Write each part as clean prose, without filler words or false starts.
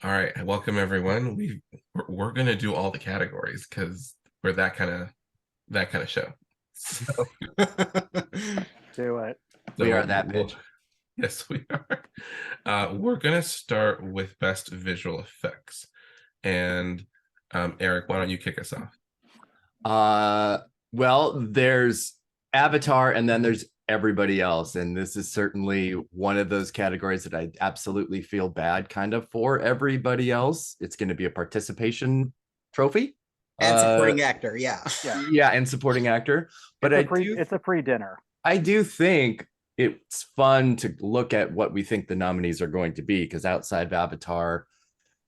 All right, welcome everyone. We're gonna do all the categories because we're that kind of show. So, Do it. We so are that bitch. yes, we are. We're gonna start with best visual effects, and Erik, why don't you kick us off? Well, there's Avatar and then there's everybody else. And this is certainly one of those categories that I absolutely feel bad kind of for everybody else. It's going to be a participation trophy. And supporting actor, yeah. Yeah, and supporting actor. But it's a free dinner. I do think it's fun to look at what we think the nominees are going to be, because outside of Avatar,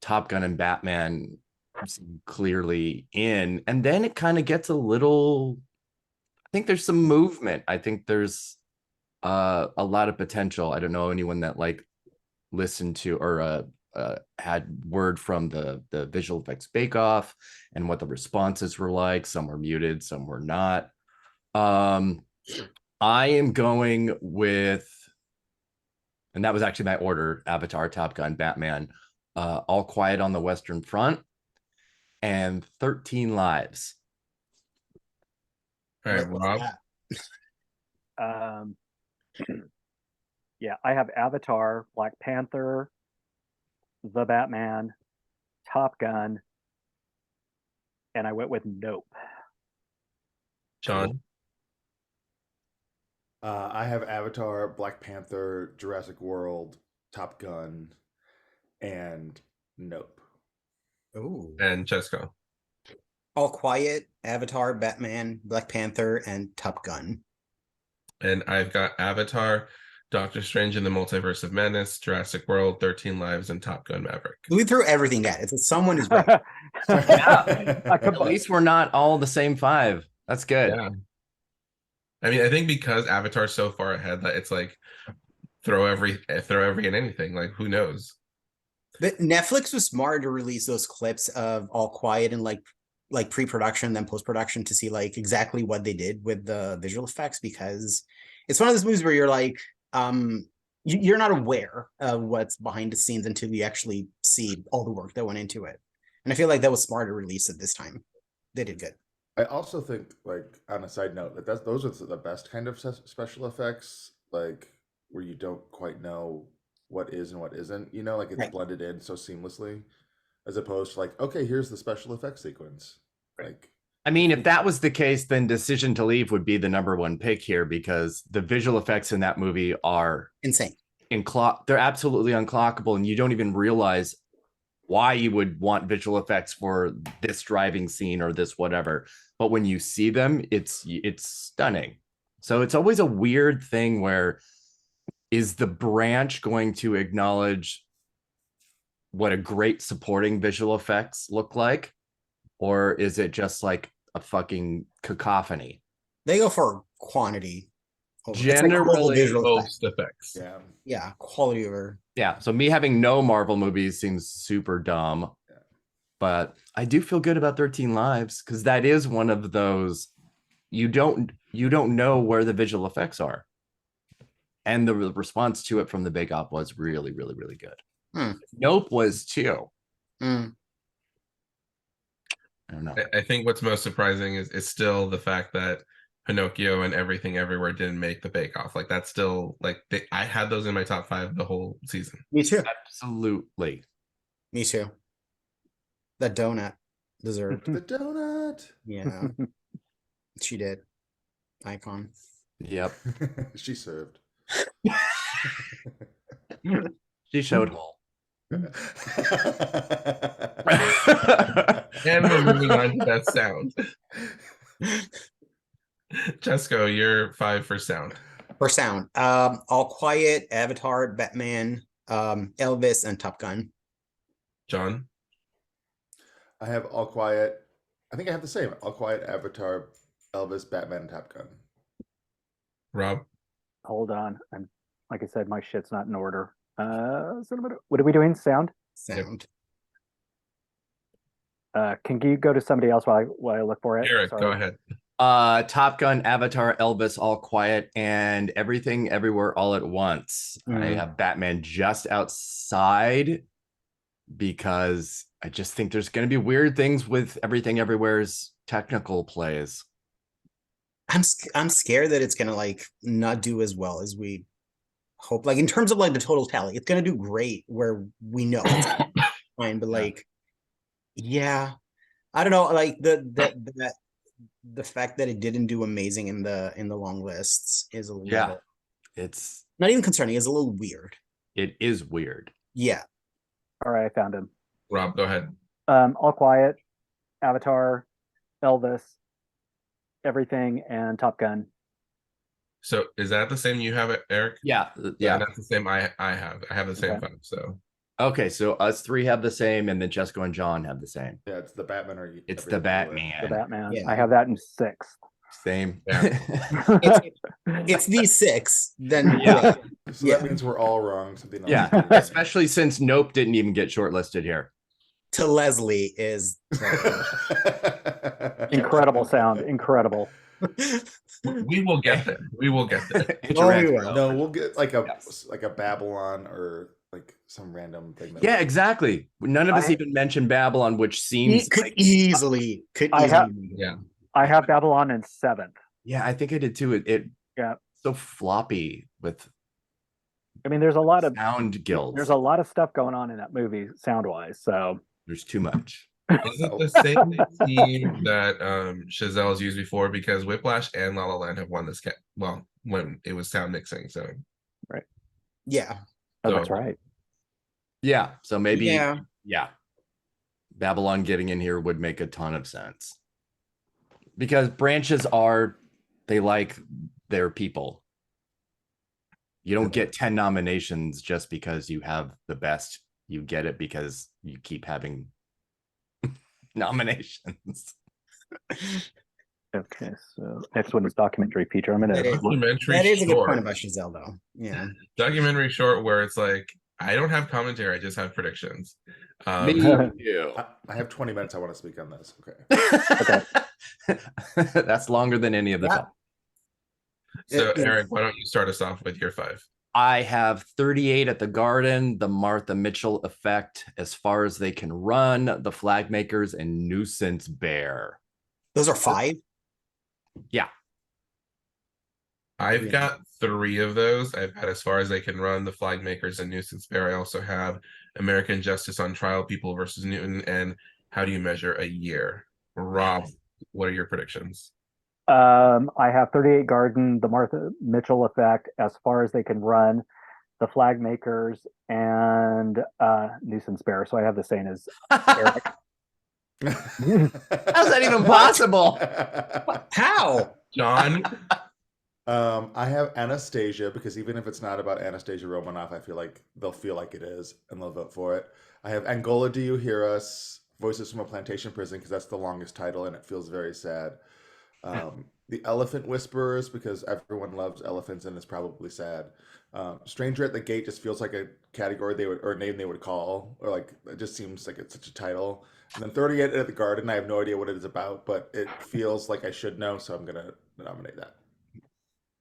Top Gun and Batman clearly in, and then it kind of gets a little, I think there's some movement. I think there's a lot of potential. I don't know anyone that listened to or had word from the visual effects bake off and what the responses were like. Some were muted, some were not. I am going with, and that was actually my order: Avatar, Top Gun, Batman, All Quiet on the Western Front, and 13 Lives. All right, Rob. Yeah, I have Avatar, Black Panther, The Batman, Top Gun, and I went with Nope. John. I have Avatar, Black Panther, Jurassic World, Top Gun, and Nope. Ooh. And Cesco. All Quiet, Avatar, Batman, Black Panther, and Top Gun. And I've got Avatar, Doctor Strange in the Multiverse of Madness, Jurassic World, 13 Lives, and Top Gun Maverick. We threw everything at it. Someone is right. At least we're not all the same five. That's good. Yeah. I mean, I think because Avatar's so far ahead that it's like throw every and anything. Like, who knows? But Netflix was smart to release those clips of All Quiet and like pre-production, then post-production, to see like exactly what they did with the visual effects, because it's one of those movies where you're like, you're not aware of what's behind the scenes until you actually see all the work that went into it. And I feel like that was smart to release it this time. They did good. I also think, like, on a side note, that those are the best kind of special effects, like, where you don't quite know what is and what isn't, you know, like it's Right. blended in so seamlessly, as opposed to like, okay, here's the special effects sequence. Like, I mean, if that was the case, then Decision to Leave would be the number one pick here, because the visual effects in that movie are Insane. They're absolutely unclockable, and you don't even realize why you would want visual effects for this driving scene or this whatever. But when you see them, it's stunning. So it's always a weird thing where, is the branch going to acknowledge what a great supporting visual effects look like? Or is it just like a fucking cacophony? They go for quantity. Generally, most effects. Yeah, quality over. Yeah, so me having no Marvel movies seems super dumb. Yeah. But I do feel good about 13 Lives, because that is one of those you don't know where the visual effects are. And the response to it from the Bake Off was really, really, really good. Nope was too. I don't know. I think what's most surprising is still the fact that Pinocchio and Everything Everywhere didn't make the Bake Off. Like, that's still like I had those in my top 5 the whole season. Me too. Absolutely. Me too. That donut deserved. the donut. Yeah. She did. Icon. Yep. She served. She showed whole. And we're moving on to that sound. Cesco, you're 5 for sound. For sound. All Quiet, Avatar, Batman, Elvis, and Top Gun. John? I have All Quiet. I think I have the same. All Quiet, Avatar, Elvis, Batman, and Top Gun. Rob? Hold on. I'm, like I said, my shit's not in order. What are we doing? Sound? Sound. Can you go to somebody else while I look for it? Erik, Sorry. go ahead. Top Gun, Avatar, Elvis, All Quiet, and Everything Everywhere All at Once. I have Batman just outside because I just think there's going to be weird things with Everything Everywhere's technical plays. I'm scared that it's gonna like not do as well as we hope. Like in terms of like the total tally, it's gonna do great where we know it's fine, but like, yeah, I don't know. Like the fact that it didn't do amazing in the long lists is a little It's not even concerning. It's a little weird. it is weird. Yeah. All right, I found him. Rob, go ahead. All Quiet, Avatar, Elvis, Everything, and Top Gun. So is that the same you have it, Eric? Yeah. That's the same I have. I have the same Okay. 5. So Okay, so us 3 have the same, and then Cesco and John have the same. Yeah, it's the Batman or It's the Everything Everywhere. Batman. The Batman. Yeah. I have that in 6th. Same. Yeah. It's the 6. Then Yeah. So Yeah. that means we're all wrong. Something else. Yeah, is right. especially since Nope didn't even get shortlisted here. To Leslie is Incredible sound. Incredible. we will get there. We will get there. Interact. will. No, we'll get like a Yes. like a Babylon or like some random thing. that Yeah, we- exactly. None of us I- even mentioned Babylon, which seems could like, easily I have- Yeah. I have Babylon in 7th. yeah, I think I did too. It Yeah. so floppy with I mean, there's a lot of sound guilds. there's a lot of stuff going on in that movie sound wise. So There's too much. Is it the same team that Chazelle's used before? Because Whiplash and La La Land have won this well, when it was sound mixing. So Yeah. oh, that's So- right. Yeah, so maybe Yeah. Babylon getting in here would make a ton of sense. Because branches they like their people. You don't get 10 nominations just because you have the best. You get it because you keep having nominations. Okay, so next one is documentary feature. I'm gonna That is- documentary That is a good short. point about Giselle, though. Yeah. Documentary short where it's like I don't have commentary, I just have predictions. Me too. I have 20 minutes. I want to speak on this. Okay. That's longer than any of the Yeah. time. So It- Eric, why don't you start us off with your 5? I have 38 at the Garden, the Martha Mitchell Effect, As Far as They Can Run, the Flag Makers, and Nuisance Bear. Those are 5. Yeah. I've Yeah. got 3 of those. I've got As Far as They Can Run, The Flag Makers, and Nuisance Bear. I also have American Justice on Trial, People versus Newton, and How Do You Measure a Year? Rob, what are your predictions? I have 38 Garden, the Martha Mitchell Effect, As Far as They Can Run, the Flag Makers, and Nuisance Bear. So I have the same as Eric. How's that even possible? How? John? I have Anastasia because even if it's not about Anastasia Romanoff, I feel like they'll feel like it is and they'll vote for it. I have Angola, Do You Hear Us? Voices from a Plantation Prison because that's the longest title and it feels very sad. The Elephant Whisperers because everyone loves elephants and it's probably sad. Stranger at the Gate just feels like a category they would or a name they would call or like it just seems like it's such a title. And then 38 at the Garden, I have no idea what it is about, but it feels like I should know, so I'm gonna nominate that.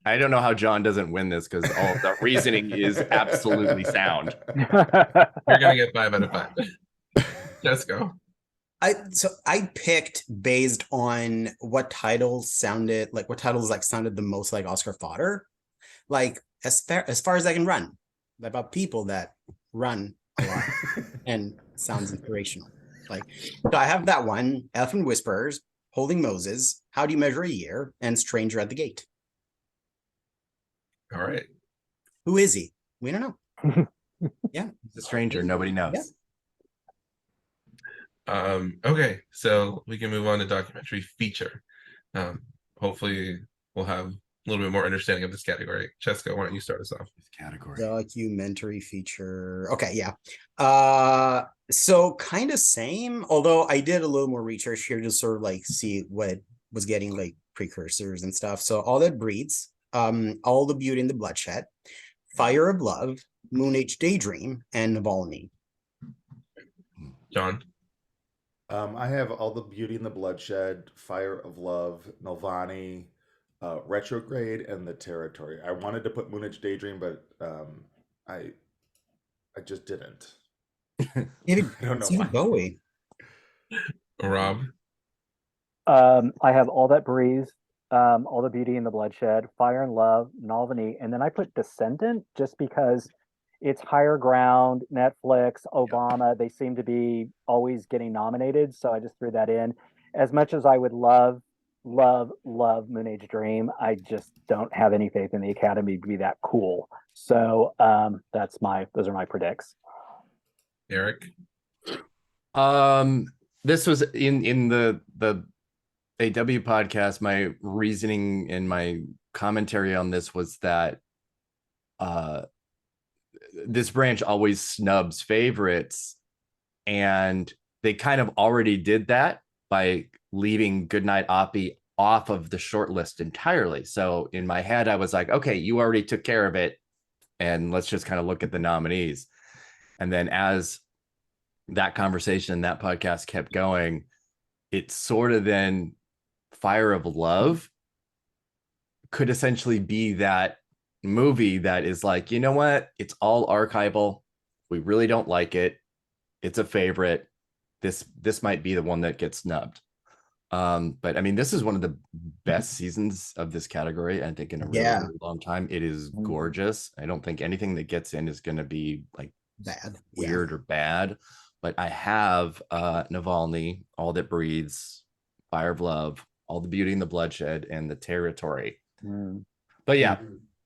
I don't know how John doesn't win this because all the reasoning is absolutely sound. You're gonna get 5 out of 5. Let's go. I picked based on what titles sounded the most like Oscar fodder. Like as far as I can run. About people that run a lot and sounds inspirational. Like so I have that one, Elephant Whisperers, Holding Moses, How Do You Measure a Year, and Stranger at the Gate. All right. Who is he? We don't know. He's a stranger. Nobody knows. Yeah. Okay, so we can move on to documentary feature. Hopefully we'll have a little bit more understanding of this category. Cesco, why don't you start us off? This category. Documentary feature. Okay, yeah. So kind of same, although I did a little more research here to sort of like see what was getting like precursors and stuff. So All That Breeds, All the Beauty and the Bloodshed, Fire of Love, Moon Age Daydream, and Navalny. John? I have All the Beauty and the Bloodshed, Fire of Love, Nalvani, Retrograde, and The Territory. I wanted to put Moonage Daydream, but I just didn't. Maybe I don't know Steve why. Bowie. Rob, I have All That Breathes, All the Beauty and the Bloodshed, Fire and Love, Nalvany, and then I put Descendant just because it's higher ground, Netflix, Obama. They seem to be always getting nominated, so I just threw that in. As much as I would love, love Moon Age Dream, I just don't have any faith in the Academy to be that cool. So those are my predicts. Erik, This was in the AW podcast. My reasoning and my commentary on this was that this branch always snubs favorites, and they kind of already did that by leaving Goodnight Oppie off of the short list entirely. So in my head, I was like, okay, you already took care of it, and let's just kind of look at the nominees. And then as that conversation, that podcast kept going, it sort of then Fire of Love could essentially be that movie that is like, you know what? It's all archival. We really don't like it. It's a favorite. This might be the one that gets snubbed. But I mean, this is one of the best seasons of this category, I think, in a really, really long time. It is gorgeous. I don't think anything that gets in is going to be like Bad. weird or bad. But I have Navalny, All That Breathes, Fire of Love, All the Beauty and the Bloodshed, and The Territory. But yeah,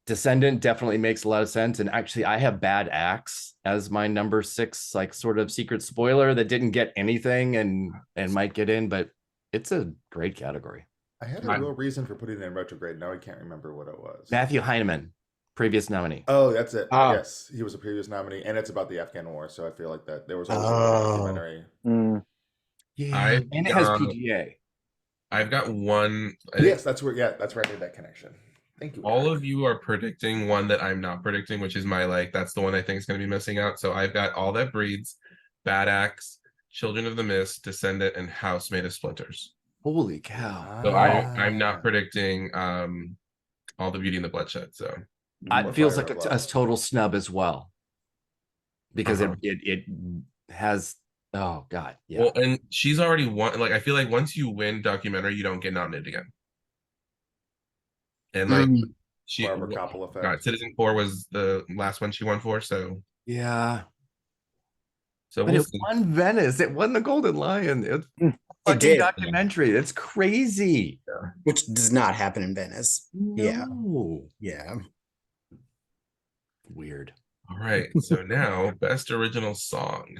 Descendant definitely makes a lot of sense. And actually, I have Bad Axe as my number 6, like sort of secret spoiler that didn't get anything and might get in, but it's a great category. I had a real reason for putting it in retrograde. Now I can't remember what it was. Matthew Heineman, previous nominee. Oh, that's it. Yes, he was a previous nominee, and it's about the Afghan war. So I feel like that there was also a documentary. Yeah, and it has PGA. I've got one. Yes, that's where. Yeah, that's where I made that connection. Thank you. All of you are predicting one that I'm not predicting, which is my that's the one I think is going to be missing out. So I've got All That Breeds, Bad Axe, Children of the Mist, Descendant, and House Made of Splinters. Holy cow! So I'm not predicting All the Beauty and the Bloodshed. So it feels like a total snub as well, because it has. Oh God, yeah. Well, and she's already won. Like I feel like once you win documentary, you don't get nominated again. And like she, Barbara Koppel effect. God, Citizen 4 was the last one she won for. So yeah. So but it won Venice. It won the Golden Lion. It's fucking documentary. It's crazy. Yeah. Which does not happen in Venice. No. Yeah. Weird. All right. So now best original song.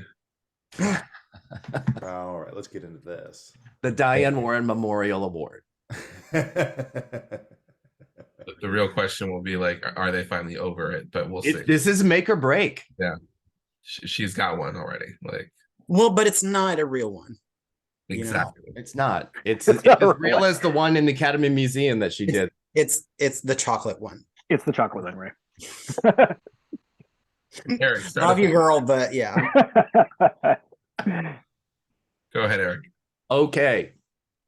All right, let's get into this. The Diane Warren Memorial Award. The real question will be like, are they finally over it? But we'll see. This is make or break. Yeah. She's got one already. Like, well, but it's not a real one. Exactly. You know? It's not. It's as real as the one in the Academy Museum that she did. It's the chocolate one. It's the chocolate one, right? Erik, love you, girl, but yeah. Go ahead, Erik. Okay.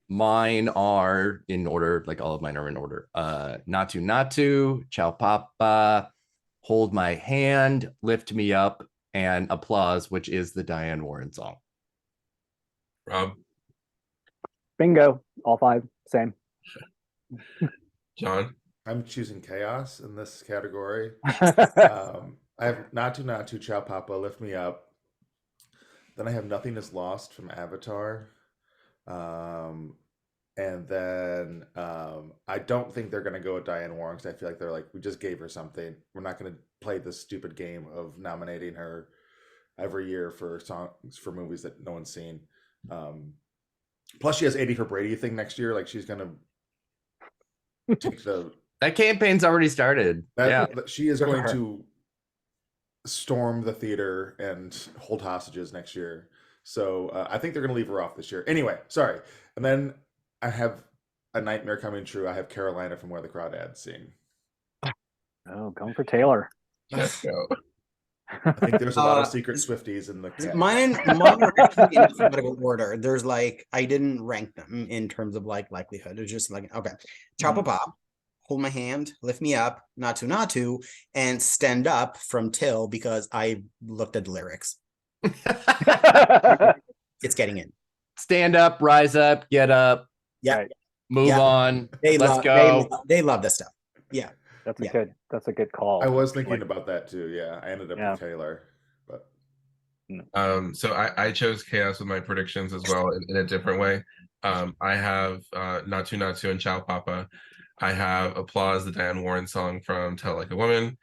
Mine are in order, like all of mine are in order. Natu, Ciao Papa, Hold My Hand, Lift Me Up, and Applause, which is the Diane Warren song. Rob. Bingo. All 5. Same. John. I'm choosing Chaos in this category. I have Natu, Ciao Papa, Lift Me Up. Then I have Nothing Is Lost from Avatar. And then I don't think they're going to go with Diane Warren because I feel like they're like, we just gave her something. We're not going to play this stupid game of nominating her every year for songs for movies that no one's seen. Plus, she has 80 for Brady thing next year. Like, she's going to take the... That campaign's already started. She is going to storm the theater and hold hostages next year. So I think they're going to leave her off this year. Anyway, sorry. And then I have A Nightmare Coming True. I have Carolina from Where the Crawdads Sing. Oh, going for Taylor. Let's go. I think there's a lot of secret Swifties in the cast. Mine are actually in alphabetical order. There's like, I didn't rank them in terms of like likelihood. It's just like, okay. Ciao Papa, Hold My Hand, Lift Me Up, Natu, and Stand Up from Till because I looked at the lyrics. It's getting in. Stand up, rise up, get up, Yeah, Right. move Yeah. on. they Let's love go. they love this stuff. Yeah, That's a Yeah. good. That's a good call. I was thinking Like, about that too. Yeah, I ended up Yeah. with Taylor, but So I chose chaos with my predictions as well in a different way. I have Natu Natu and Ciao Papa. I have Applause, the Diane Warren song from Tell Like a Woman.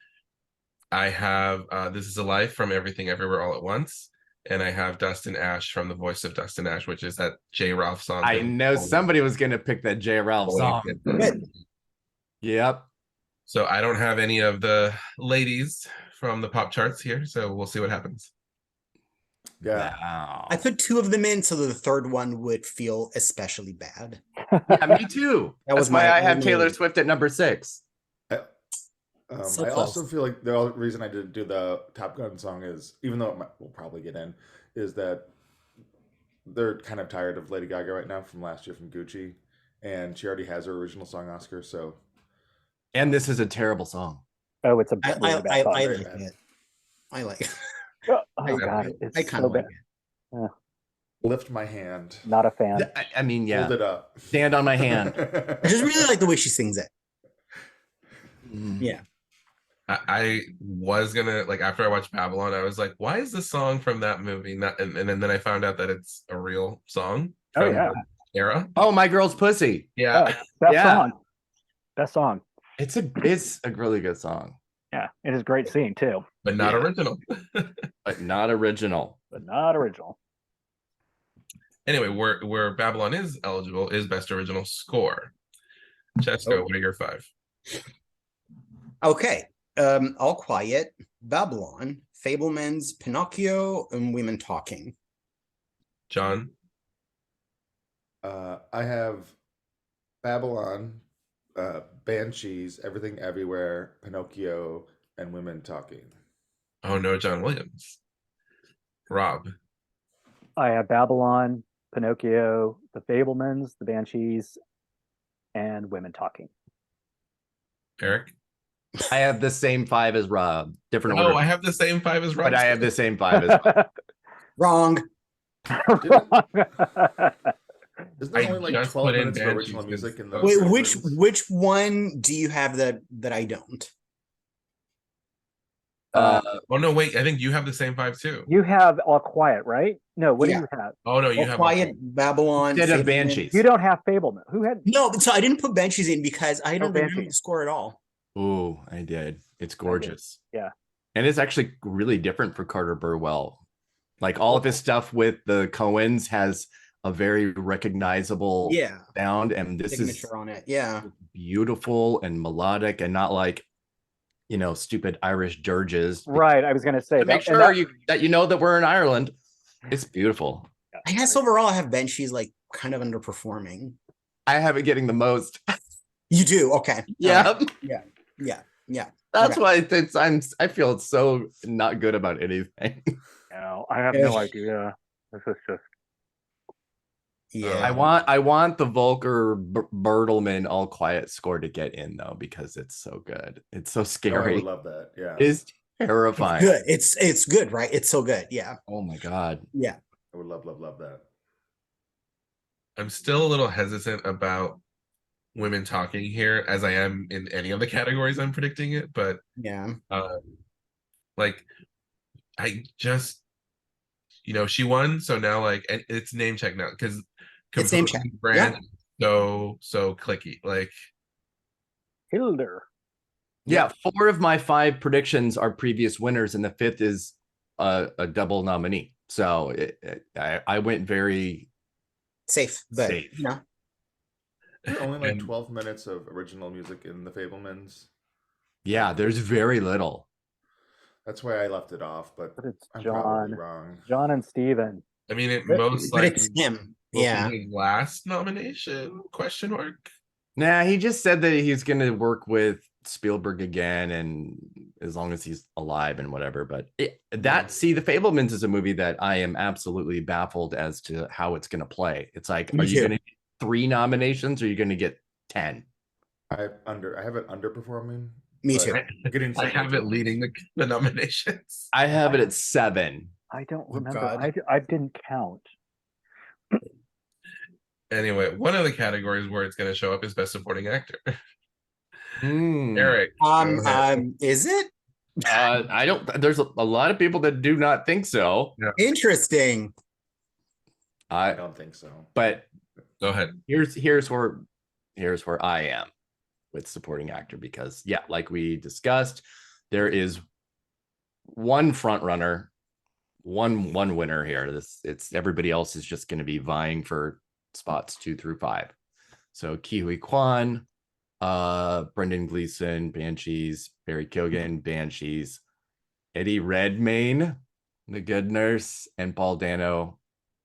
I have This Is a Life from Everything Everywhere All at Once. And I have Dust and Ash from The Voice of Dust and Ash, which is that J. Ralph song. I that- know somebody was going to pick that J. Ralph song. Good. Yep. So I don't have any of the ladies from the pop charts here, so we'll see what happens. yeah, Wow. I put 2 of them in so that the third one would feel especially bad. Yeah, me too. That That's was why my I have only- Taylor Swift at number 6. So I also close. feel like the only reason I didn't do the Top Gun song is, even though we'll probably get in, is that they're kind of tired of Lady Gaga right now from last year from Gucci, and she already has her original song Oscar. So And this is a terrible song. oh, it's a I really bad song. like Very it. bad. I like it. Oh god, it's I kind so of like bad. it. lift my hand, Not a fan. I mean, yeah. hold it up, Stand on my hand. I just really like the way she sings it. Mm. Yeah. I was gonna, like, after I watched Babylon, I was like, why is the song from that movie not? And then I found out that it's a real song Oh, from yeah. the era. Oh, My Girl's Pussy. Yeah. Oh, best Yeah. song. Best song. It's a really good song, Yeah, it is a great scene too, But not Yeah. original. but not original. but not original. Anyway, where Babylon is eligible is best original score. Cesco, what are your 5? Okay. All Quiet, Babylon, Fableman's, Pinocchio, and Women Talking. John? I have Babylon, Banshees, Everything Everywhere, Pinocchio, and Women Talking. Oh no, John Williams. Rob? I have Babylon, Pinocchio, The Fablemans, The Banshees, and Women Talking. Eric? I have the same 5 as Rob. Different Oh, order. I have the same 5 as Rob. but I have the same 5 as Rob. Wrong. Isn't there I only like just 12 put in minutes of Banshees original because music in those those? Wait, versions? which one do you have that I don't? Uh, Oh no, wait, I think you have the same 5 too. You have All Quiet, right? No, what Yeah. do you have? Oh no, you All have Quiet, Babylon, instead of Fableman. Banshees. You don't have Fableman. Who had? No, so I didn't put Banshees in because I don't remember Banshees. the score at all. Ooh, I did. It's gorgeous. Yeah. And it's actually really different for Carter Burwell. Like all of his stuff with the Coens has a very recognizable Yeah, sound, and this is signature on it. Yeah, beautiful and melodic and not like, stupid Irish dirges. Right, I was going to say To make that. and sure that you know that we're in Ireland. It's beautiful. I guess overall I have Banshees like kind of underperforming. I have it getting the most. You do, okay. Yeah. All right. Yeah. That's Okay. why I feel it's so not good about anything. I have no idea. This is just Yeah. I want the Volker Bertelmann All Quiet score to get in though, because it's so good. It's so Oh, I scary. would love that. Yeah, It's terrifying. Good. It's good, right? It's so good. Yeah. Oh my god. Yeah. I would love that. I'm still a little hesitant about Women Talking here, as I am in any of the categories I'm predicting it, but Yeah. like I just she won, so now like it's name check now because It's name check. brand so clicky. Like Hilder. Yeah, 4 of my 5 predictions are previous winners, and the 5th is a double nominee. So I went very Safe, but Safe. Only like And- 12 minutes of original music in the Fablemans. yeah. There's very little. That's why I left it off, but But it's I'm probably John. wrong. John and Steven. I mean, it but, most but like it's him. Yeah. his last nomination? Question mark. Nah, he just said that he's going to work with Spielberg again, and as long as he's alive and whatever. But the Fablemans is a movie that I am absolutely baffled as to how it's going to play. It's like, Me are you too. going to get 3 nominations, or are you going to get 10? I have it underperforming. Me but too. Getting I have it leading the nominations. I have it at 7. I don't Oh, remember. God. I didn't count. Anyway, one of the categories where it's going to show up is best supporting actor. Hmm. Eric, go ahead. Is it I don't. There's a lot of people that do not think so. interesting? I I don't think so. but Go ahead. here's where I am with supporting actor, because yeah, like we discussed, there is one front runner, one winner here. It's everybody else is just going to be vying for spots 2 through 5. So Kiwi Kwan, Brendan Gleeson, Banshees, Barry Keoghan, Banshees, Eddie Redmayne, The Good Nurse, and Paul Dano,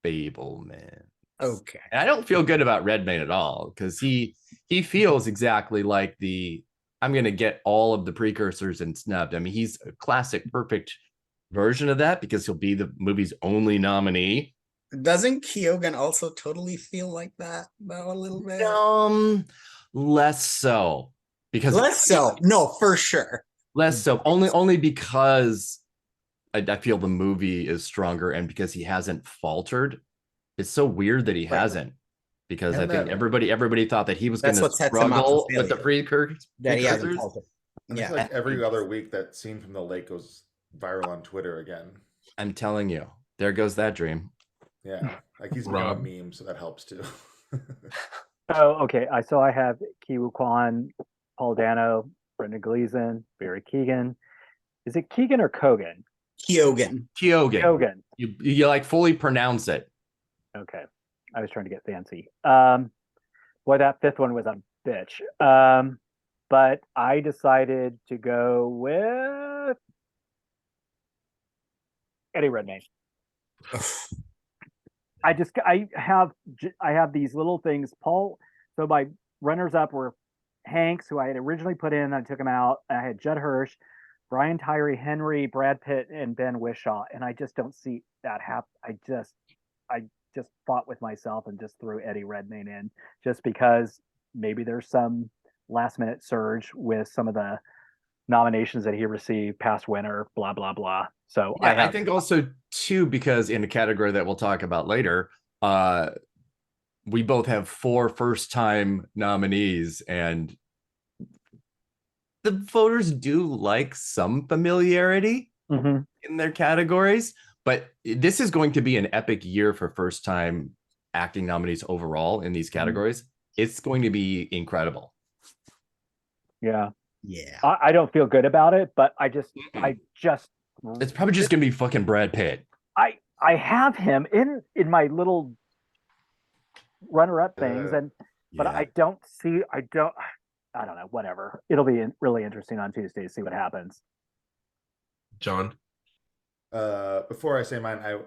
Fableman. Okay. And I don't feel good about Redmayne at all, because he feels exactly like I'm going to get all of the precursors and snubbed. I mean, he's a classic, perfect version of that, because he'll be the movie's only nominee. Doesn't Keoghan also totally feel like that, though, a little bit? Less so, because Less so. No, for sure. less so. Only because I feel the movie is stronger, and because he hasn't faltered. It's so weird that he Right. hasn't, because And I think that- everybody thought that he was going That's to what sets him up for struggle with the failure. That he hasn't precursors. faltered. And I Yeah. feel like every other week that scene from the lake goes viral on Twitter again. I'm telling you, there goes that dream. Yeah, like he's become a Rob? meme, so that helps too. Oh, okay. So I have Kiwi Kwan, Paul Dano, Brendan Gleeson, Barry Keoghan. Is it Keegan or Kogan? Keoghan. Keoghan, Kogan. you like fully pronounce it. Okay. I was trying to get fancy. Boy, that fifth one was a bitch. But I decided to go with Eddie Redmayne. I have these little things. Paul. So my runners up were Hanks, who I had originally put in. I took him out. I had Judd Hirsch, Brian Tyree Henry, Brad Pitt, and Ben Whishaw, and I just don't see that happen. I just fought with myself and just threw Eddie Redmayne in, just because maybe there's some last minute surge with some of the nominations that he received, past winner, blah blah blah. So Yeah, I think also too, because in a category that we'll talk about later, we both have 4 first-time nominees, and the voters do like some familiarity Mhm. in their categories. But this is going to be an epic year for first-time acting nominees overall in these categories. It's going to be incredible. Yeah. Yeah. I don't feel good about it, but It's probably just going to be fucking Brad Pitt. I have him in my little runner-up things, but I don't know, whatever. It'll be really interesting on Tuesday to see what happens. John. Before I say mine, I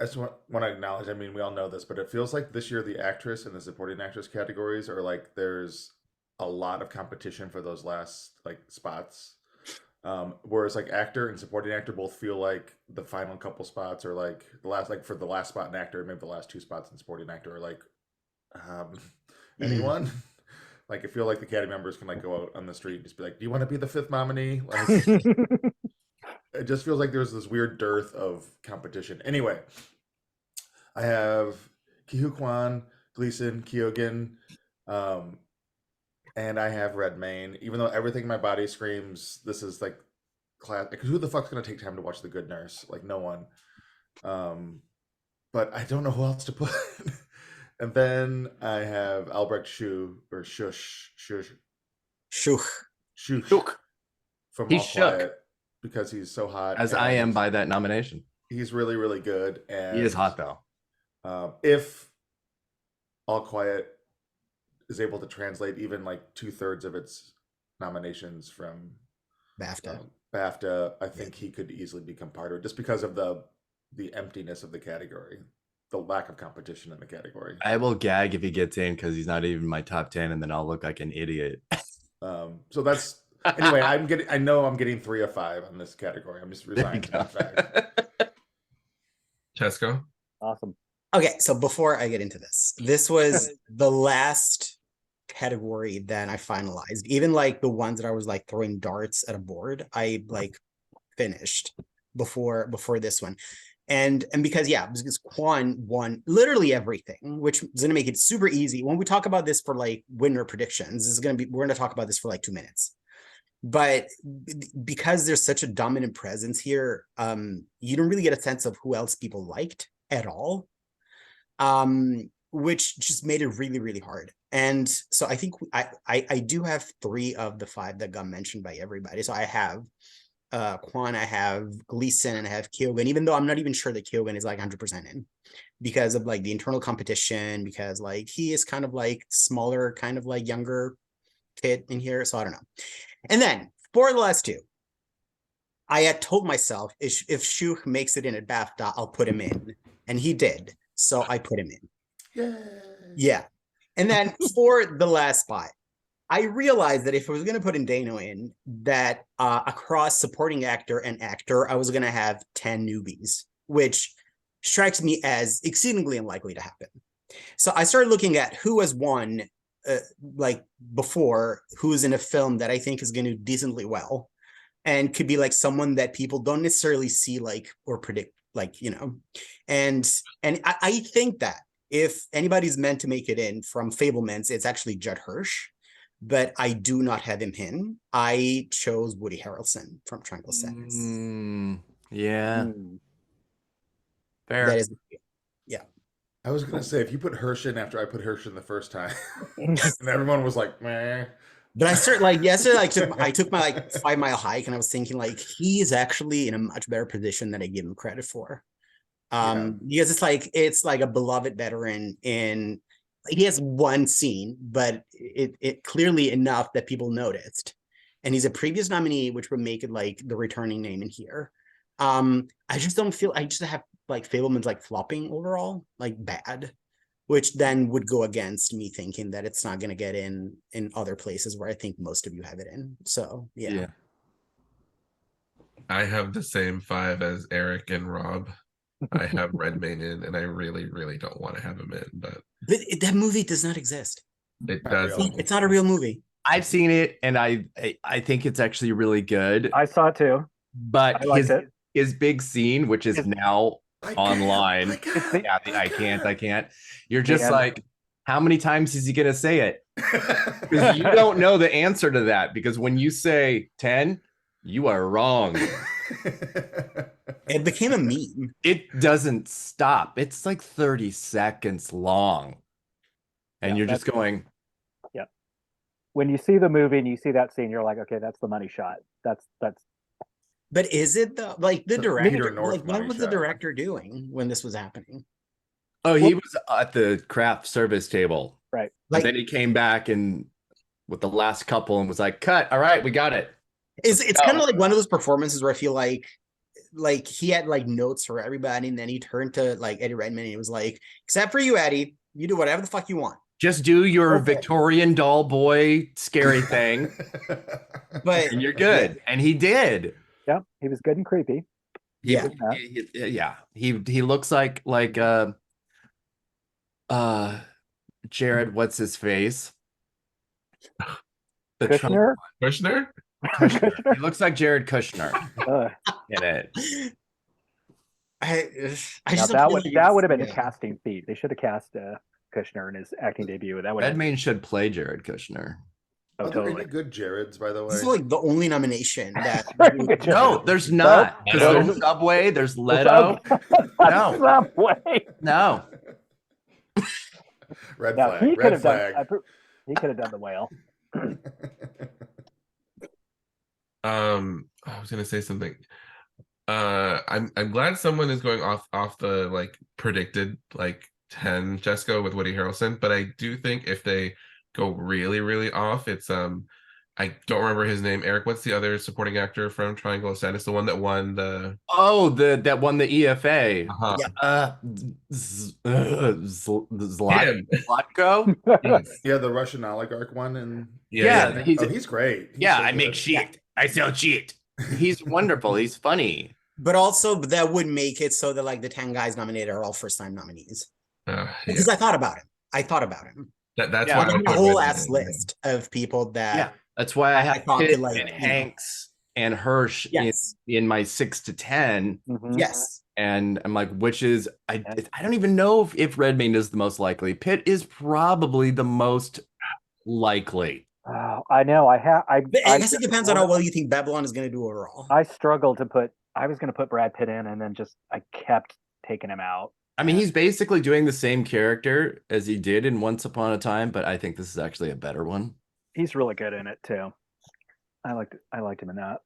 just want to acknowledge, I mean, we all know this, but it feels like this year the actress and the supporting actress categories are like, there's a lot of competition for those last like spots. Whereas like actor and supporting actor both feel like the final couple spots, or like the last, like for the last spot in actor, maybe the last 2 spots in supporting actor are like anyone. Like I feel like the Academy members can like go out on the street and just be like, "Do you want to be the 5th nominee?" Like, it just feels like there's this weird dearth of competition. Anyway, I have Kihu Kwan, Gleason, Keoghan, and I have Redmayne. Even though everything in my body screams this is like class. Because who the fuck's gonna take time to watch The Good Nurse? Like no one. But I don't know who else to put. And then I have Albrecht Schuh or Shush Shuch. from He's All shook. Quiet, because he's so hot. As I am by that nomination. He's really, really good. And He is hot though. If All Quiet is able to translate even like 2/3 of its nominations from BAFTA, I think he could easily become part of it, just because of the emptiness of the category, the lack of competition in the category. I will gag if he gets in, because he's not even my top 10, and then I'll look like an idiot. So that's anyway. I know I'm getting 3 of 5 on this category. I'm just resigned to that fact. Cesco. Awesome. Okay, so before I get into this was the last category that I finalized. Even like the ones that I was like throwing darts at a board, I like finished. before this one. And because because Quan won literally everything, which is gonna make it super easy. When we talk about this for like winner predictions, we're gonna talk about this for like 2 minutes. But because there's such a dominant presence here, you don't really get a sense of who else people liked at all. Which just made it really, really hard. And so I think I do have 3 of the 5 that got mentioned by everybody. So I have Quan, I have Gleason, and I have Kyogen, even though I'm not even sure that Kyogen is like 100% in because of like the internal competition, because like he is kind of like smaller, kind of like younger kid in here. So I don't know. And then for the last 2, I had told myself if Shuch makes it in at BAFTA, I'll put him in. And he did. So I put him in. Yay. Yeah. And then for the last spot, I realized that if I was going to put Dano in, that across supporting actor and actor, I was going to have 10 newbies, which strikes me as exceedingly unlikely to happen. So I started looking at who has won like before, who's in a film that I think is going to do decently well and could be like someone that people don't necessarily see like or predict, like, you know. And I think that if anybody's meant to make it in from Fablemans, it's actually Judd Hirsch. But I do not have him in. I chose Woody Harrelson from Triangle Sadness. Yeah. Fair. That is, I was gonna say if you put Hirsch in after I put Hirsch in the first time, and everyone was like, "Meh." But I started like yesterday. I took my like 5-mile hike, and I was thinking like he is actually in a much better position than I give him credit for. Because it's like a beloved veteran in. He has one scene, but it clearly enough that people noticed. And he's a previous nominee, which would make it like the returning name in here. I just don't feel, I just have like Fableman's like flopping overall, like bad, which then would go against me thinking that it's not going to get in other places where I think most of you have it in. So, yeah. I have the same 5 as Erik and Rob. I have Redmayne in, and I really, really don't want to have him in, but that movie does not exist. it does. It's not a real movie. I've seen it, and I think it's actually really good. I saw it too. But I liked it. his big scene, which is now online. I can't. You're just like, how many times is he gonna say it? Because you don't know the answer to that. Because when you say 10, you are wrong. It became a meme. It doesn't stop. It's like 30 seconds long. And you're just going. Yeah. When you see the movie and you see that scene, you're like, okay, that's the money shot. That's. But is it though? Like the director, North like what was the shot. director doing when this was happening? Oh, he was at the craft service table. Right. Like, then he came back and with the last couple and was like, cut. All right, we got it. It's kind of like one of those performances where I feel like he had like notes for everybody, and then he turned to like Eddie Redmayne and he was like, except for you, Eddie, you do whatever the fuck you want. Just do your Victorian doll boy scary thing, but and you're good. Yeah. And he did. Yeah, he was good and creepy. He looks like Jared, what's his face? The Kushner? Kushner? Kushner. He looks like Jared Kushner in it. I just that would have been a casting feat. They should have cast Kushner in his acting debut. That would Redmayne should play Jared Kushner. Oh, totally. Any good Jareds, by the way. This is like the only nomination that. No, there's not. There's Subway. There's Leto. No. Subway. No. Red flag. Red flag. He could have done the whale. I was gonna say something. I'm glad someone is going off the like predicted like 10 Cesco with Woody Harrelson, but I do think if they go really, really off, it's I don't remember his name. Erik, what's the other supporting actor from Triangle of Sadness? The one that won the that won the EFA. Zlatko? Yeah, the Russian oligarch one, and he's great. I make shit. I sell shit. He's wonderful. He's funny. But also that would make it so that like the 10 guys nominated are all first-time nominees. Because I thought about him. That's why a whole ass list of people that. Yeah, that's why I have Pitt and Hanks and Hirsch Yes. in my 6 to 10. Mhm. Yes. And I'm like, which is I don't even know if Redmayne is the most likely. Pitt is probably the most likely. Oh, I know. I guess it depends on how well you think Babylon is going to do overall. I struggled to put. I was going to put Brad Pitt in, and then I kept taking him out. I mean, he's basically doing the same character as he did in Once Upon a Time, but I think this is actually a better one. He's really good in it too. I liked him in that.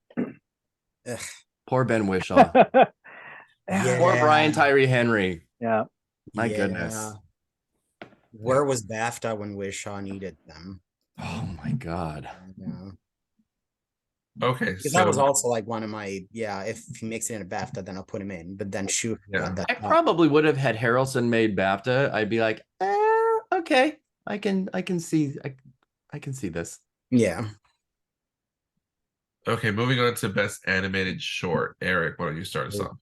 Ugh. Poor Ben Whishaw. Yeah. Poor Brian Tyree Henry. Yeah. My Yeah. goodness. Where was BAFTA when Wishaw needed them? Oh my God. Yeah. Okay, Because so that was also like one of my, if he makes it in a BAFTA, then I'll put him in. But then shoot, Yeah. I probably would have had Harrelson made BAFTA. I'd be like, okay, I can see I can see this. Yeah. okay, moving on to best animated short. Erik, why don't you start us off?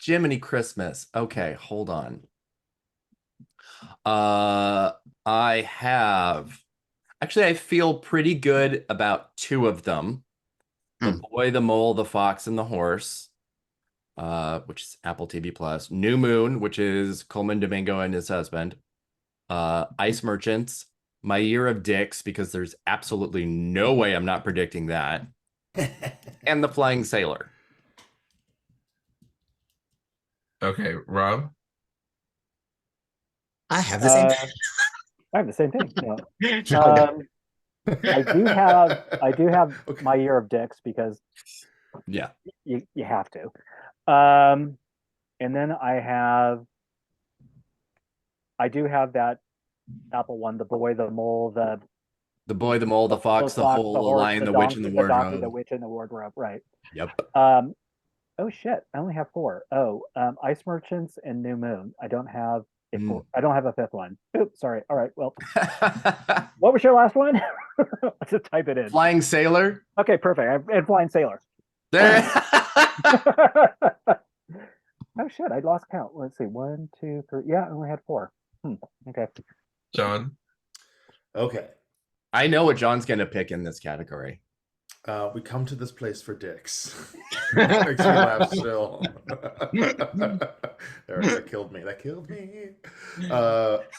Jiminy Christmas. Okay, hold on. I feel pretty good about 2 of them. The Boy, the Mole, the Fox, and the Horse, which is Apple TV Plus. New Moon, which is Coleman Domingo and his husband. Ice Merchants. My Year of Dicks, because there's absolutely no way I'm not predicting that. And The Flying Sailor. Okay, Rob. I have the same. I have the same thing. Yeah. I do have Okay. My Year of Dicks because Yeah. you have to. And then I do have that Apple one, the Boy, the Mole, the Boy, the Mole, the Fox, the Hole, the horse, Lion, the Witch, and the donkey, Wardrobe. the witch, and the wardrobe. Right. Yep. Oh shit! I only have 4. Ice Merchants and New Moon. I don't have a I don't have a 5th one. Oops, sorry. All right. Well, what was your last one? Let's just type it in. Flying Sailor. Okay, perfect. And Flying Sailor. There. Oh shit! I lost count. Let's see. 1, 2, 3. Yeah, I only had 4. Okay. John. Okay. I know what John's gonna pick in this category. We come to this place for dicks. Makes me laugh still. That killed me.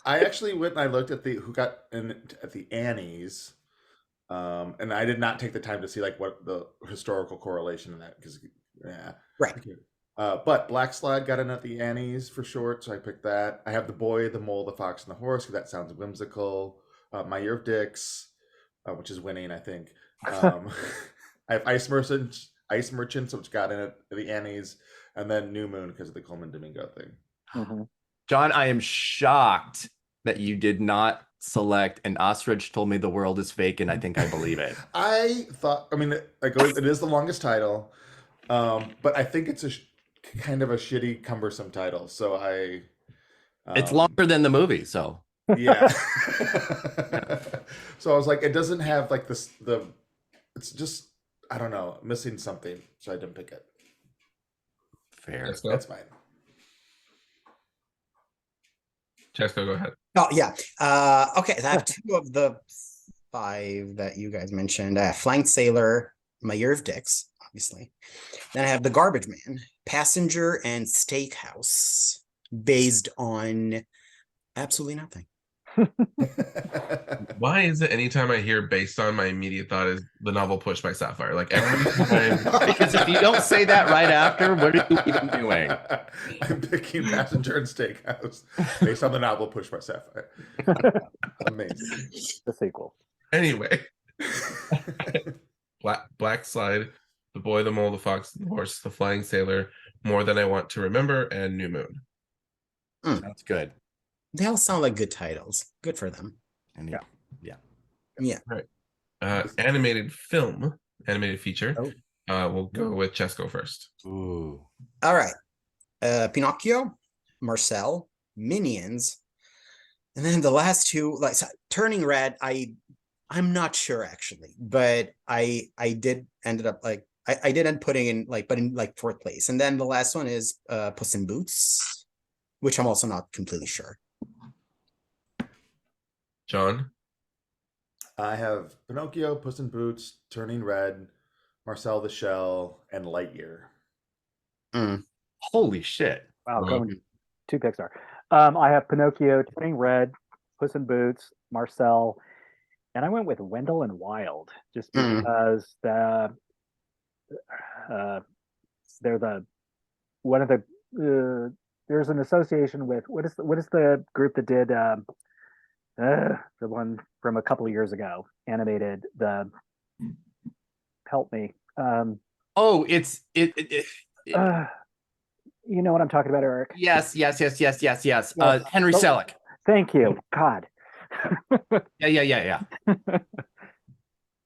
I actually went and I looked at who got in at the Annies, and I did not take the time to see like what the historical correlation in that because Right. But Black Slide got in at the Annies for short, so I picked that. I have The Boy, the Mole, the Fox, and the Horse. That sounds whimsical. My Year of Dicks, which is winning, I think. I have Ice Merchants, which got in at the Annies, and then New Moon because of the Coleman Domingo thing. Mm-hmm. John, I am shocked that you did not select An Ostrich Told Me the World is Fake, and I think I believe it. I thought, it is the longest title, but I think it's kind of a shitty, cumbersome title. So it's longer than the movie, so. Yeah. So I was like, it doesn't have like it's just, I don't know, missing something. So I didn't pick it. Fair. That's fine. Cesco, go ahead. Oh yeah. Okay. I have 2 of the 5 that you guys mentioned. I have Flying Sailor, My Year of Dicks, obviously. Then I have The Garbage Man, Passenger, and Steakhouse, based on absolutely nothing. Why is it anytime I hear based on, my immediate thought is the novel Push by Sapphire? Like every time. Because if you don't say that right after, what are you even doing? I'm picking Passenger and Steakhouse based on the novel Push by Sapphire. Amazing. The sequel. Anyway. Black Slide, The Boy, the Mole, the Fox, the Horse, The Flying Sailor, More Than I Want to Remember, and New Moon. Sounds good. They all sound like good titles. Good for them. And Yeah. Right. Animated film, animated feature. We'll go with Cesco first. Ooh. All right. Pinocchio, Marcel, Minions, and then the last 2, like Turning Red. I'm not sure actually, but I did ended up like I did end up putting in like, but in like 4th place, and then the last one is Puss in Boots, which I'm also not completely sure. John. I have Pinocchio, Puss in Boots, Turning Red, Marcel the Shell, and Lightyear. Holy shit. Wow, Well, going to Pixar. I have Pinocchio, Turning Red, Puss in Boots, Marcel, and I went with Wendell and Wild just because they're the one of the there's an association with what is the group that did the one from a couple of years ago animated the help me Oh, you know what I'm talking about, Eric. yes. Yes. Henry Selick. Thank you. God. Yeah.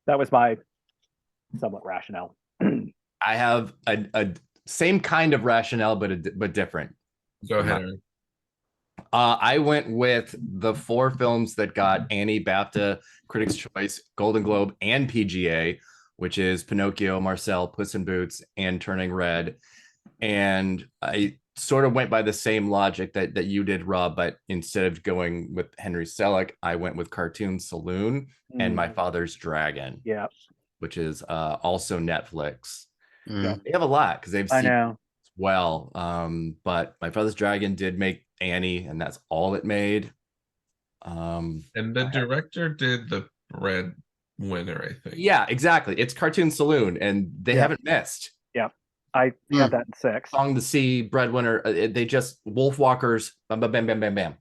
That was my somewhat rationale. I have a same kind of rationale, but different. Go ahead, Erik. I went with the 4 films that got Annie, BAFTA, Critics' Choice, Golden Globe, and PGA, which is Pinocchio, Marcel, Puss in Boots, and Turning Red. And I sort of went by the same logic that you did, Rob, but instead of going with Henry Selick, I went with Cartoon Saloon and My Father's Dragon. Yeah. Which is also Netflix. Yeah. They have a lot because they've seen know. well. But My Father's Dragon did make Annie, and that's all it made. And the director did the breadwinner, I think. Yeah, exactly. It's Cartoon Saloon, and they haven't missed. Yeah, I have that in 6. Song the Sea, Breadwinner. They just Wolfwalkers. Bam, bam, bam, bam, bam,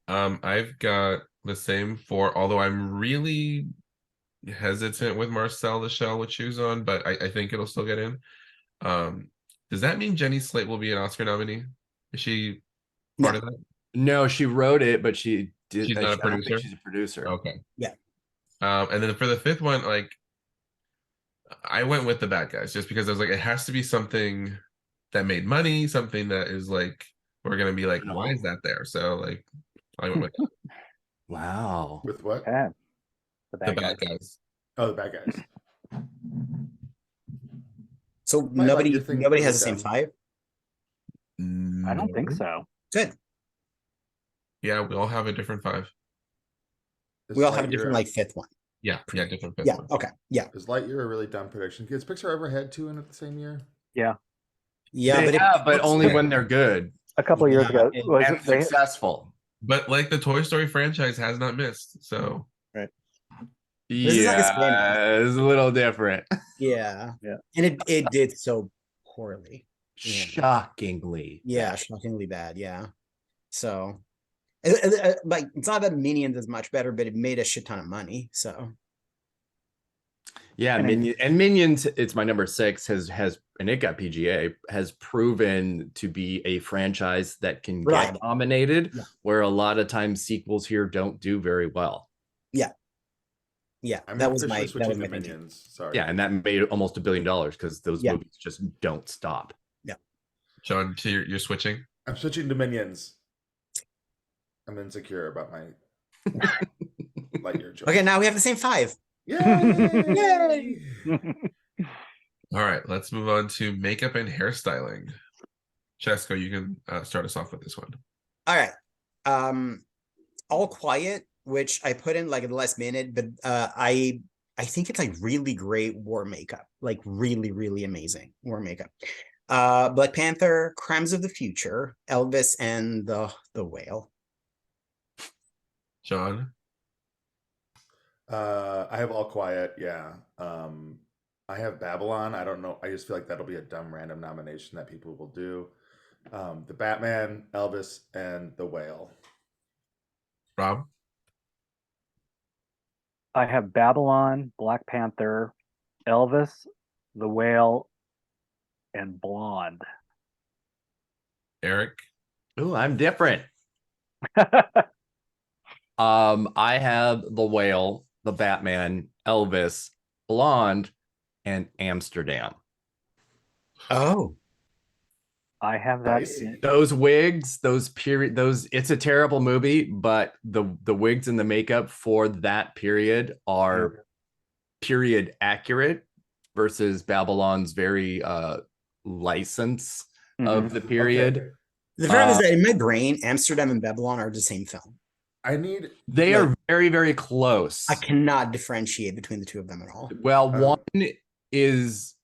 bam. I've got the same 4, although I'm really hesitant with Marcel the Shell with shoes on, but I think it'll still get in. Does that mean Jenny Slate will be an Oscar nominee? Is she part of that? No, she wrote it, but she did. She's not a producer. She's a producer. Okay. Yeah. And then for the 5th one, like I went with The Bad Guys just because I was like, it has to be something that made money, something that is like we're gonna be like, why is that there? So like I went with that. Wow. With what? Yeah. The Bad Guys. Oh, the Bad Guys. So Might like your nobody thing has the to same go 5. I don't think so. Yeah, we all have a different 5. Is We all have a Lightyear different like 5th one. Yeah, different 5th Yeah. one. Okay. Yeah. Is Lightyear a really dumb prediction? Has Pixar ever had 2 in it the same year? Yeah, Yeah, They but have, but only when they're good a couple of years ago. Was and it, they, successful. But like the Toy Story franchise has not missed. So This is like a spin-off. It's a little different. Yeah. Yeah. And it did so poorly. Shockingly. Yeah, shockingly bad. Yeah. So like it's not that Minions is much better, but it made a shit ton of money. So Yeah, Minions, it's my number 6, has and it got PGA, has proven to be a franchise that can Right. get nominated, Yeah. where a lot of times sequels here don't do very well. yeah, I'm that was officially my that switching was to my thinking. Minions. Sorry. Yeah, and that made almost $1 billion because those Yeah. movies just don't stop. John, so you're switching? I'm switching to Minions. I'm insecure about my Lightyear choice. Okay, now we have the same 5. Yay! All right, let's move on to makeup and hairstyling. Cesco, you can start us off with this one. All right. All Quiet, which I put in like at the last minute, but I think it's like really great war makeup, like really, really amazing war makeup. Black Panther, Crimes of the Future, Elvis, and the Whale. John? I have All Quiet, yeah. I have Babylon. I don't know. I just feel like that'll be a dumb random nomination that people will do. The Batman, Elvis, and the Whale. Rob? I have Babylon, Black Panther, Elvis, The Whale, and Blonde. Erik? Oh, I'm different. I have The Whale, The Batman, Elvis, Blonde, and Amsterdam. Oh, I have that. Spicy. Those wigs, it's a terrible movie, but the wigs and the makeup for that period are period accurate versus Babylon's very license of the period. Okay. the problem is that in my brain, Amsterdam and Babylon are the same film. They are very, very close. I cannot differentiate between the two of them at all. Well, one is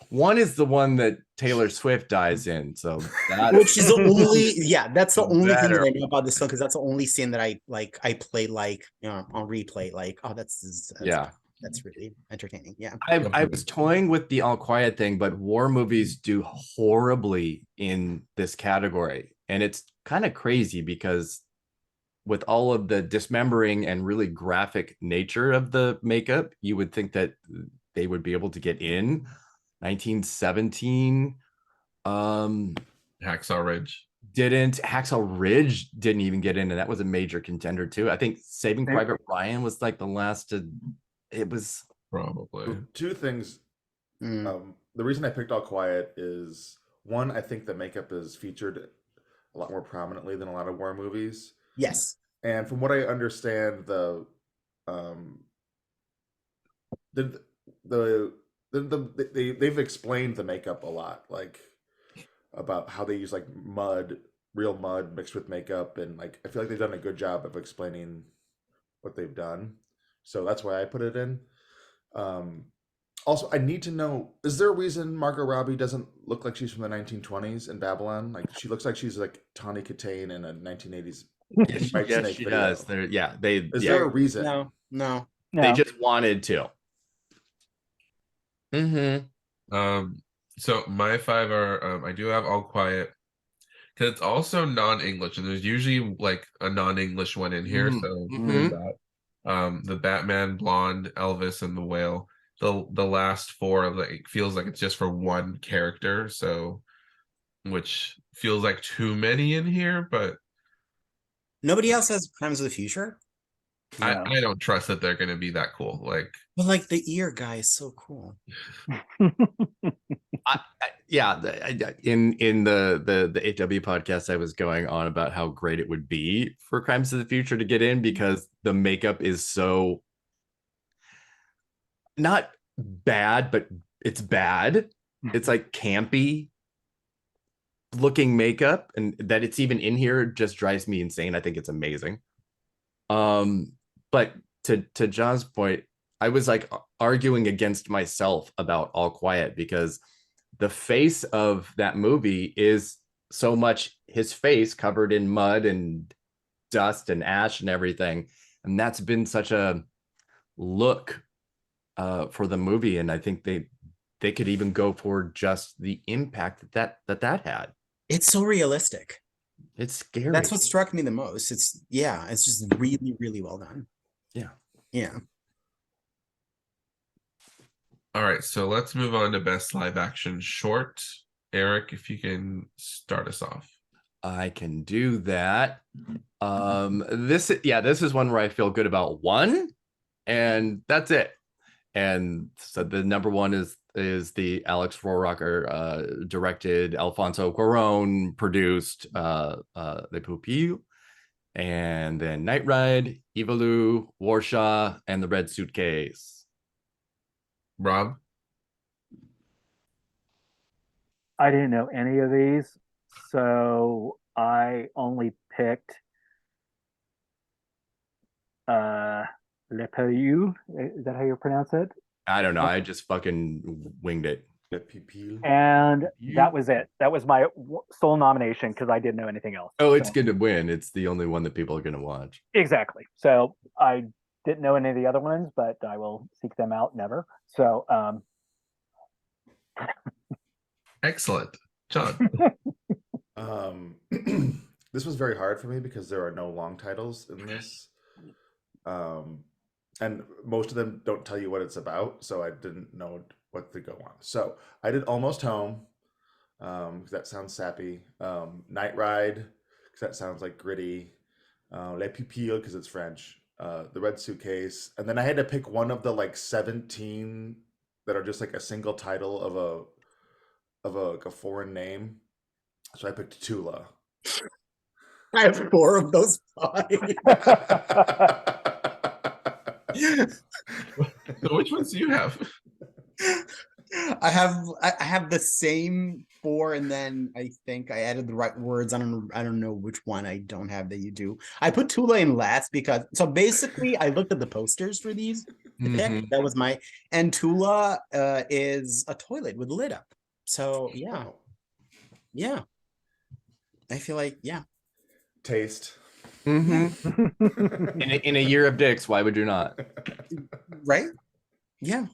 one is the one that Taylor Swift dies in. So that's Which is the only, yeah, that's the only thing that better. I know about this film because that's the only scene that I play like, you know, on replay. Like, oh, that's really entertaining. Yeah. I was toying with the All Quiet thing, but war movies do horribly in this category. And it's kind of crazy because with all of the dismembering and really graphic nature of the makeup, you would think that they would be able to get in. 1917 Hacksaw Ridge. Hacksaw Ridge didn't even get in, and that was a major contender too. I think Saving Private Ryan was like the last to, it was Probably. Two things. Mm. The reason I picked All Quiet is one, I think the makeup is featured a lot more prominently than a lot of war movies. Yes. And from what I understand, they've explained the makeup a lot, like about how they use like real mud mixed with makeup, and like I feel like they've done a good job of explaining what they've done. So that's why I put it in. Also, I need to know, is there a reason Margot Robbie doesn't look like she's from the 1920s in Babylon? Like she looks like she's like Tawny Katane in a 1980s White yes, Snake she video. does. There, yeah, they Is yeah, there a reason? No. they No. just wanted to. So my five are I do have All Quiet because it's also non-English, and there's usually like a non-English one in here. So there's that. The Batman, Blonde, Elvis, and the Whale. The last four like feels like it's just for one character, so which feels like too many in here, but Nobody else has Crimes of the Future. No. I don't trust that they're gonna be that cool. Like But like the ear guy is so cool. In the 8W podcast, I was going on about how great it would be for Crimes of the Future to get in because the makeup is so not bad, but it's bad. It's like campy looking makeup, and that it's even in here just drives me insane. I think it's amazing. But to John's point, I was like arguing against myself about All Quiet because the face of that movie is so much his face covered in mud and dust and ash and everything, and that's been such a look for the movie. And I think they could even go for just the impact that had. It's so realistic. It's scary. That's what struck me the most. It's just really, really well done. Yeah. all right, so let's move on to best live action short. Erik, if you can start us off. I can do that. This is one where I feel good about one, and that's it. And so the number one is the Alex Rohracher directed, Alfonso Cuarón produced Le Pupille, and then Night Ride, Evalu, Warshaw, and The Red Suitcase. Rob? I didn't know any of these, so I only picked Le Pupille. Is that how you pronounce it? I don't know. I just fucking winged it. And that was it. That was my sole nomination because I didn't know anything else. Oh, it's going to win. It's the only one that people are going to watch. Exactly. So I didn't know any of the other ones, but I will seek them out never. So Excellent. John? This was very hard for me because there are no long titles in this. And most of them don't tell you what it's about, so I didn't know what to go on. So I did Almost Home, because that sounds sappy. Night Ride, because that sounds like gritty. Le Pupille, because it's French. The Red Suitcase, and then I had to pick one of the like 17 that are just like a single title of a foreign name. So I picked Tula. I have 4 of those 5. So which ones do you have? I have the same 4, and then I think I added the right words. I don't know which one I don't have that you do. I put Tula in last because basically I looked at the posters for these, to pick. Mhm. That was my, and Tula is a toilet with lid up. So yeah, Oh, yeah. I feel like, yeah. taste. Mhm. In a year of dicks, why would you not? Right? Yeah.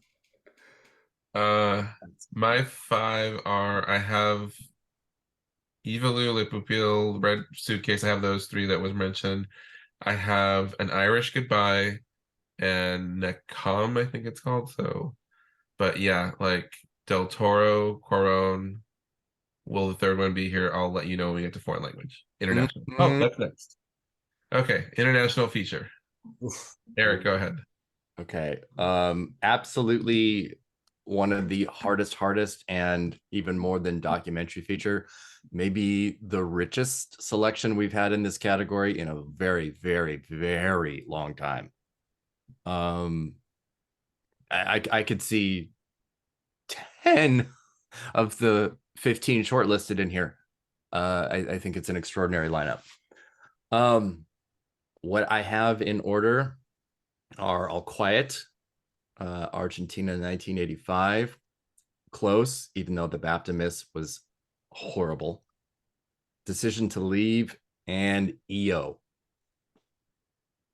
My five are I have Eviloo, Le Pupil, Red Suitcase. I have those three that was mentioned. I have An Irish Goodbye and Necom, I think it's called. So, but yeah, like Del Toro, Cuarón. Will the third one be here? I'll let you know when we get to foreign language. International. Oh, Mhm. that's next. Okay, international feature. Oof. Eric, go ahead. Okay. Absolutely one of the hardest, and even more than documentary feature, maybe the richest selection we've had in this category in a very, very, very long time. I could see 10 of the 15 shortlisted in here. I think it's an extraordinary lineup. What I have in order are All Quiet, Argentina 1985, close, even though the BAFTA miss was horrible. Decision to Leave and EO.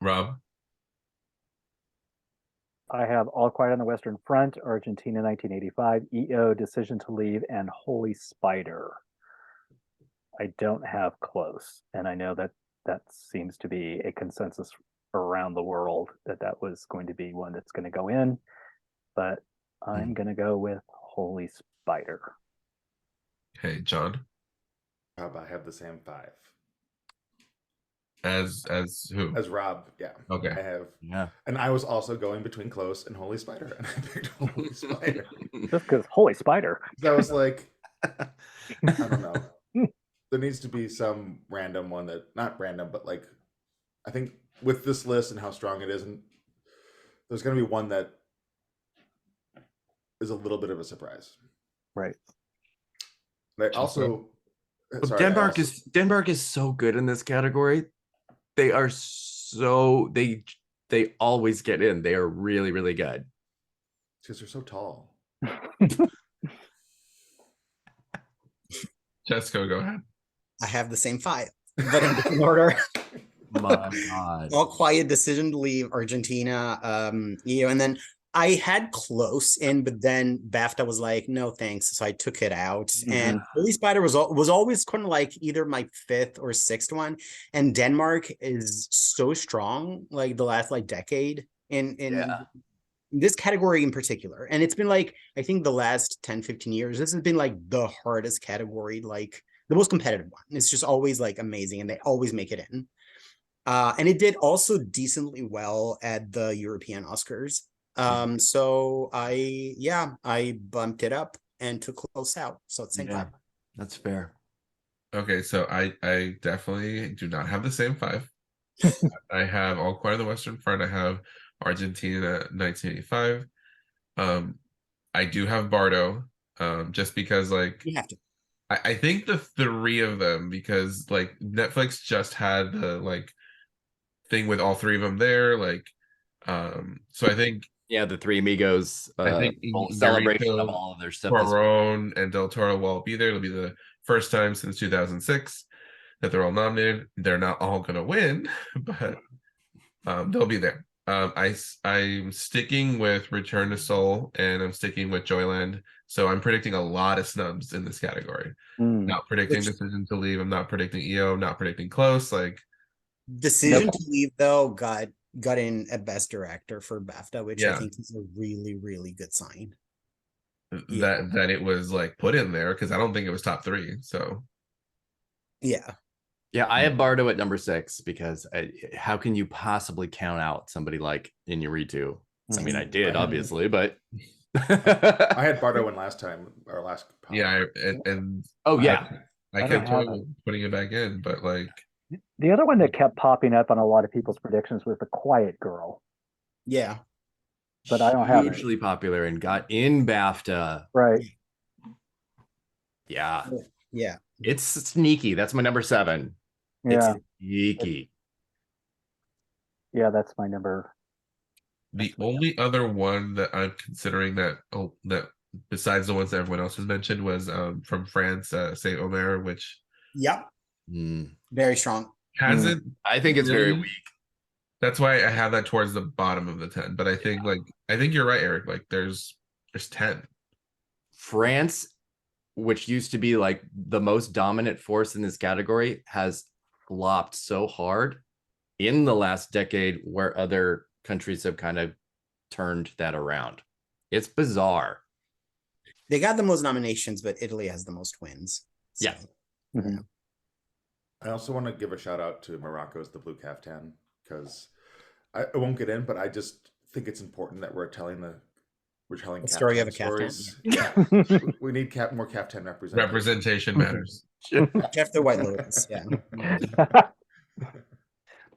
Rob. I have All Quiet on the Western Front, Argentina 1985, EO, Decision to Leave, and Holy Spider. I don't have Close, and I know that that seems to be a consensus around the world that that was going to be one that's going to go in, but I'm going to go with Holy Spider. Okay, John. I have the same five As who? as Rob. Yeah. Okay. I have. Yeah. And I was also going between Close and Holy Spider, and I picked Holy Spider. Just because Holy Spider. I was like, I don't know. There needs to be some random one that, not random, but like, I think with this list and how strong it is, and there's going to be one that is a little bit of a surprise. Right. But also, But sorry, Denmark is so good in this category. They are so they always get in. They are really, really good. because they're so tall. Cesco, go ahead. I have the same five, but in different order. My God. All Quiet, Decision to Leave, Argentina, EO, and then I had Close in, but then BAFTA was like, no thanks, so I took it out. And Holy Spider was always kind of like either my fifth or sixth one. And Denmark is so strong, like the last like decade in this category in particular. And it's been like, I think the last 10, 15 years, this has been like the hardest category, like the most competitive one. It's just always like amazing, and they always make it in. And it did also decently well at the European Oscars. So I bumped it up and took Close out. So it's same five. That's fair. Okay, so I definitely do not have the same five. I have All Quiet on the Western Front. I have Argentina 1985. I do have Bardo, just because like You have to. I think the three of them, because like Netflix just had the like thing with all three of them there, like so I think The Three Amigos I think full celebration of Iñárritu, all of their stuff. Cuarón, and Del Toro will all be there. It'll be the first time since 2006 that they're all nominated. They're not all gonna win, but they'll be there. I'm sticking with Return to Seoul, and I'm sticking with Joyland. So I'm predicting a lot of snubs in this category. Not predicting Decision to Leave. I'm not predicting EO. Not predicting Close. Like Decision to Leave though got in a Best Director for BAFTA, which I Yeah. think is a really, really good sign. that it was like put in there, because I don't think it was top three. So Yeah. I have Bardo at number 6 because how can you possibly count out somebody like Iñárritu? I mean, I did obviously, but I had Bardo in last time, or last. yeah, and oh yeah, I kept putting it back in, but like the other one that kept popping up on a lot of people's predictions was The Quiet Girl. Yeah. But I don't have it. hugely popular and got in BAFTA. Right. Yeah. Yeah. It's sneaky. That's my number 7. Yeah. It's sneaky. Yeah, that's my number The only other one that I'm considering that besides the ones that everyone else has mentioned was from France, Saint Omer, which Yep, Mm. very strong. hasn't I think it's very really- weak. That's why I have that towards the bottom of the 10. But I think you're right, Eric. Like there's 10. France, which used to be like the most dominant force in this category, has flopped so hard in the last decade where other countries have kind of turned that around. It's bizarre. They got the most nominations, but Italy has the most wins. So, Yeah. Mhm. I also want to give a shout out to Morocco's The Blue Caftan, because I won't get in, but I just think it's important that we're telling The story of a caftan caftan, stories. We need more caftan representation. Representation matters. Jeff the White Lotus. Yeah.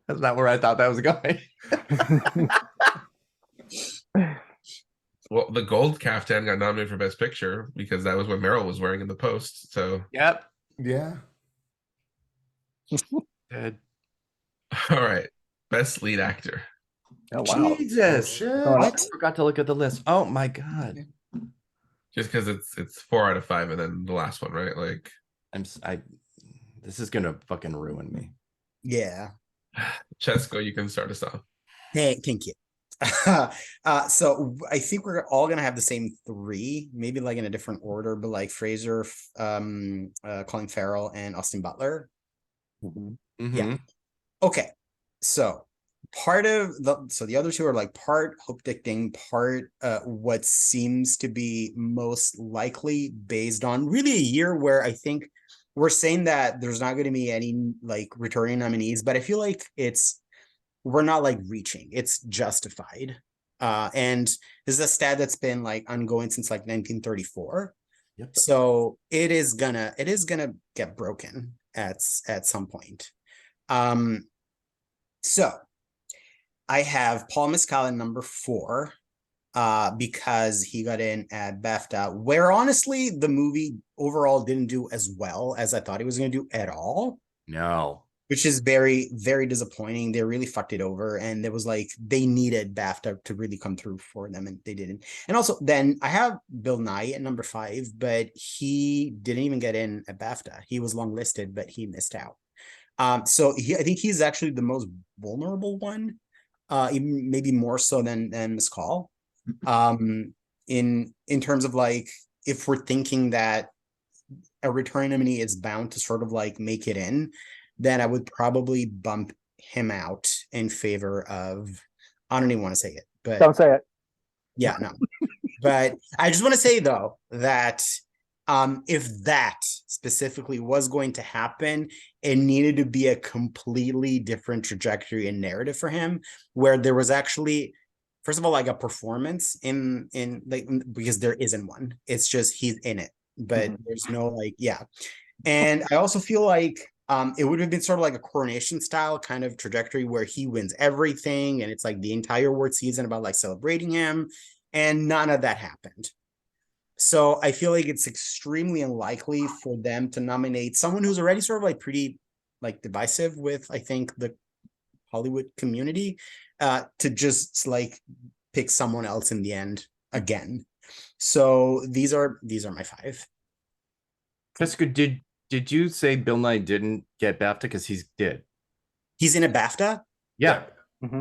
That's not where I thought that was going. Well, the gold caftan got nominated for Best Picture because that was what Meryl was wearing in the post. So, Yep. Yeah. Dead. all right, Best Lead Actor. Oh, wow. Jesus. Shit. I forgot to look at the list. Oh my god. Just because it's 4 out of 5, and then the last one, right? Like, This is gonna fucking ruin me. Yeah. Cesco, you can start us off. Thank you. So I think we're all gonna have the same 3, maybe like in a different order, but like Fraser, Colin Farrell, and Austin Butler. Mhm. Yeah. Okay, so the other 2 are like part hope dictating, part what seems to be most likely based on really a year where I think we're saying that there's not going to be any like returning nominees, but I feel like we're not like reaching, it's justified. And this is a stat that's been like ongoing since like 1934. Yep. So it is gonna get broken at some point. So I have Paul Mescal in number 4, because he got in at BAFTA, where honestly the movie overall didn't do as well as I thought it was going to do at all, No. which is very, very disappointing. They really fucked it over, and it was like they needed BAFTA to really come through for them, and they didn't. And also, then I have Bill Nye at number 5, but he didn't even get in at BAFTA. He was longlisted, but he missed out. So I think he's actually the most vulnerable one, even maybe more so than Mescal. In terms of like, if we're thinking that a returning nominee is bound to sort of like make it in, then I would probably bump him out in favor of, I don't even want to say it, but Don't say it. yeah, no. But I just want to say though that if that specifically was going to happen, it needed to be a completely different trajectory and narrative for him, where there was actually, first of all, like a performance in like, because there isn't one. It's just he's in it, but there's no like, yeah. And I also feel like it would have been sort of like a coronation style kind of trajectory where he wins everything, and it's like the entire award season about like celebrating him, and none of that happened. So I feel like it's extremely unlikely for them to nominate someone who's already sort of like pretty like divisive with, I think, the Hollywood community, to just like pick someone else in the end again. So these are my 5. Jessica, did you say Bill Nye didn't get BAFTA? Because he did. He's in a BAFTA? Yeah.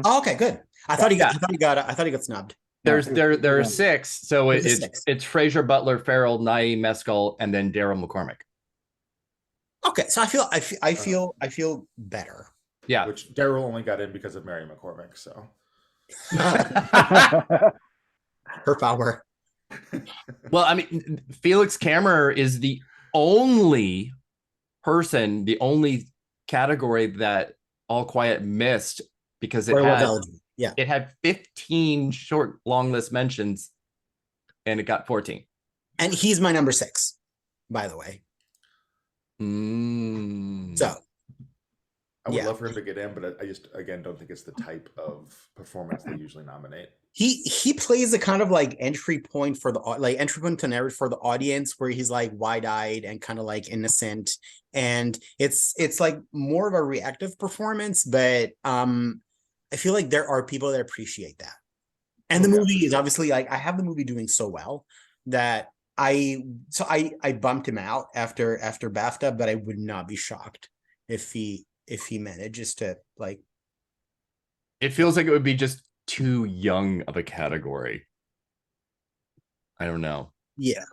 Oh, okay, good. I thought he got snubbed. There are 6. So There's it's 6. Fraser, Butler, Farrell, Nye, Mescal, and then Daryl McCormick. Okay, so I feel better. Yeah. Which Daryl only got in because of Mary McCormick, so. Her power. Well, I mean, Felix Kammerer is the only person, the only category that All Quiet missed, because it had 15 short long list mentions and it got 14. And he's my number 6, by the way. So I would love for him to get in, but I just, again, don't think it's the type of performance they usually nominate. He plays a kind of like entry point for the to narrative for the audience, where he's like wide-eyed and kind of like innocent, and it's like more of a reactive performance, but I feel like there are people that appreciate that. And the movie is obviously like I have the movie doing so well that I bumped him out after BAFTA, but I would not be shocked if he manages to like. It feels like it would be just too young of a category. I don't know. Yeah.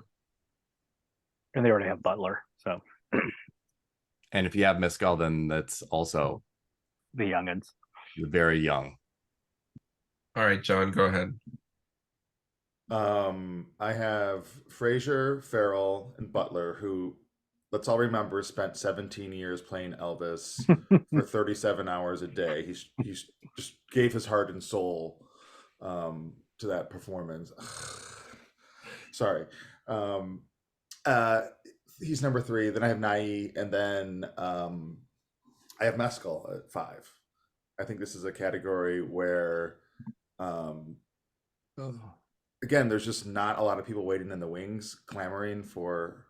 And they already have Butler, so And if you have Mescal, then that's also the youngins. very young. All right, John, go ahead. I have Fraser, Farrell, and Butler, who, let's all remember, spent 17 years playing Elvis for 37 hours a day. He's just gave his heart and soul to that performance. Sorry. He's number 3. Then I have Nai, and then I have Mescal at 5. I think this is a category where again, there's just not a lot of people waiting in the wings, clamoring for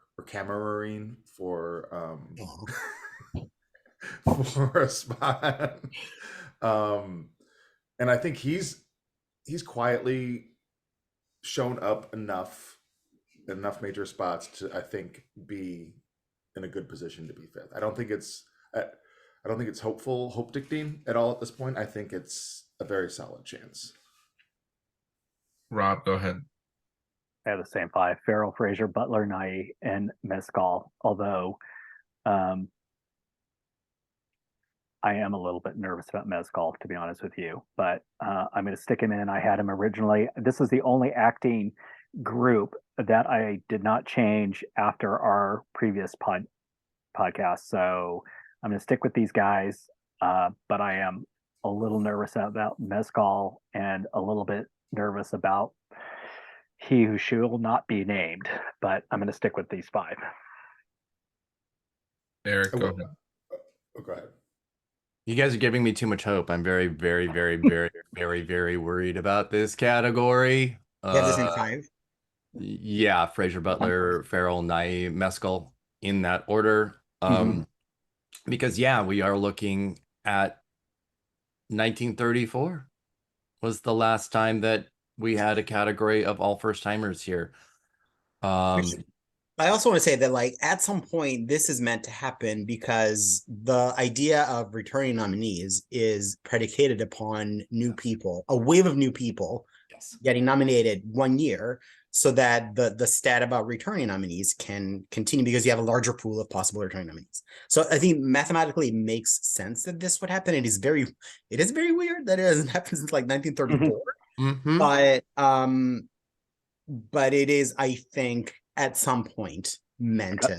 for a spot. And I think he's quietly shown up enough major spots to, I think, be in a good position to be 5th. I don't think it's hope dictating at all at this point. I think it's a very solid chance. Rob, go ahead. I have the same 5: Farrell, Fraser, Butler, Nye, and Mescal. Although I am a little bit nervous about Mescal, to be honest with you, but I'm going to stick him in. I had him originally. This is the only acting group that I did not change after our previous podcast. So I'm going to stick with these guys, but I am a little nervous about Mescal and a little bit nervous about he who shall not be named, but I'm going to stick with these 5. Erik, go ahead. Go ahead. You guys are giving me too much hope. I'm very, very, very, very, very, very worried about this category. You have the same 5? Yeah, Fraser, Butler, Farrell, Nye, Mescal, in that order. Because we are looking at 1934 was the last time that we had a category of all first timers here. I also want to say that, like, at some point, this is meant to happen because the idea of returning nominees is predicated upon new people, a wave of new people getting nominated one year, so that the stat about returning nominees can continue because you have a larger pool of possible returning nominees. So I think mathematically it makes sense that this would happen. It is very weird that it hasn't happened since like 1934. But it is, I think, at some point meant to.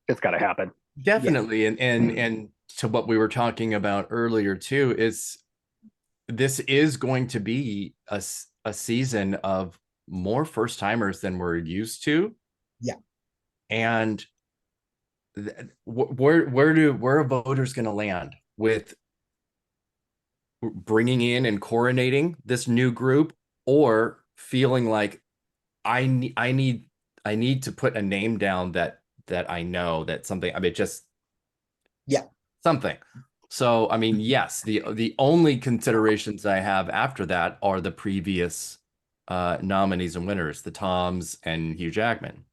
It's got to happen. Definitely. Yeah. And to what we were talking about earlier too, this is going to be a season of more first timers than we're used to. Yeah. And where are voters going to land with bringing in and coronating this new group, or feeling like I need to put a name down that I know that something, something. So, I mean, yes, the only considerations I have after that are the previous nominees and winners, the Toms and Hugh Jackman.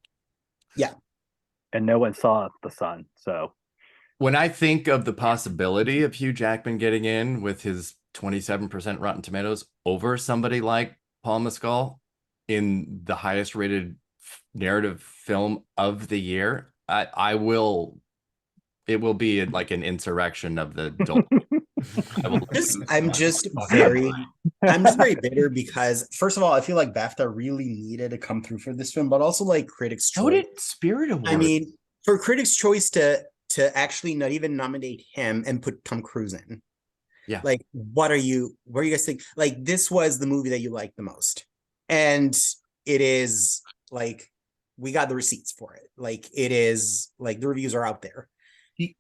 Yeah. And no one saw The Sun. So when I think of the possibility of Hugh Jackman getting in with his 27% Rotten Tomatoes over somebody like Paul Mescal in the highest rated narrative film of the year, it will be like an insurrection of the I'm just very bitter because, first of all, I feel like BAFTA really needed to come through for this film, but also like Critics' Choice. So did Spirit Awards. I mean, for Critics' Choice to actually not even nominate him and put Tom Cruise in. Yeah. Like, what are you guys think? Like, this was the movie that you liked the most. And it is like, we got the receipts for it. Like, it is like the reviews are out there.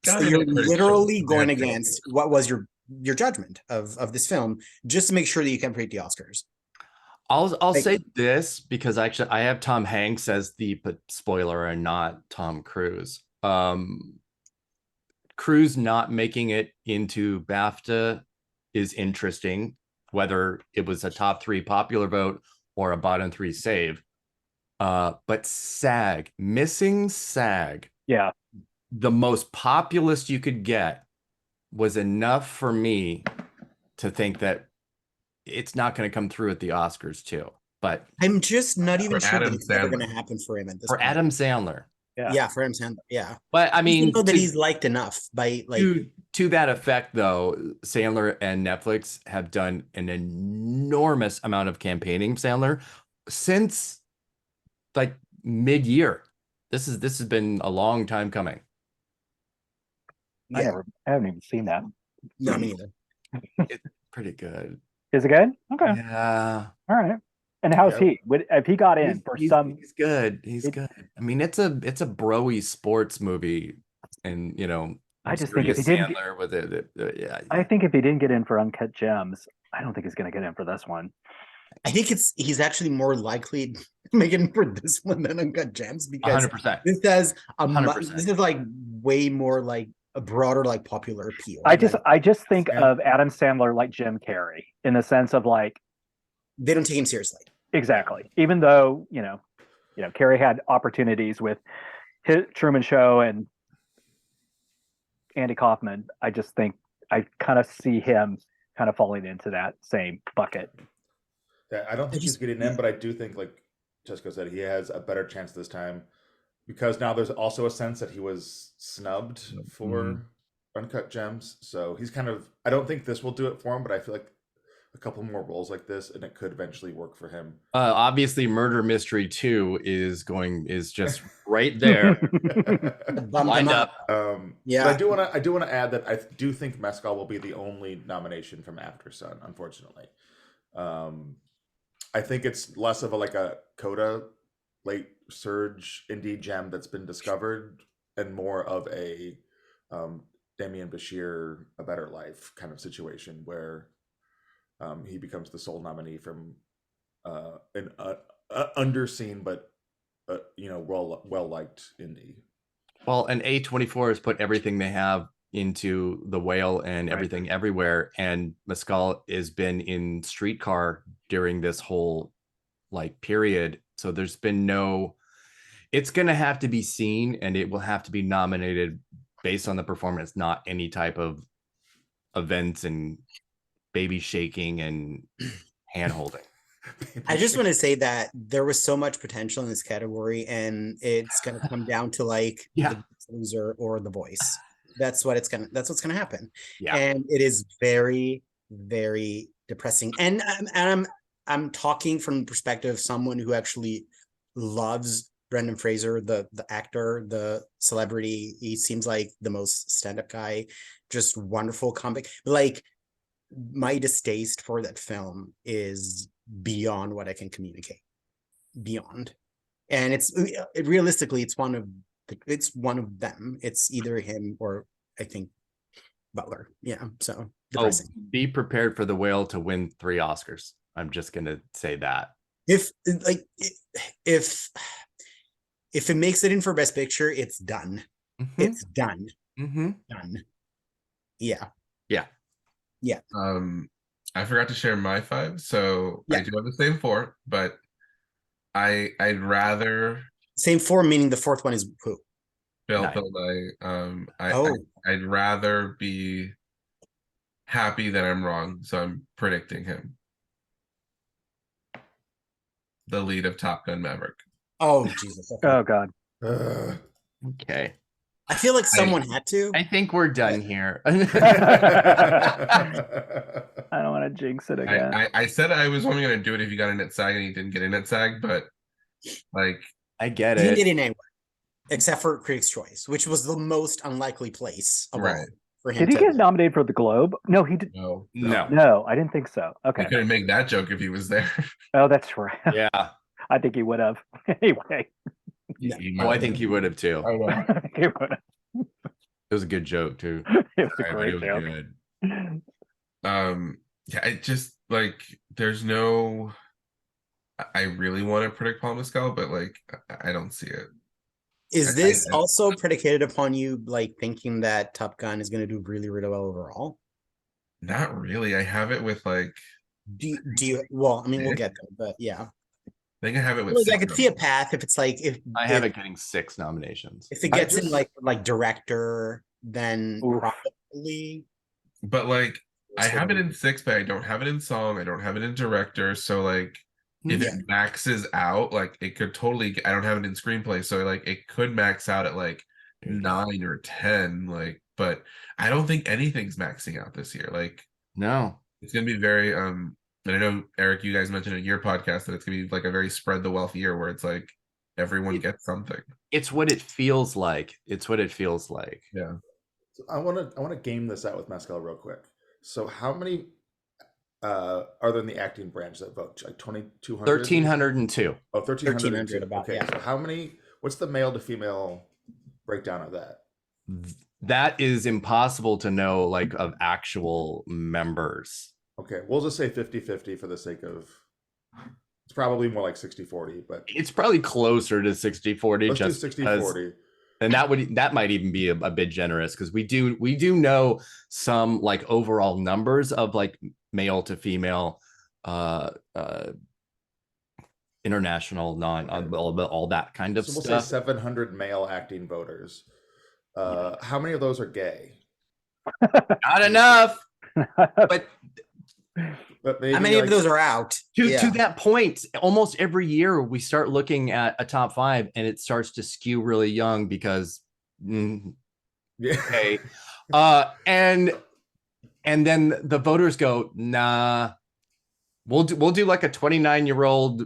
So you're literally going against what was your judgment of this film just to make sure that you can create the Oscars. I'll say this because actually I have Tom Hanks as the spoiler and not Tom Cruise. Cruise not making it into BAFTA is interesting. whether it was a top 3 popular vote or a bottom 3 save. But SAG, missing SAG, Yeah. the most populist you could get, was enough for me to think that it's not going to come through at the Oscars too. But I'm just not even For sure that Adam it's ever Sandler. going to happen for him at this for point. Adam Sandler, Yeah, for Adam Sandler. Yeah. but I You mean, know that he's liked enough by like. to that effect, though, Sandler and Netflix have done an enormous amount of campaigning. Sandler since like mid-year. This has been a long time coming. Yeah. I haven't even seen that. No, me neither. It's pretty good. Is it good? Okay. Yeah. All right. And how's Yeah. he? If he got in for some, He's good. He's good. I mean, it's a broy sports movie, and I just think if he serious didn't, Sandler with it, yeah. I think if he didn't get in for Uncut Gems, I don't think he's going to get in for this one. I think he's actually more likely to make it for this one than Uncut Gems because 100%. this has a 100%. this is like way more like a broader like popular appeal. I just think Yeah. of Adam Sandler like Jim Carrey in the sense of like, they don't take him seriously. exactly. Even though Carrey had opportunities with his Truman Show and Andy Kaufman, I just think I kind of see him kind of falling into that same bucket. Yeah, I don't think he's getting in, but I do think, like Cesco said, he has a better chance this time because now there's also a sense that he was snubbed for Uncut Gems. So he's kind of, I don't think this will do it for him, but I feel like a couple more roles like this and it could eventually work for him. Obviously, Murder Mystery 2 is just right there, Bump lined him up. Yeah. But I do want to add that I do think Mescal will be the only nomination from After Sun, unfortunately. I think it's less of a Coda late surge indie gem that's been discovered and more of a Damien Bashir A Better Life kind of situation where he becomes the sole nominee from an underseen but well liked indie. Well, and A24 has put everything they have into The Whale and Everything Everywhere, and Mescal has been in Streetcar during this whole period. So there's been it's going to have to be seen, and it will have to be nominated based on the performance, not any type of events and baby shaking and hand holding. I just want to say that there was so much potential in this category, and it's going to come down to the loser or the voice. That's what's going to happen. Yeah. And it is very, very depressing. And I'm talking from the perspective of someone who actually loves Brendan Fraser, the actor, the celebrity. He seems like the most stand-up guy, just wonderful comic. Like, my distaste for that film is beyond what I can communicate. Beyond. And realistically, it's one of them. It's either him or I think Butler. Yeah. So depressing. Be prepared for The Whale to win 3 Oscars. I'm just gonna say that. If it makes it in for Best Picture, it's done. Mm-hmm. It's done. Mm-hmm. Done. Yeah. Yeah. Yeah. I forgot to share my 5, so Yeah. I do have the same 4, but I'd rather Same 4, meaning the 4th one is who? Bill Nice. I'd rather be happy that I'm wrong, so I'm predicting him. The lead of Top Gun Maverick. Oh Jesus. Okay. Oh God. Okay. I feel like someone had to. I think we're done here. I don't want to jinx it again. I said I was only going to do it if you got in at SAG and he didn't get in at SAG, but I get He it. didn't get in anywhere, except for Critics' Choice, which was the most unlikely place of all for him. Did he get nominated for the Globe? No, he did. no. No, I didn't think so. Okay. He couldn't make that joke if he was there. Oh, that's right. Yeah. I think he would have. Anyway. Yeah. I think he would have too. I know. I think he would have. It was a good joke too. It was a Sorry, great but it was joke. good. Yeah, it just there's no. I really want to predict Paul Mescal, but I don't see it. Is this also predicated upon you thinking that Top Gun is going to do really, really well overall? Not really. I have it with Do you? Well, I mean, we'll get there, but yeah. They can have it with Like, I six could of see a them. path if it's like I have it getting 6 nominations. if it I gets in just- like director, then Oof. probably. But like I have it in 6, but I don't have it in song. I don't have it in director. So like if Yeah. it maxes out, like it could totally. I don't have it in screenplay, so like it could max out at like 9 or 10. Like, but I don't think anything's maxing out this year. Like No. it's gonna be very and I know Eric, you guys mentioned in your podcast that it's gonna be like a very spread the wealth year where it's like everyone gets something. It's what it feels like. It's what it feels like. Yeah. So I want to game this out with Mescal real quick. So how many are there in the acting branch that vote? Like 2,200? 1,302. Oh, 1,300. 1,300 about, Okay, yeah. so how many? What's the male to female breakdown of that? That is impossible to know, like, of actual members. Okay, we'll just say 50-50 for the sake of. It's probably more like 60-40, but It's probably closer to 60-40. let's do just 60-40. and that might even be a bit generous because we do know some like overall numbers of like male to female international all that kind of So we'll stuff. say 700 male acting voters. How many of those are gay? Not enough. But But maybe How many like, of those are out? to that point, almost every year we start looking at a top 5 and it starts to skew really young because Yeah. okay. And then the voters go, nah, we'll do like a 29-year-old,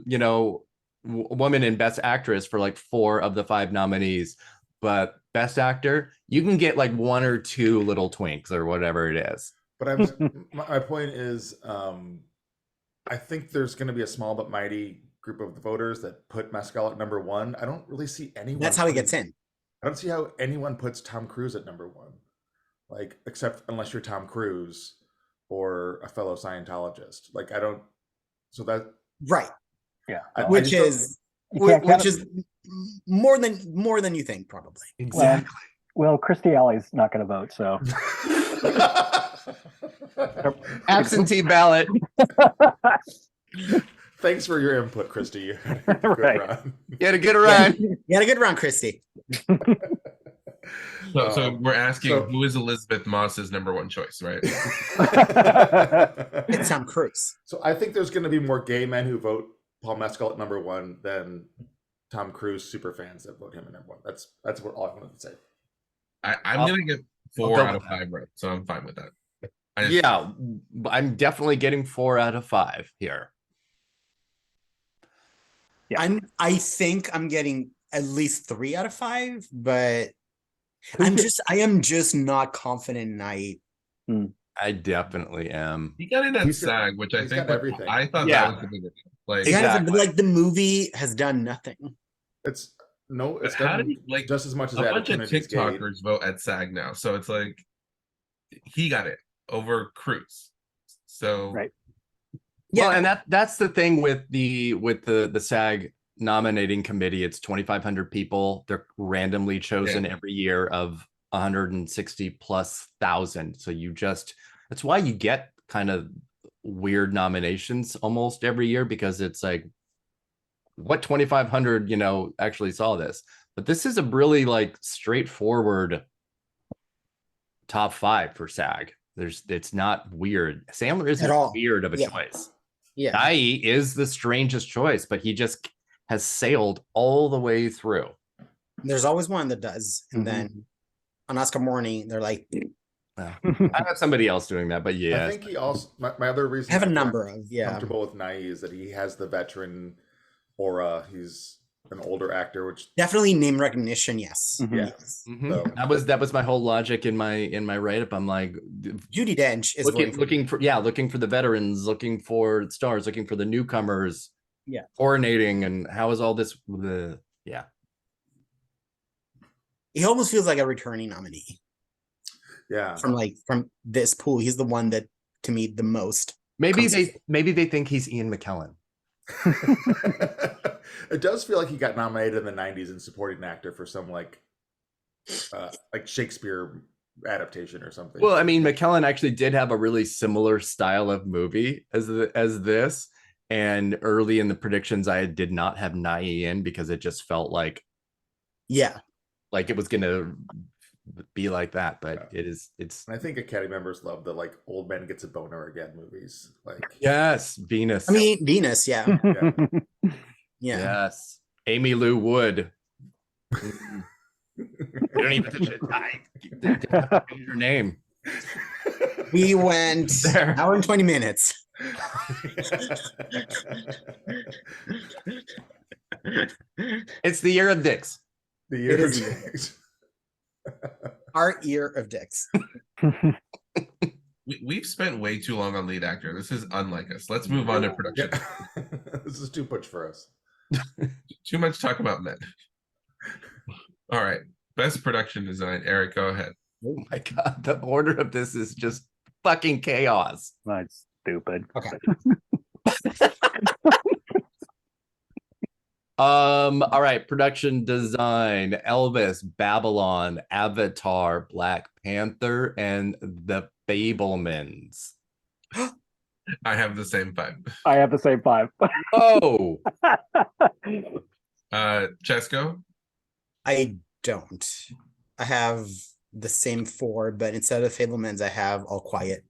woman in best actress for like 4 of the 5 nominees, but best actor, you can get like 1 or 2 little twinks or whatever it is. But my point is, I think there's going to be a small but mighty group of voters that put Mescal at number 1. I don't really see anyone. That's how he gets in. I don't see how anyone puts Tom Cruise at number 1, like except unless you're Tom Cruise or a fellow Scientologist. Like I don't. So that Right. Yeah. Which is more than you think, probably. Exactly. Well, Christy Alley's not going to vote, so. Absentee ballot. Thanks for your input, Christy. You had a good Right. run. You had a good run. You had a good round, Christy. So we're asking so- who is Elizabeth Moss's number 1 choice, right? It's Tom Cruise. So I think there's going to be more gay men who vote Paul Mescal at number 1 than Tom Cruise super fans that vote him at number 1. That's what all I wanted to say. I'm gonna get 4 go out of with 5 right, so I'm fine with that. Yeah, I'm definitely getting 4 out of 5 here. Yeah. I think I'm getting at least 3 out of 5, but I am just not confident in Night. I definitely am. He got in at He's got- SAG, which I he's think got everything. I thought Yeah. that was the bigger deal. Like, Exactly. Like the movie has done nothing. It's But how did he, like, just as much as a that bunch of Kennedy's Gate. TikTokers vote at SAG now, so it's like he got it over Cruz. So Right. Well, and that's the thing with the SAG nominating committee. It's 2,500 people. They're randomly chosen every year of 160 plus thousand. So that's why you get kind of weird nominations almost every year, because it's like, what 2,500 actually saw this. But this is a really like straightforward top 5 for SAG. It's not weird. Sandler isn't At all. weird of a Yeah. choice. Yeah. Dai is the strangest choice, but he just has sailed all the way through. There's always one that does. And then on Oscar morning, they're like, I have somebody else doing that, but yeah. I think he also my other reason I have a I feel number of, comfortable with Nai is that he has the veteran aura. He's an older actor, which definitely name recognition. Yes. Mhm. Yes. Mhm. So- That was my whole logic in my write-up. I'm like Judi Dench is looking for the veterans, looking for stars, looking for the newcomers. Yeah. Coronating, and how is all this yeah. He almost feels like a returning nominee yeah. from this pool. He's the one that, to me, the most. Maybe they think he's Ian McKellen. It does feel like he got nominated in the 90s in supporting actor for some like Shakespeare adaptation or something. Well, I mean, McKellen actually did have a really similar style of movie as this. And early in the predictions, I did not have Nai in because it just felt like Yeah. it was gonna be like that. But it's And I think Academy members love the like old man gets a boner again movies. Like yes, Venus. I mean, Venus, yeah. yeah. Yeah. Yes, Amy Lou Wood. You don't even your name. We went There. hour and 20 minutes. It's the year of dicks. The year It of is. dicks. Our ear of dicks. We've spent way too long on lead actor. This is unlike us. Let's move on to production. Yeah. This is too much for us. Too much talk about men. All right. Best production design. Erik, go ahead. Oh my god, the order of this is just fucking chaos. That's stupid. Okay. All right, production design: Elvis, Babylon, Avatar, Black Panther, and The Fabelmans. I have the same five. I have the same 5. Oh, Cesco. I don't. I have the same 4, but instead of Fablemans, I have All Quiet.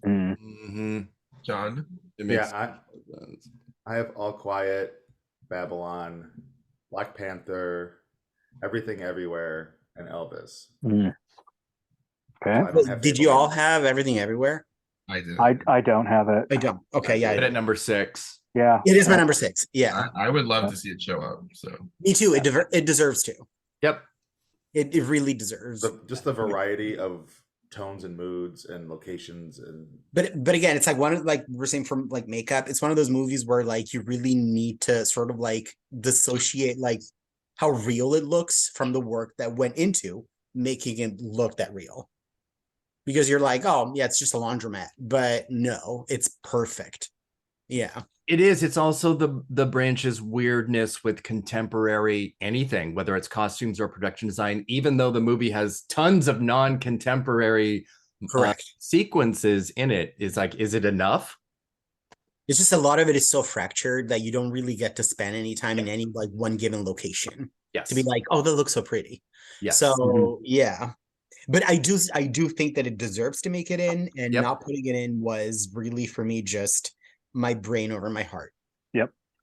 Mm. mhm. John. It makes Yeah, sense. I have All Quiet, Babylon, Black Panther, Everything Everywhere, and Elvis. Mm. So Okay. I don't have Did you Fablemans. all have Everything Everywhere? I did. I don't have it. I don't. Okay, yeah. Put it at number 6. Yeah. It is my number 6. Yeah. I would love to see it show up. So Me too. It deserves to. Yep. It really deserves. Just the variety of tones and moods and locations and But again, it's like one of, like we're saying, from like makeup, it's one of those movies where like you really need to sort of like dissociate like how real it looks from the work that went into making it look that real. Because you're like, oh yeah, it's just a laundromat. But no, it's perfect. Yeah. It is. It's also the branch's weirdness with contemporary anything, whether it's costumes or production design, even though the movie has tons of non-contemporary Correct. sequences in it. Is like, is it enough? It's just a lot of it is so fractured that you don't really get to spend any time in any like one given location Yes. to be like, oh, that looks so pretty. Yes. So yeah. But I do think that it deserves to make it in, and Yep. not putting it in was really for me just my brain over my heart.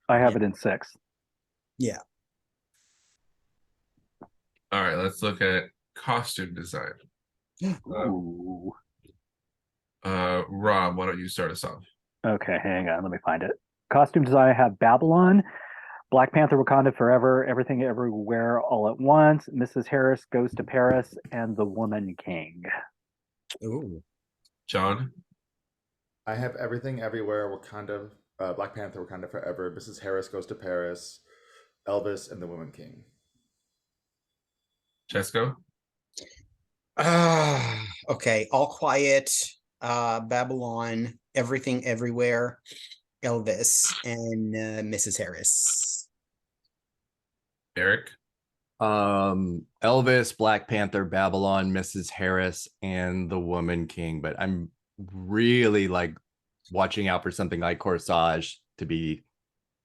I have it in 6. all right, let's look at costume design. Ooh. Rob, why don't you start us off? Okay, hang on. Let me find it. Costume design, I have Babylon, Black Panther, Wakanda Forever, Everything Everywhere All at Once, Mrs. Harris Goes to Paris, and The Woman King. Ooh. John. I have Everything Everywhere, Wakanda, Black Panther, Wakanda Forever, Mrs. Harris Goes to Paris, Elvis, and the Woman King. Cesco. Okay. All Quiet, Babylon, Everything Everywhere, Elvis, and Mrs. Harris. Erik. Elvis, Black Panther, Babylon, Mrs. Harris, and The Woman King. But I'm really like watching out for something like Corsage to be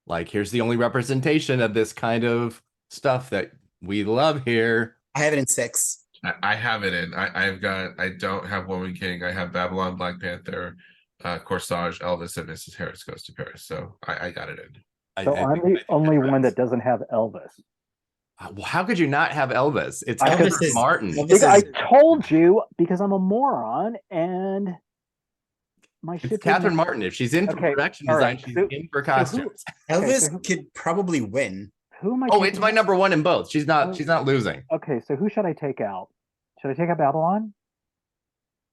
like, here's the only representation of this kind of stuff that we love here. I have it in 6. I have it in. I don't have Woman King. I have Babylon, Black Panther, Corsage, Elvis, and Mrs. Harris Goes to Paris. So I got it in. So I'm the only one that doesn't have Elvis. How could you not have Elvis? It's Elvis Catherine is- Martin. Elvis Because I is- told you, because I'm a moron, and my shit. It's Catherine Martin. If she's in for Okay, production all design, right. she's So- in for so who- costumes. Elvis so- could probably win. Who am I? Oh, taking it's my out? number 1 in both. She's not losing. Okay, so who should I take out? Should I take out Babylon?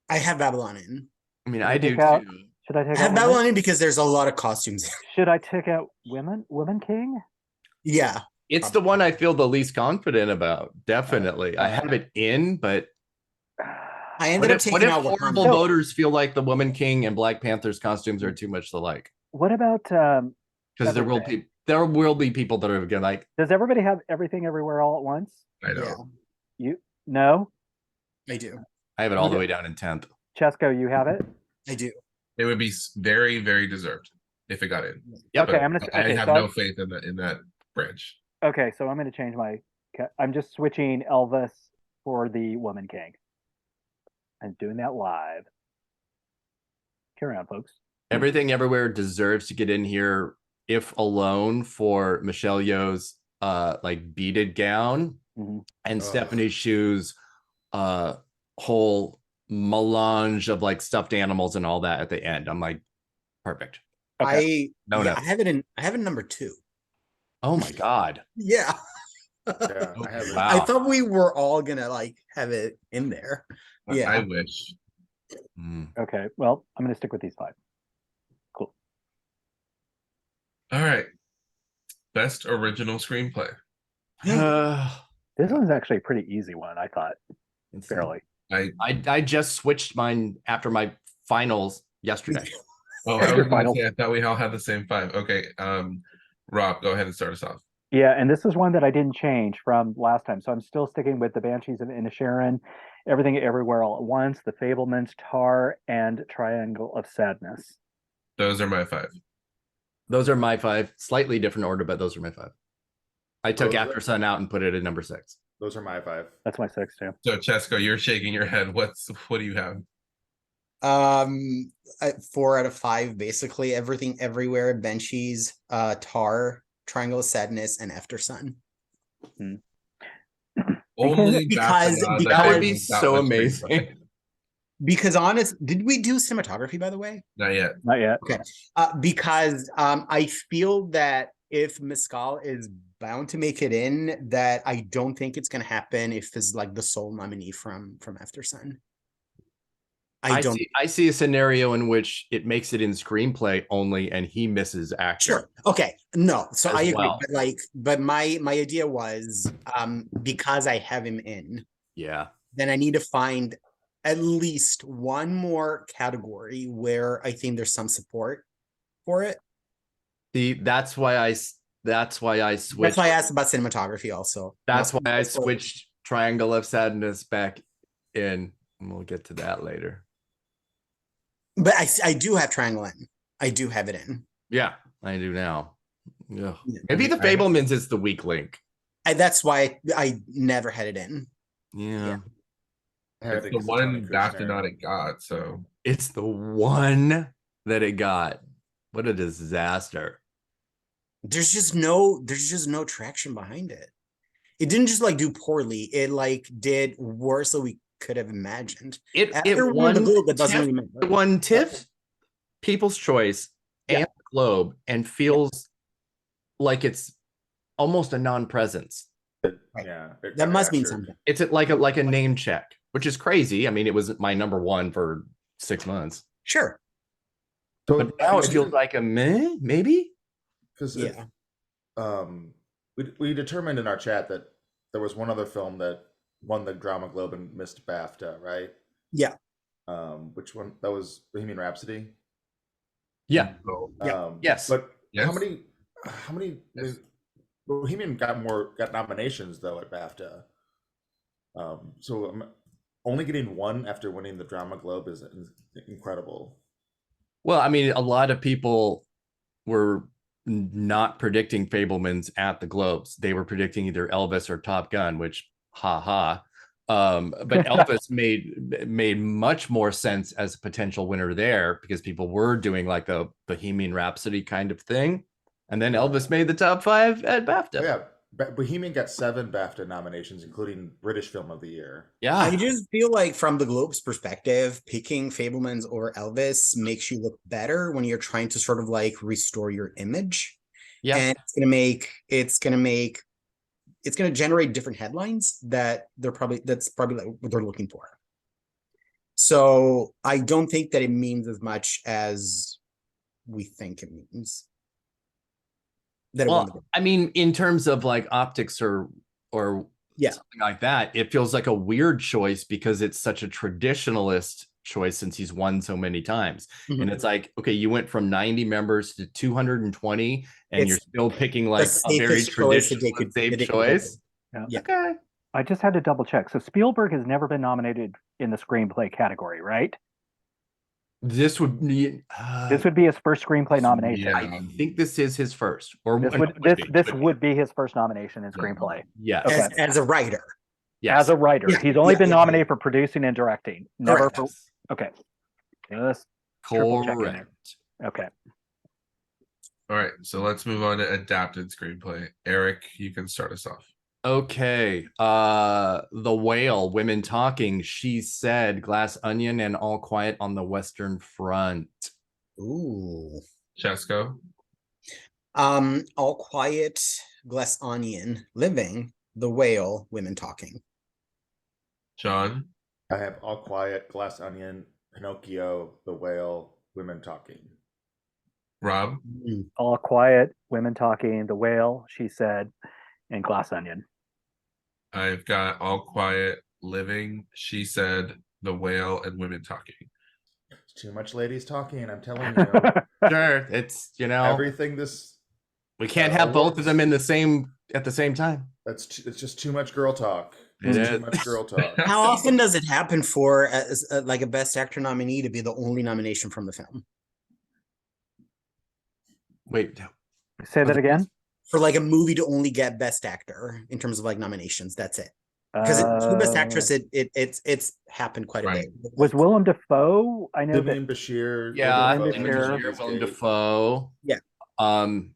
I have Babylon in. I mean, Should I I do take out- too. Should I I take have out Babylon women? in because there's a lot of costumes. Should I take out Woman King? Yeah. It's the one I feel the least confident about. Definitely. I have it in, but I ended up taking what if out horrible Wakanda. voters feel like the Woman King and Black Panther's costumes are too much alike? What about? Because Everything. there will be people that are gonna like, Does everybody have Everything Everywhere All at Once? I Yeah, don't. You no. I do. I have it all the way down in 10th. Cesco, you have it. I do. It would be very, very deserved if it got in. Yep. Okay, But I have no faith in that branch. Okay, so I'm going to change I'm just switching Elvis for the Woman King. I'm doing that live. Carry on, folks. Everything Everywhere deserves to get in here, if alone for Michelle Yeoh's like beaded gown and Stephanie Shu's whole melange of like stuffed animals and all that at the end. I'm like, perfect. Okay. No. I have it in number 2. Oh my God. Yeah. Yeah, I have it. Wow. I thought we were all gonna like have it in there. Yeah. I wish. Okay, well, I'm going to stick with these 5. Cool. All right. Best original screenplay. This one's actually a pretty easy one, I thought. Fairly. I just switched mine after my finals yesterday. Oh, I was going to say, I thought we all had the same 5. Okay. Rob, go ahead and start us off. Yeah, and this is one that I didn't change from last time. So I'm still sticking with the Banshees of Inisherin, Everything Everywhere All at Once, The Fablemans, Tar, and Triangle of Sadness. Those are my 5. Those are my 5. Slightly different order, but those are my 5. I took After Sun out and put it at number 6. Those are my 5. That's my 6 too. So Cesco, you're shaking your head. What do you have? 4 out of 5, basically. Everything Everywhere, Banshees, Tar, Triangle of Sadness, and After Sun. Only because that would be so amazing. Because did we do cinematography, by the way? Not yet. Not yet. Okay. Because I feel that if Mescal is bound to make it in, that I don't think it's going to happen if it's like the sole nominee from After Sun. I see a scenario in which it makes it in screenplay only and he misses acting. Sure. Okay. No. So I agree. Well. But my idea was because I have him in, Yeah. then I need to find at least one more category where I think there's some support for it. See, that's why I switched. That's why I asked about cinematography also. That's why I switched Triangle of Sadness back in. And we'll get to that later. But I do have Triangle in. I do have it in. Yeah, I do now. Yeah. Maybe the Fablemans is the weak link. That's why I never had it in. Yeah. It's the one BAFTA not it got, so it's the one that it got. What a disaster. There's just no traction behind it. It didn't just like do poorly. It like did worse than we could have imagined. It won the Globe, that doesn't really matter. It won TIFF, People's Choice, and the Globe, and feels like it's almost a non-presence. Yeah, that must mean something. It's like a name check, which is crazy. I mean, it was my number 1 for 6 months. Sure. So, but now it feels like a meh, maybe? Because we determined in our chat that there was one other film that won the Drama Globe and missed BAFTA, right? Yeah. Which one? That was Bohemian Rhapsody. Yeah. Yes. But yes. how many? Bohemian got nominations though at BAFTA. So I'm only getting 1 after winning the Drama Globe is incredible. Well, I mean, a lot of people were not predicting Fablemans at the Globes. They were predicting either Elvis or Top Gun, which but Elvis made much more sense as a potential winner there because people were doing like the Bohemian Rhapsody kind of thing. And then Elvis made the top 5 at BAFTA. Oh, yeah. Bohemian got 7 BAFTA nominations, including British Film of the Year. Yeah. I just feel like from the Globe's perspective, picking Fablemans or Elvis makes you look better when you're trying to sort of like restore your image. Yeah. And it's gonna generate different headlines that's probably like what they're looking for. So I don't think that it means as much as we think it means. Well, I mean, in terms of like optics or something like that, it feels like a weird choice because it's such a traditionalist choice since he's won so many times. And it's like, okay, you went from 90 members to 220 and you're still picking like a very traditional safe choice. Yeah. Okay. I just had to double check. So Spielberg has never been nominated in the screenplay category, right? This would be. This would be his first screenplay nomination. Yeah. I think this is his first, or This no, would it this be, this would be. would be his first nomination in screenplay. Yes. Okay. As a writer. Yes. As a writer. Yeah, He's only yeah, been yeah, nominated for producing and directing. Never Correct. for Yes. okay. Just triple checking there. Correct. Okay. All right, so let's move on to adapted screenplay. Erik, you can start us off. Okay. The Whale, Women Talking, She Said, Glass Onion, and All Quiet on the Western Front. Ooh. Cesco. All Quiet, Glass Onion, Living, The Whale, Women Talking. John. I have All Quiet, Glass Onion, Pinocchio, The Whale, Women Talking. Rob. All Quiet, Women Talking, The Whale, She Said, and Glass Onion. I've got All Quiet, Living, She Said, The Whale, and Women Talking. It's too much ladies talking, I'm telling you. Sure. It's, Everything this we can't have both of awards- them in the same at the same time. it's just too much girl talk. It It's too is. much girl talk. How often does it happen for like a Best Actor nominee to be the only nomination from the film? Wait, Say that again. For like a movie to only get Best Actor in terms of like nominations, that's it. Because for Best Actress, it's happened quite a Right. bit. Was Willem Dafoe? I know that Vivian Bashir. yeah, Willem Dafoe, Willem Dafoe. Yeah.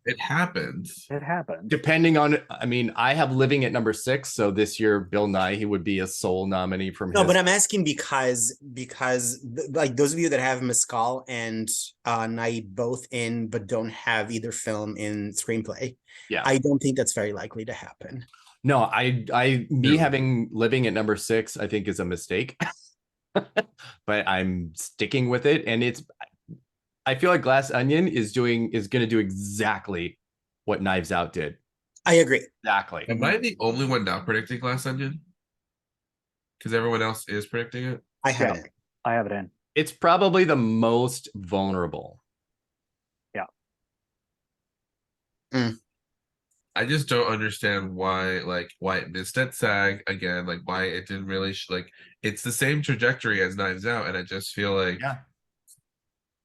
It happens. it happened. Depending on, I mean, I have Living at number 6, so this year Bill Nye he would be a sole nominee from No, his. but I'm asking because like those of you that have Mescal and Naid both in, but don't have either film in screenplay. Yeah. I don't think that's very likely to happen. No, me True. having Living at number 6, I think is a mistake. But I'm sticking with it, and I feel like Glass Onion is going to do exactly what Knives Out did. I agree. Exactly. Am I the only one not predicting Glass Onion? Because everyone else is predicting it. I have it. I have it in. It's probably the most vulnerable. I just don't understand why it missed at SAG again, like why it didn't really like it's the same trajectory as Knives Out, and I just feel like Yeah.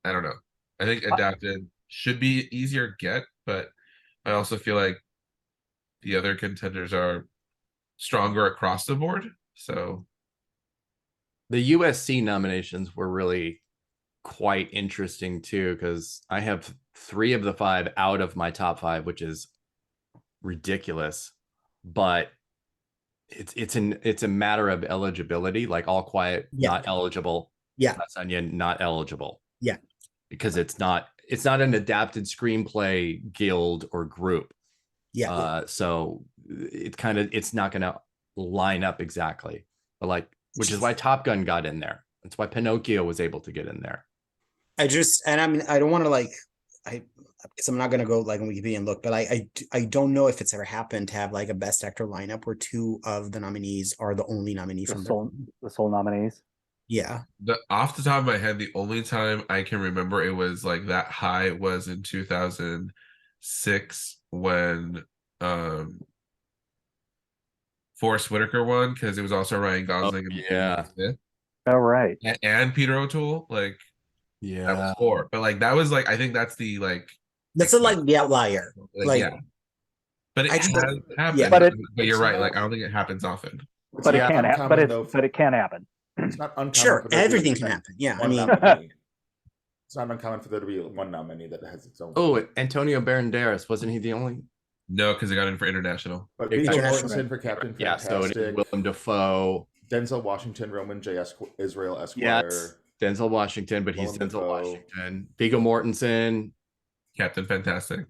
I don't know. I think adapted should be easier get, but I also feel like the other contenders are stronger across the board. So The USC nominations were really quite interesting too, because I have 3 of the 5 out of my top 5, which is ridiculous, but it's a matter of eligibility. Like All Quiet, Yeah. not eligible. Yeah. Glass Onion, not eligible. Yeah. Because it's not an adapted screenplay guild or group. Yeah. So it's not gonna line up exactly. But which is why Top Gun got in there. That's why Pinocchio was able to get in there. I mean, I don't want to because I'm not going to go like on Wikipedia and look, but I don't know if it's ever happened to have like a Best Actor lineup where 2 of the nominees are the only nominee from The sole nominees. Yeah. off the top of my head, the only time I can remember it was like that high was in 2006 when Forrest Whitaker won, because it was also Ryan Gosling and yeah. Smith Oh, right. and Peter O'Toole. Like that was 4, but that was I think that's the That's the outlier. yeah. But it I has just- happened. yeah. But, But you're it's right. not- I don't think it happens often. It's But it not can't happen. uncommon, But it can happen. It's not uncommon. Sure, for there to be everything can happen. Yeah, I one mean, nominee. It's not uncommon for there to be one nominee that has its own. Oh, Antonio Banderas, wasn't he the only? No, because it got in for international. But It's Viggo international. Mortensen for Captain Yeah, so Fantastic. Willem Dafoe. Denzel Washington, Roman J. Israel Esquire. Yes, Denzel Washington, but he's Willem Denzel Dafoe. Washington. Viggo Mortensen. Captain Fantastic.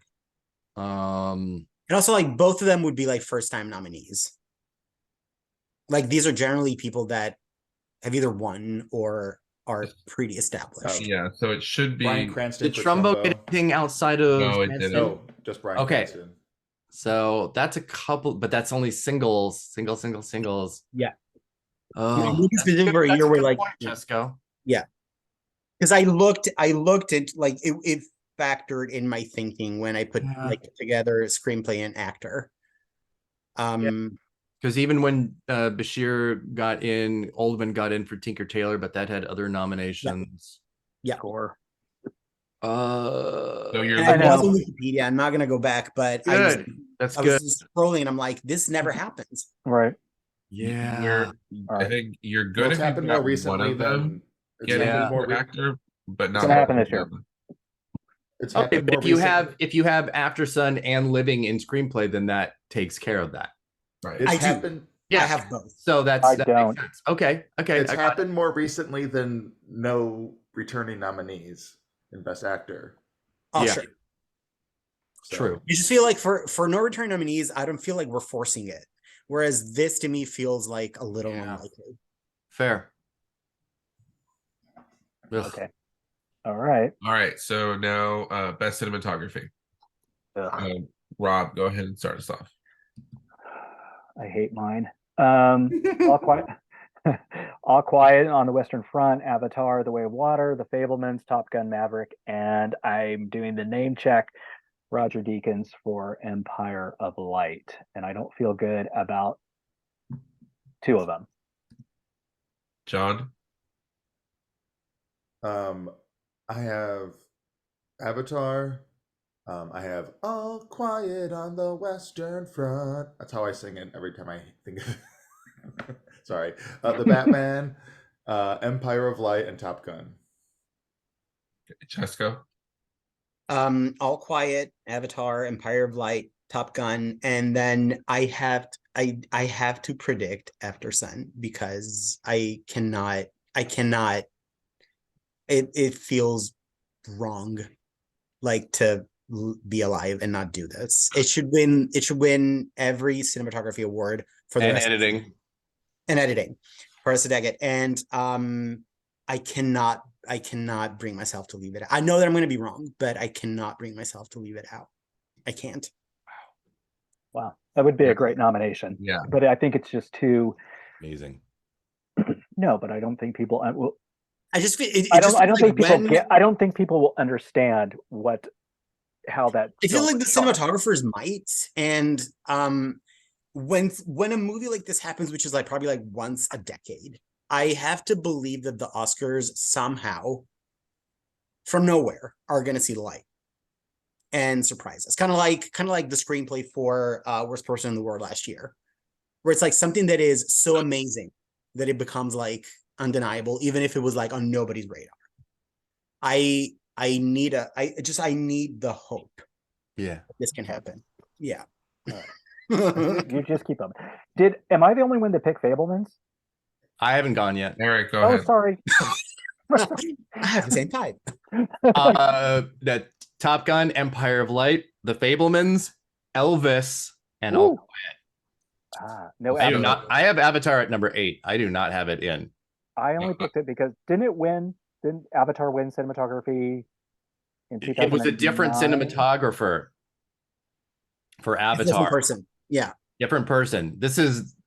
Um, and also both of them would be first time nominees. These are generally people that have either won or are pretty established. Yeah, so it should be. Brian Cranston did for Trumbo get anything outside of? No, it Cranston? didn't. No, just Brian Okay. Cranston. So that's a couple, but that's only singles. Yeah. Oh, Maybe that's specific good- for a that's year where good point, yeah. Cesco. Because I looked at it factored in my thinking when I put Yeah. together a screenplay and actor. Because even when Bashir got in, Oldman got in for Tinker Tailor, but that had other nominations. Yeah. Score. So you're And I I know. was on Wikipedia. I'm not gonna go back, but Good. That's I good. was scrolling and I'm like, this never happens. Right. Yeah. you're All I right. think you're Well, good it's if you've happened got more one recently of them than it's getting Yeah. happened more. for actor, but not gonna happen both this of year. them. It's Okay, happened but more recently. if you have After Sun and Living in screenplay, then that takes care of that. Right. It's I do. happened. I have both. So I that makes don't. sense. Okay. It's I got it. happened more recently than no returning nominees in Best Actor. Oh, Yeah. sure. So, True. You just feel like for no return nominees, I don't feel like we're forcing it. Whereas this to me feels like a little Yeah. unlikely. Fair. Ugh. Okay. All right. All right. So now best cinematography. Ugh, Rob, go ahead and start us off. I hate mine. All quiet. All Quiet on the Western Front, Avatar, The Way of Water, The Fablemans, Top Gun Maverick, and I'm doing the name check, Roger Deakins for Empire of Light. And I don't feel good about two of them. John. I have Avatar. I have All Quiet on the Western Front. That's how I sing it every time I think of it. Sorry. The Batman, Empire of Light, and Top Gun. Cesco. All Quiet, Avatar, Empire of Light, Top Gun, and then I have to predict After Sun because I cannot it feels wrong like to be alive and not do this. It should win every cinematography award for the And rest editing. and editing for us to decade. And I cannot bring myself to leave it out. I know that I'm going to be wrong, but I cannot bring myself to leave it out. I can't. Wow. That would be a great nomination. Yeah. But I think it's just too. Amazing. No, but I don't think people will. I just feel I don't think people get. I don't think people will understand how that. I feel film like the was shot. cinematographers might, and when a movie like this happens, which is like probably like once a decade, I have to believe that the Oscars somehow, from nowhere, are going to see the light and surprise us. Kind of like the screenplay for Worst Person in the World last year, where it's like something that is so amazing that it becomes like undeniable, even if it was like on nobody's radar. I need the hope. Yeah. This can happen. Yeah. You just keep them. Am I the only one to pick Fablemans? I haven't gone yet. Eric, go Oh, ahead. sorry. I have the same type. That Top Gun, Empire of Light, The Fablemans, Elvis, and All Ooh. No, I do Avatar. not. I have Avatar at number 8. I do not have it in. I only picked it because didn't Avatar win cinematography in 2009? It was a different cinematographer for Avatar. Different person. Yeah. Different person.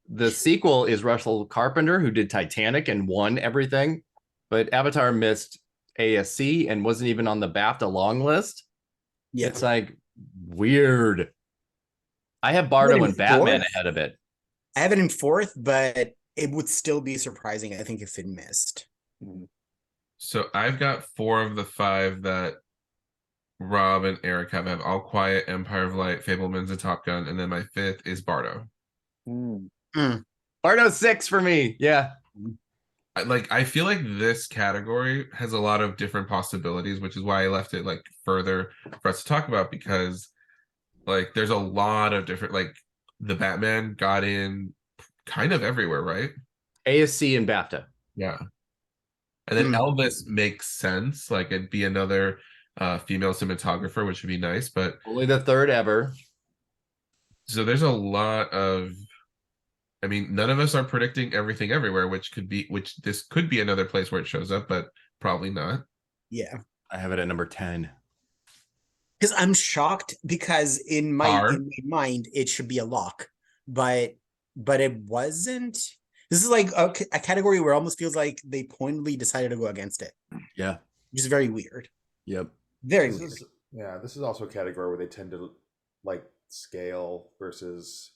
The sequel is Russell Carpenter, who did Titanic and won everything, but Avatar missed ASC and wasn't even on the BAFTA long list. Yeah. It's like weird. I have Bardo and Batman ahead of it. I have it in 4th, but it would still be surprising, I think, if it missed. So I've got 4 of the 5 that Rob and Eric have. I have All Quiet, Empire of Light, Fablemans, and Top Gun, and then my 5th is Bardo. Bardo's 6 for me. Yeah. I feel like this category has a lot of different possibilities, which is why I left it like further for us to talk about, because like there's a lot of different, like the Batman got in kind of everywhere, right? ASC and BAFTA. Yeah. And then Elvis makes sense. Like it'd be another female cinematographer, which would be nice, but Only the 3rd ever. so there's a lot of, I mean, none of us are predicting everything everywhere, which this could be another place where it shows up, but probably not. Yeah. I have it at number 10. Because I'm shocked, because in my mind it should be a lock, but it wasn't. This is like a category where it almost feels like they pointedly decided to go against it. Yeah. Which is very weird. Yep. Very weird. This is also a category where they tend to like scale versus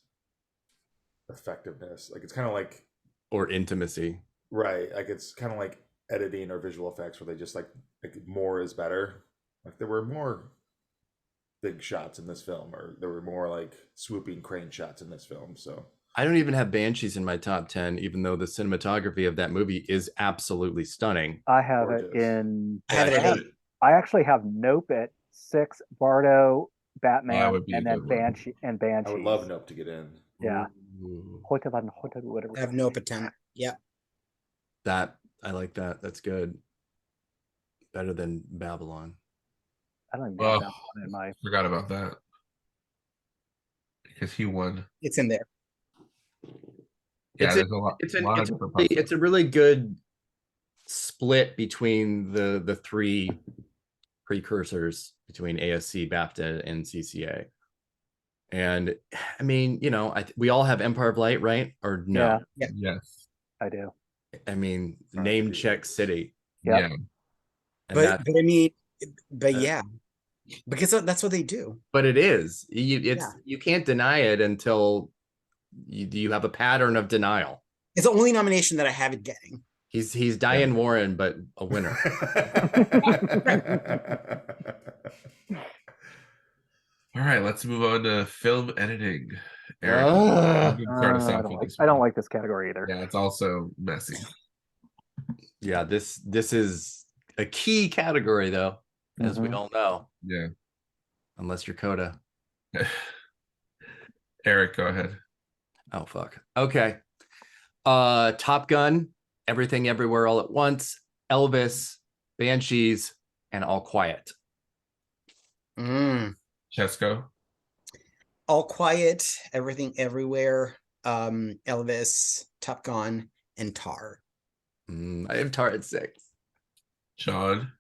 effectiveness. Like it's kind of like Or intimacy. right, like it's kind of like editing or visual effects where they just like more is better. Like there were more big shots in this film, or there were more like swooping crane shots in this film. So I don't even have Banshees in my top 10, even though the cinematography of that movie is absolutely stunning. I have it gorgeous. in. I have it at 8. I actually have Nope at 6, Bardo, Batman, would be a and then good one. Banshees. I would love Nope to get in. Yeah. Ooh, Whatever. I have no pretend. Yeah. that I like that. That's good. Better than Babylon. I don't even Oh, have that one in my. forgot about that because he won. It's in there. Yeah, It's there's a lot, It's lot of it's different really, puzzles. it's a really good split between the three precursors between ASC, BAFTA, and CCA. And I mean, you know, we all have Empire of Light, right? Or no? Yeah. Yes. I do. I mean, Trying to name think of check yours. city, Yep. Yeah. and But I mean, but Uh, yeah, because that's what they do. but it is. Yeah. You can't deny it until you have a pattern of denial. It's the only nomination that I have it getting. He's Diane Warren, but a winner. All right, let's move on to film editing. Eric, Ugh. you can start us I off don't with like. this I don't one. like this category either. Yeah, it's also messy. Yeah, this is a key category though, as we Mhm. all know, Yeah. unless you're Coda. Eric, go ahead. Oh fuck. Okay. Top Gun, Everything Everywhere All at Once, Elvis, Banshees, and All Quiet. Cesco. All Quiet, Everything Everywhere, Elvis, Top Gun, and Tar. I have Tar at 6. Sean.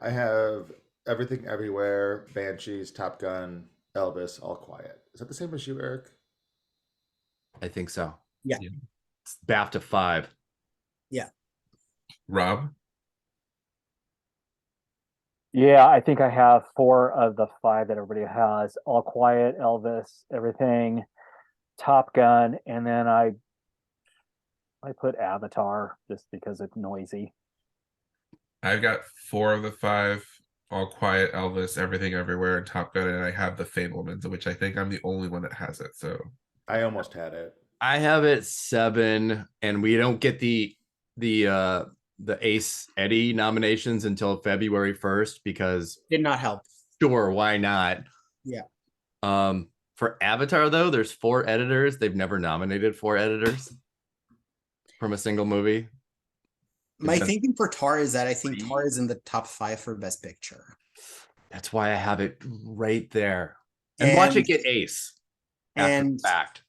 I have Everything Everywhere, Banshees, Top Gun, Elvis, All Quiet. Is that the same as you, Eric? I think so. Yeah. It's BAFTA 5. Rob. Yeah, I think I have 4 of the 5 that everybody has. All Quiet, Elvis, Everything, Top Gun, and then I put Avatar just because it's noisy. I've got 4 of the 5. All Quiet, Elvis, Everything Everywhere, and Top Gun, and I have The Fablemans, which I think I'm the only one that has it. So I almost had it. I have it 7, and we don't get the Ace Eddie nominations until February 1st because Did not help. sure, why not? Yeah. For Avatar though, there's 4 editors. They've never nominated 4 editors from a single movie. My It's- thinking for Tar is that I think 3. Tar is in the top 5 for Best Picture. That's why I have it right there. And watch it And- get Ace after and- the fact.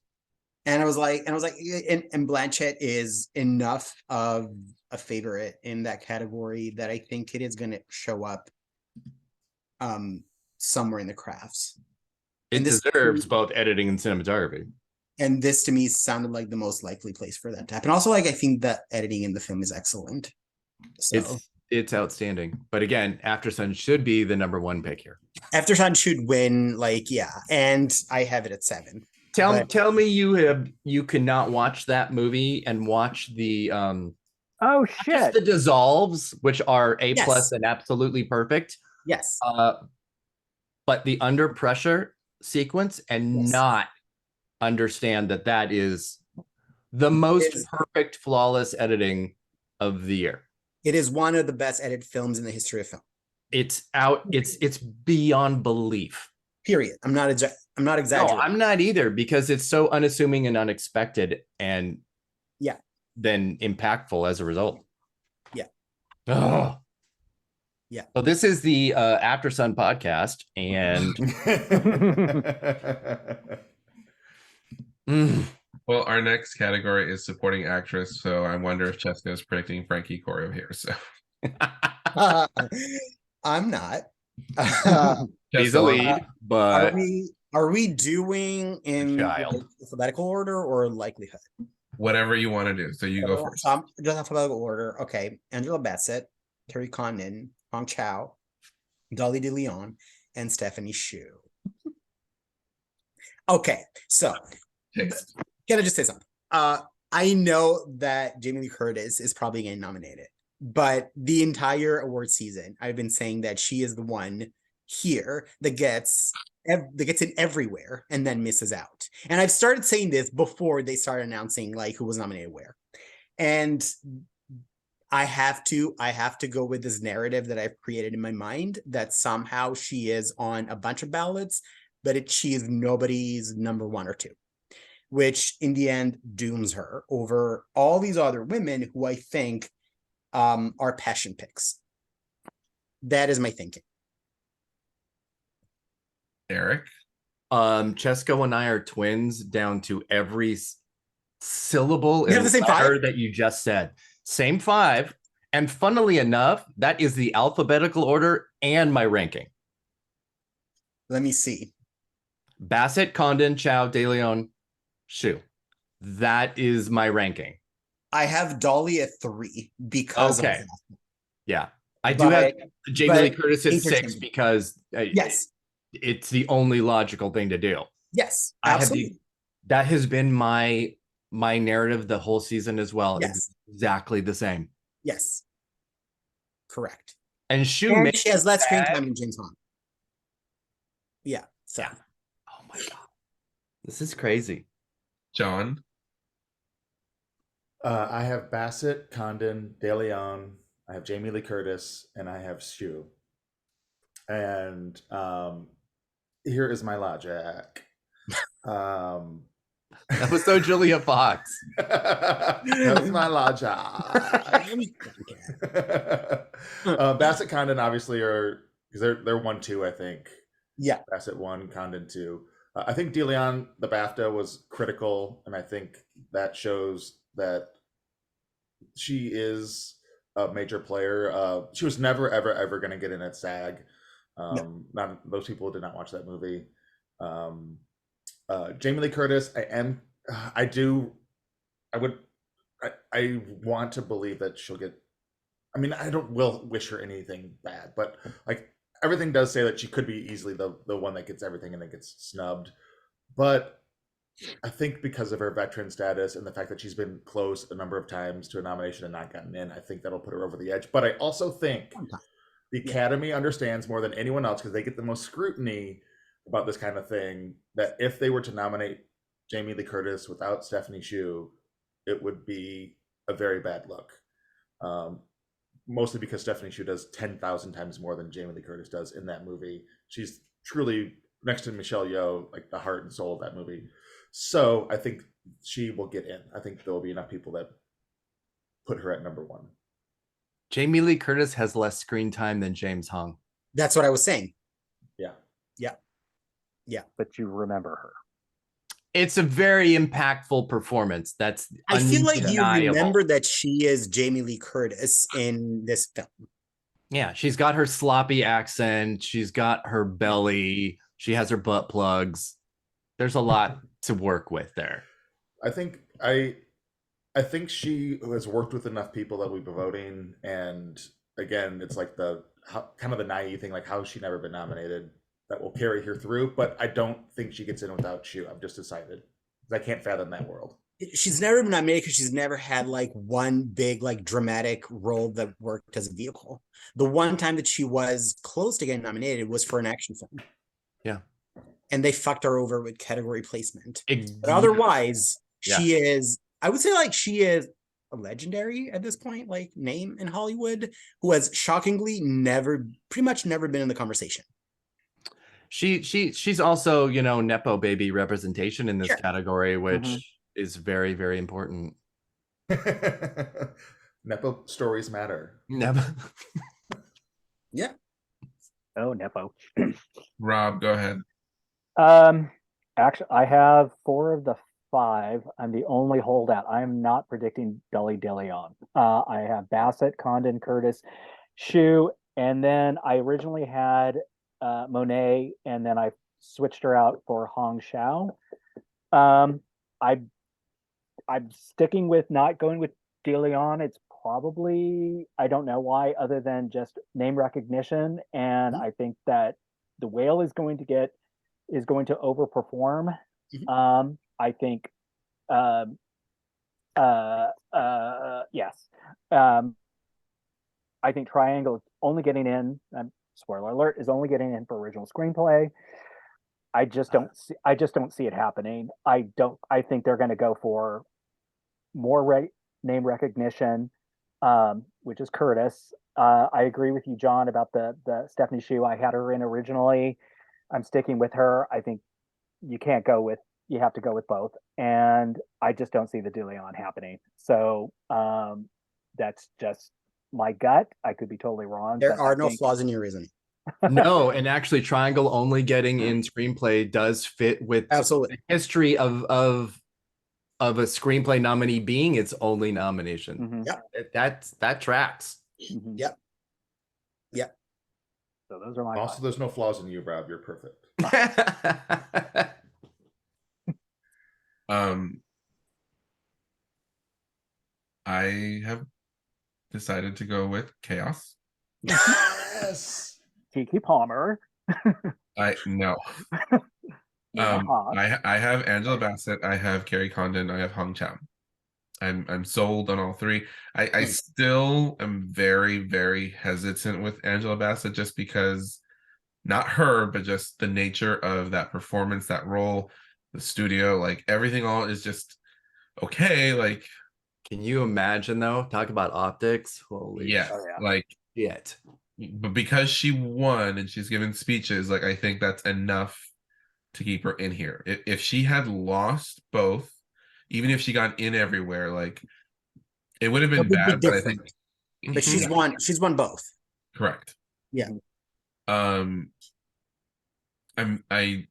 And I was like, and Blanchett is enough of a favorite in that category that I think it is going to show up somewhere in the crafts. It And this- deserves both editing and cinematography. And this to me sounded like the most likely place for that to happen. Also, like I think the editing in the film is excellent. So It's outstanding. But again, After Sun should be the number 1 pick here. After Sun should win, like, yeah. And I have it at 7. Tell me you cannot watch that movie and watch the Oh not just shit! the dissolves, which are A+ Yes. and absolutely perfect. Yes. But the under pressure sequence and Yes. not understand that is the most It's- perfect, flawless editing of the year. It is one of the best edited films in the history of film. It's beyond belief. Period. I'm not No, exaggerating. I'm not either because it's so unassuming and unexpected and Yeah. then impactful as a result. Yeah. Oh. Yeah. So this is the After Sun podcast and well, our next category is supporting actress. So I wonder if Cesco is predicting Frankie Corio here. So I'm not. he's a Cesco, lead, but Are we doing in child. like, alphabetical order or likelihood? whatever you want to do. So you go first. So I'm just alphabetical order. Okay. Angela Bassett, Terry Condon, Hong Chow, Dolly De Leon, and Stephanie Hsu. Okay. So Taste. Can I just say something? I know that Jamie Lee Curtis is probably getting nominated, but the entire award season, I've been saying that she is the one here that gets in everywhere and then misses out. And I've started saying this before they started announcing like who was nominated where. And I have to go with this narrative that I've created in my mind that somehow she is on a bunch of ballots, but she is nobody's number 1 or 2, which in the end dooms her over all these other women who I think are passion picks. That is my thinking. Erik? Cesco and I are twins down to every syllable You have and the same letter 5? that you just said. Same 5. And funnily enough, that is the alphabetical order and my ranking. Let me see. Bassett, Condon, Chow, De Leon, Shu. That is my ranking. I have Dolly at 3 because Okay. of that. Yeah. I do have Jamie Lee but Curtis at 6 entertaining. because Yes. it's the only logical thing to do. Yes. I have Absolutely. that has been my narrative the whole season as well. Yes. It's exactly the same. Yes. Correct. And Shu And makes she has less screen bad. time than James Hong. Yeah. So. Yeah. Oh my god. This is crazy. John? I have Bassett, Condon, De Leon. I have Jamie Lee Curtis, and I have Shu. And here is my logic. That was so Julia Fox. That's my logic. Bassett, Condon, obviously are because they're 1-2, I think. Yeah. Bassett 1, Condon 2. I think De Leon, the BAFTA was critical, and I think that shows that she is a major player. She was never, ever, ever going to get in at SAG. Not those people did not watch that movie. Jamie Lee Curtis, I want to believe that she'll get. I mean, I will wish her anything bad, but like everything does say that she could be easily the one that gets everything and then gets snubbed. But I think because of her veteran status and the fact that she's been close a number of times to a nomination and not gotten in, I think that'll put her over the edge. But I also think the Academy understands more than anyone else because they get the most scrutiny about this kind of thing, that if they were to nominate Jamie Lee Curtis without Stephanie Hsu, it would be a very bad look. Mostly because Stephanie Hsu does 10,000 times more than Jamie Lee Curtis does in that movie. She's truly, next to Michelle Yeoh, like the heart and soul of that movie. So I think she will get in. I think there will be enough people that put her at number 1. Jamie Lee Curtis has less screen time than James Hong. That's what I was saying. Yeah. But you remember her. It's a very impactful performance. That's I feel like you undeniable. remember that she is Jamie Lee Curtis in this film. Yeah, she's got her sloppy accent. She's got her belly. She has her butt plugs. There's a lot to work with there. I think she has worked with enough people that we've been voting, and again, it's like kind of the naive thing, like how has she never been nominated, that will carry her through. But I don't think she gets in without Shu. I've just decided I can't fathom that world. She's never been nominated because she's never had like one big like dramatic role that worked as a vehicle. The one time that she was close to getting nominated was for an action film. Yeah. And they fucked her over with category placement. But otherwise, she is, I would say like she is a legendary at this point, like name in Hollywood, who has shockingly pretty much never been in the conversation. She's also, Nepo baby representation in this category, which is very, very important. Nepo stories matter. Nepo. Yeah. Oh, Nepo. Rob, go ahead. Actually, I have 4 of the 5. I'm the only holdout. I'm not predicting Dolly De Leon. I have Bassett, Condon, Curtis, Shu, and then I originally had Monet, and then I switched her out for Hong Xiao. I'm sticking with not going with De Leon. It's probably, I don't know why, other than just name recognition, and I think that The Whale is going to overperform. I think um, yes. Um, I think Triangle is only getting in. Spoiler alert, is only getting in for original screenplay. I just don't see it happening. I think they're going to go for more name recognition, which is Curtis. I agree with you, John, about the Stephanie Shu. I had her in originally. I'm sticking with her. I think you can't go with you have to go with both, and I just don't see the De Leon happening. So that's just my gut. I could be totally wrong. There but are I no think, flaws in your reasoning. No, and actually, Triangle only getting in screenplay does fit with Absolutely. the history of a screenplay nominee being its only nomination. Mhm, Yep. That tracks. mhm. Yep. Yep. So those are my Also, five. there's no flaws in you, Rob. You're perfect. Um, I have decided to go with Chaos. Yes. Kiki Palmer. I no. Nina Haas. I have Angela Bassett, I have Carrie Condon, I have Hong Chau. I'm sold on all three. I still am very, very hesitant with Angela Bassett just because not her, but just the nature of that performance, that role, the studio, like everything all is just okay. Like, Can you imagine though? Talk about optics. Holy yeah, Oh, yeah. like, shit. but because she won and she's given speeches, like I think that's enough to keep her in here. If she had lost both, even if she got in everywhere, like it would have It been would be bad, but I think different. But she's won both. correct. Yeah. Um I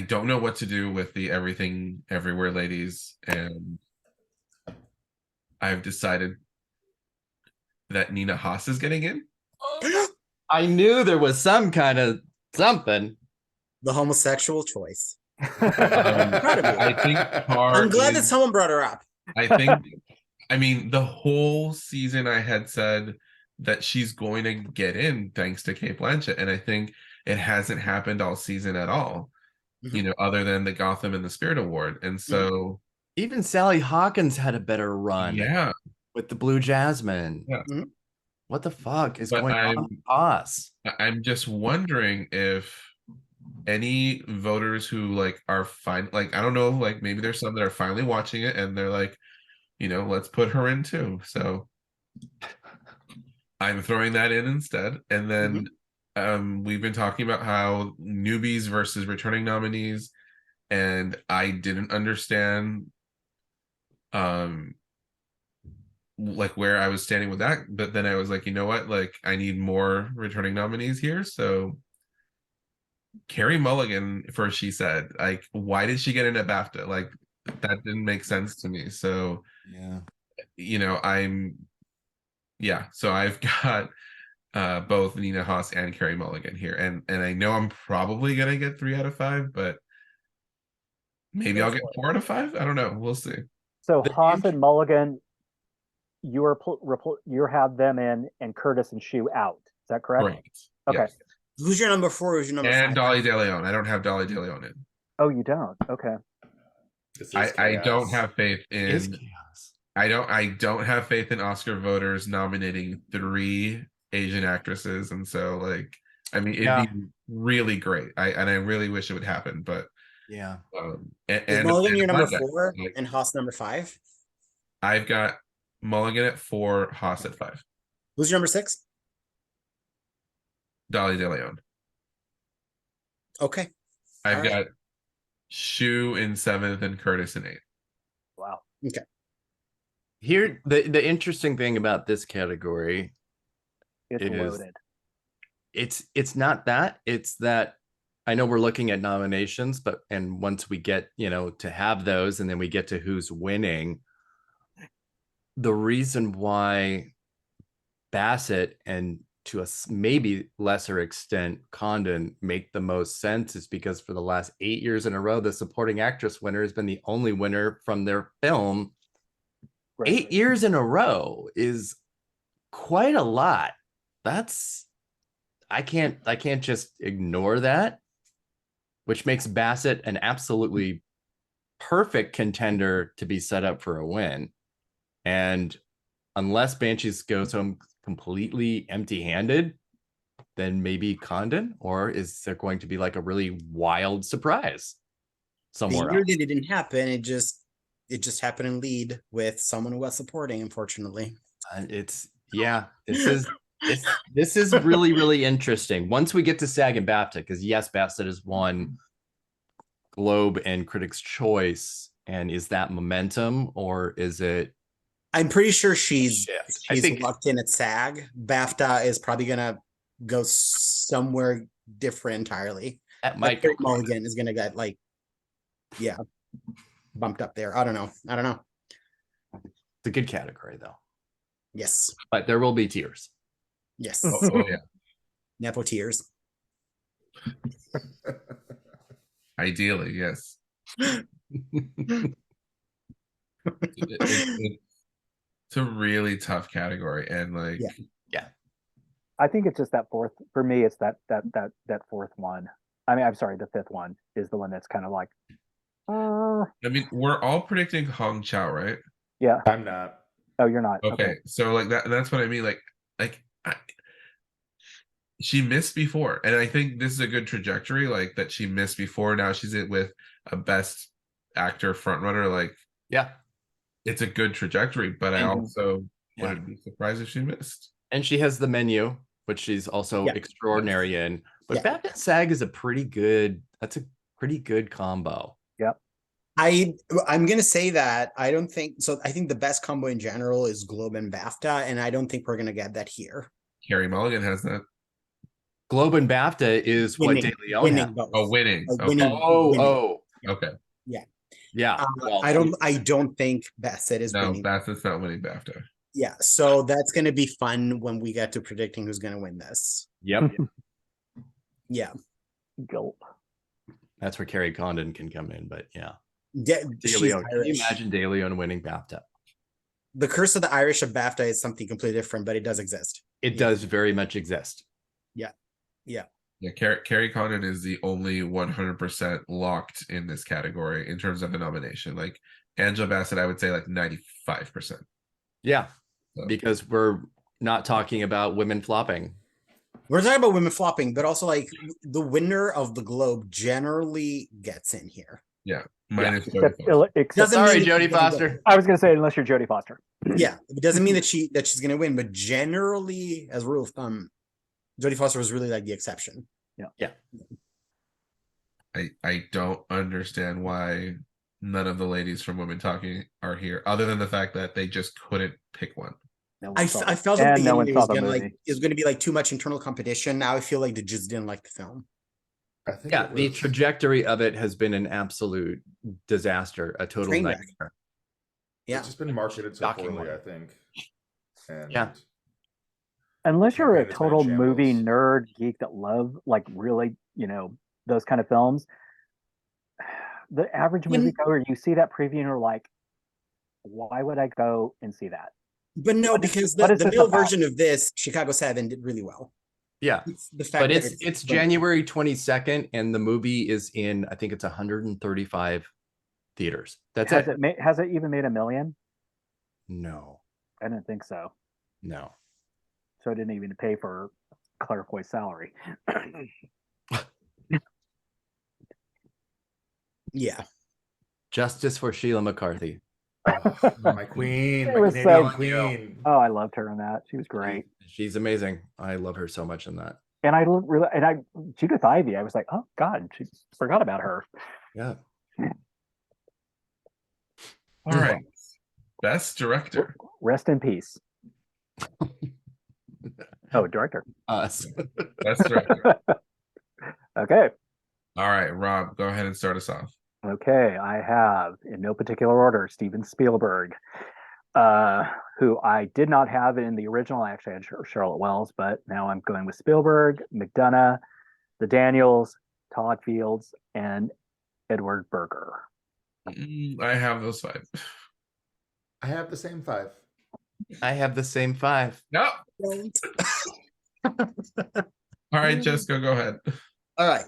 don't know what to do with the everything everywhere ladies, and I've decided that Nina Haas is getting in. I knew there was some kind of something. The homosexual choice. I think I'm glad that someone brought her up. I think I mean the whole season I had said that she's going to get in thanks to Kate Blanchett, and I think it hasn't happened all season at all. You know, other than the Gotham and the Spirit Award. And so Even Sally Hawkins had a better run yeah. with the Blue Jasmine. Yeah. What the fuck is But going on with us? I'm just wondering if any voters who like are fine, like I don't know, like maybe there's some that are finally watching it and they're like, you know, let's put her in too. So I'm throwing that in instead. And then we've been talking about how newbies versus returning nominees, and I didn't understand like where I was standing with that, but then I was like, you know what, like I need more returning nominees here. So Carrie Mulligan for She Said, like why did she get in at BAFTA? Like that didn't make sense to me. So Yeah. you know, so I've got both Nina Haas and Carrie Mulligan here, and I know I'm probably gonna get 3 out of 5, but maybe I'll get 4 out of 5. I don't know, we'll see. So Haas and Mulligan, you have them in and Curtis and Shu out. Is that correct? Correct. Okay. Yes. Who's your number 4? Who's your number 5? And Dolly De Leon. I don't have Dolly De Leon in. Oh, you don't? Okay. I don't have faith It's in chaos. I don't have faith in Oscar voters nominating 3 Asian actresses, and so like I mean it'd be really great. I really wish it would happen, but Yeah. Is Mulligan your number Black 4 like, and Haas number 5? I've got Mulligan at 4, Haas at 5. Who's your number 6? Dolly De Leon. Okay. I've All right. got Shu in 7th and Curtis in 8th. Wow. Okay. Here, the interesting thing about this category, It's It is. loaded. it's not that, it's that I know we're looking at nominations, but and once we get, to have those and then we get to who's winning, the reason why Bassett and to a maybe lesser extent Condon make the most sense is because for the last 8 years in a row, the supporting actress winner has been the only winner from their film. Right. 8 years in a row is quite a lot. That's I can't just ignore that, which makes Bassett an absolutely perfect contender to be set up for a win. And unless Banshees goes home completely empty-handed, then maybe Condon, or is there going to be like a really wild surprise The somewhere year else? that it didn't happen, it just happened in lead with someone who was supporting, unfortunately. It's this is really, really interesting. Once we get to SAG and BAFTA, because yes, BAFTA has won Globe and Critics' Choice, and is that momentum or is it? I'm pretty sure she's I she's think locked in at SAG. BAFTA is probably gonna go somewhere different entirely. that Like might Carey go. Mulligan is gonna get bumped up there. I don't know. It's a good category though, Yes. but there will be tears. Yes. Oh yeah. Nepo tears. Ideally, yes. It's a really tough category, and like, Yeah. I think it's just that fourth. For me, it's that fourth one. I mean, I'm sorry, the fifth one is the one that's kind of like, I mean, we're all predicting Hong Chao, right? yeah. I'm not. Oh, you're not. Okay, so like that's what I mean. She missed before, and I think this is a good trajectory. Like that, she missed before. Now she's in with a Best Actor frontrunner. Like, Yeah. it's a good trajectory, but I Mhm. also Yeah. wouldn't be surprised if she missed. And she has the menu, which she's also Yeah. extraordinary in. But Yeah. BAFTA and SAG is a pretty good combo. I'm gonna say that I don't think so. I think the best combo in general is Globe and BAFTA, and I don't think we're gonna get that here. Carey Mulligan has that. Globe and BAFTA is what De Leon winning had. both. Oh, winning. Okay. Winning. Okay. Yeah. Well, I don't think Bassett is No, winning. Bassett's not winning BAFTA. Yeah, so that's gonna be fun when we get to predicting who's gonna win this. Yep. Yeah. Gulp. That's where Carrie Condon can come in, but yeah. De De Leon. Can you imagine De Leon winning BAFTA? The curse of the Irish of BAFTA is something completely different, but it does exist. It does very much exist. Yeah, Carrie Condon is the only 100% locked in this category in terms of a nomination. Like Angela Bassett, I would say like 95%. Yeah. So. Because we're not talking about women flopping. We're talking about women flopping, but also like the winner of the Globe generally gets in here. Yeah, minus Except, Doesn't Sorry, mean Jodie she's gonna Foster. win. I was going to say, unless you're Jodie Foster. Yeah, it doesn't mean that she's gonna win, but generally, as a rule of thumb, Jodie Foster was really like the exception. Yeah. I don't understand why none of the ladies from Women Talking are here, other than the fact that they just couldn't pick one. No one I saw felt it. at the And no one beginning saw the movie. it was gonna be like too much internal competition. Now I feel like they just didn't like the film. I think Yeah, it the was- trajectory of it has been an absolute disaster, a total Train wreck. nightmare. It's Yeah, just been marketed so Shockingly. poorly, I think. And Yeah. Unless you're a campaign has been in total movie shambles. nerd geek that love like really, those kind of films, the average When- moviegoer, you see that preview and you're like, why would I go and see that? but no, What is- because what the is this male about? version of this, Chicago 7, did really well. Yeah. It's the fact But that it's January 22nd, and the movie is in, I think it's 135 theaters. That's Has it. has it even made $1 million? No, I didn't think so. no. So I didn't even pay for Claire Foy's salary. Yeah. Justice for Sheila McCarthy. Oh, my queen, It my was Canadian so- queen. Oh, I loved her in that. She was great. She's amazing. I love her so much in that. And Judith Ivey, I was like, oh God, she forgot about her. Yeah. All right, Best Director. Rest in peace. Oh, director. Us. Best Director. Okay. All right, Rob, go ahead and start us off. Okay, I have, in no particular order, Steven Spielberg, who I did not have in the original. I actually had Charlotte Wells, but now I'm going with Spielberg, McDonough, the Daniels, Todd Fields, and Edward Berger. I have those 5. I have the same 5. I have the same 5. No. All right, Cesco, go ahead. All right.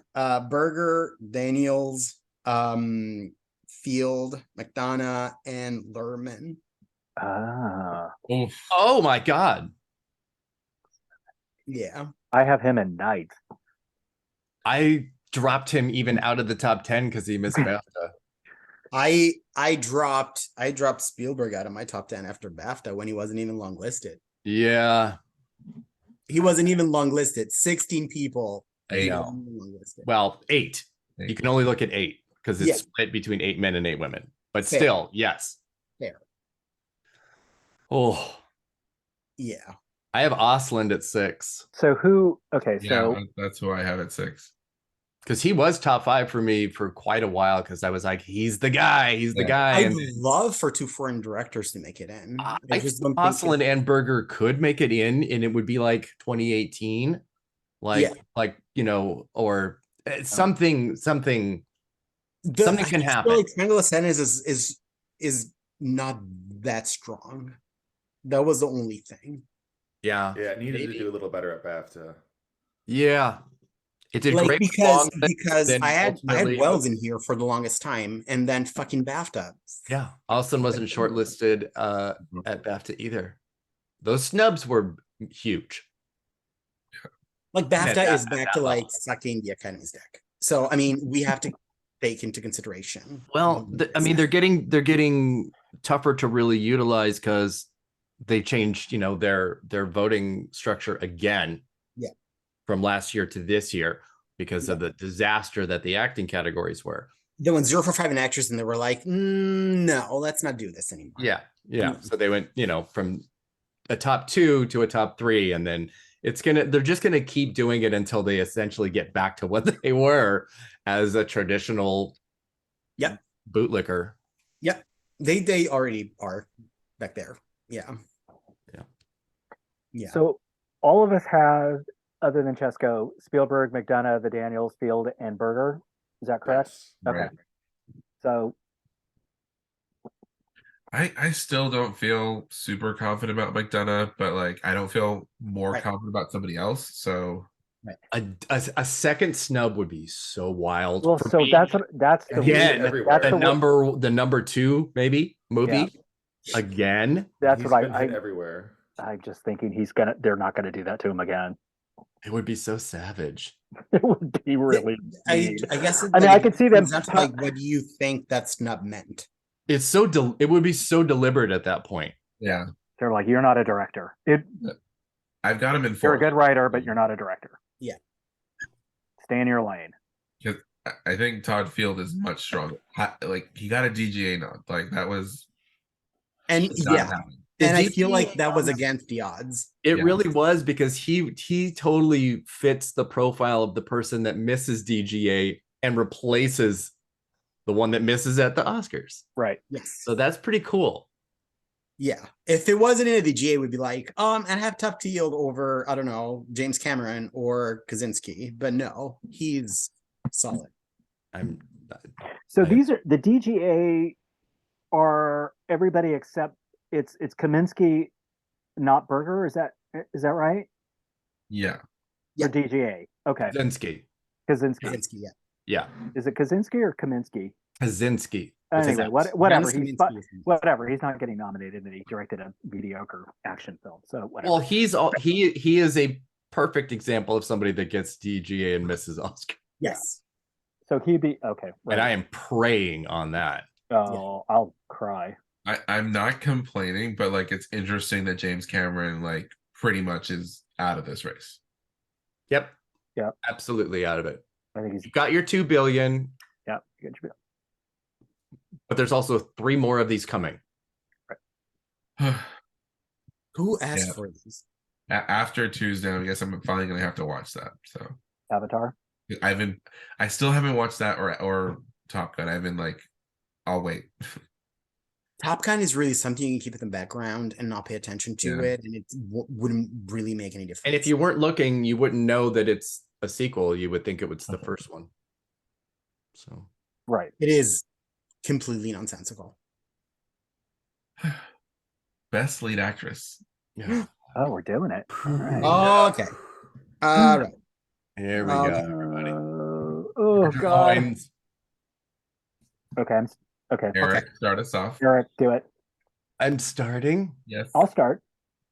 Berger, Daniels, Field, McDonough, and Lerman. Oof. Oh my God. Yeah. I have him in Knight. I dropped him even out of the top 10 because he missed BAFTA. I dropped Spielberg out of my top 10 after BAFTA when he wasn't even long listed. Yeah. He wasn't even long listed. 16 people. I Eight. know. Long listed. Well, 8. You Eight. can only look at 8 because it's Yeah. split between 8 men and 8 women. But Fair. still, yes. Fair. Oh, Yeah. I have Osland at 6 So who? Okay, Yeah, so that's who I have at 6. because he was top 5 for me for quite a while because I was like, he's the guy. He's the Yeah. guy. I'd And love for 2 foreign directors to make it in. I just think don't think Osland and Berger could make it in, and it would be like 2018. Yeah. Or something something can I feel happen. like Triangle of Sadness is not that strong. That was the only thing. Yeah. Yeah, it needed Maybe. to do a little better at BAFTA. Yeah. It did Like great because long, then I had ultimately- Wells in here for the longest time, and then fucking BAFTA. Yeah. Austin wasn't shortlisted at BAFTA either. Those snubs were huge. Like BAFTA that- is at back that to like level. sucking the Academy's deck. So I mean, we have to take into consideration. Well, they're getting tougher to really utilize because they changed, their voting structure again. Yeah. From last year to this year because of the disaster that the acting categories were. They went 0 for 5 in actors, and they were like, "No, let's not do this anymore." Yeah. So they went, from a top 2 to a top 3, and then they're just gonna keep doing it until they essentially get back to what they were as a traditional bootlicker. Yep. They already are back there. Yeah. So all of us have, other than Cesco, Spielberg, McDonough, the Daniels, Field, and Berger. Is that correct? Yes. Okay. Right. So I still don't feel super confident about McDonough, but like I don't feel more Right. confident about somebody else. So A second snub would be so wild. well, for so me. that's the Again, everywhere. that's the number 2 maybe movie again. That's He's what been hit I everywhere. I'm just thinking they're not gonna do that to him again. It would be so savage. It would be really I mean. guess. I mean, I could see them. comes down to, like, what do you think that snub meant? It's so it would be so deliberate at that point. yeah, They're like, you're not a director. I've got him in You're a 4th. good writer, but you're not a director. Yeah. Stay in your lane. Because I think Todd Field is much stronger. Like he got a DGA nod. Like that was And not yeah, happening. and I DGA feel like that was against the odds. It Yeah. really was because he totally fits the profile of the person that misses DGA and replaces the one that misses at the Oscars. Right. Yes. So that's pretty cool. Yeah. If it wasn't in a DGA, it would be like, and have Tough to Yield over, I don't know, James Cameron or Kaczynski. But no, he's solid. So these are the DGA are everybody except it's Kaminsky, not Berger. Is that right? Yeah. Yeah. Or DGA. Okay. Kaczynski. Kaczynski. Kaczynski, yeah. Yeah. Is it Kaczynski or Kaminsky? Kaczynski. Anyway, whatever. James He's Kaczynski is- whatever. He's not getting nominated, and he directed a mediocre action film. So whatever. Well, he is a perfect example of somebody that gets DGA and misses Oscar. Yes. So he'd be okay. Right. And I am praying on that. Oh, I'll cry. I'm not complaining, but like it's interesting that James Cameron like pretty much is out of this race. Yep. Yep. Absolutely out of it. I think he's You got your 2 billion, good. but there's also 3 more of these coming. Who asked Yeah. for these? After Tuesday, I guess I'm finally gonna have to watch that. So Avatar. I still haven't watched that or Top Gun. I've been like, I'll wait. Top Gun is really something you can keep in the background and not pay attention to Yeah. it, and it wouldn't really make any difference. And if you weren't looking, you wouldn't know that it's a sequel. You would think it was the first one. So Right. it is completely nonsensical. Best lead actress. yeah. Oh, we're doing it. All right. Oh, okay. All right. Here we Okay. go, everybody. Oh God. Coins. Okay. Okay. Eric, start us off. Eric, do it. I'm starting. Yes. I'll start.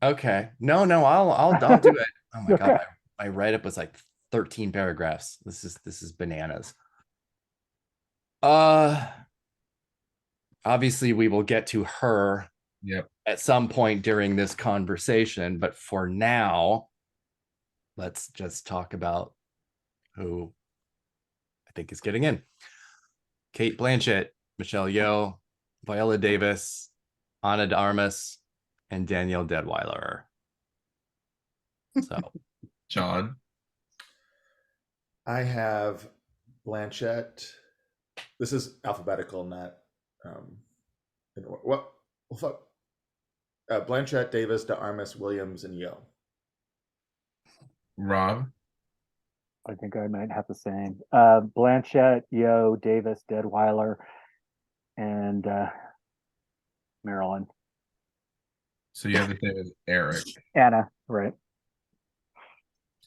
Okay. No, I'll do it. Oh my Okay. God. My write-up was like 13 paragraphs. This is bananas. Obviously we will get to her Yep. at some point during this conversation, but for now, let's just talk about who I think is getting in. Kate Blanchett, Michelle Yeoh, Viola Davis, Ana de Armas, and Danielle Deadwyler. So, John. I have Blanchett. This is alphabetical, not what? Well, fuck. Blanchett, Davis, de Armas, Williams, and Yeoh. Rob. I think I might have the same. Blanchett, Yeoh, Davis, Deadwyler, and Marilyn. So you have the same as Erik. Anna, right?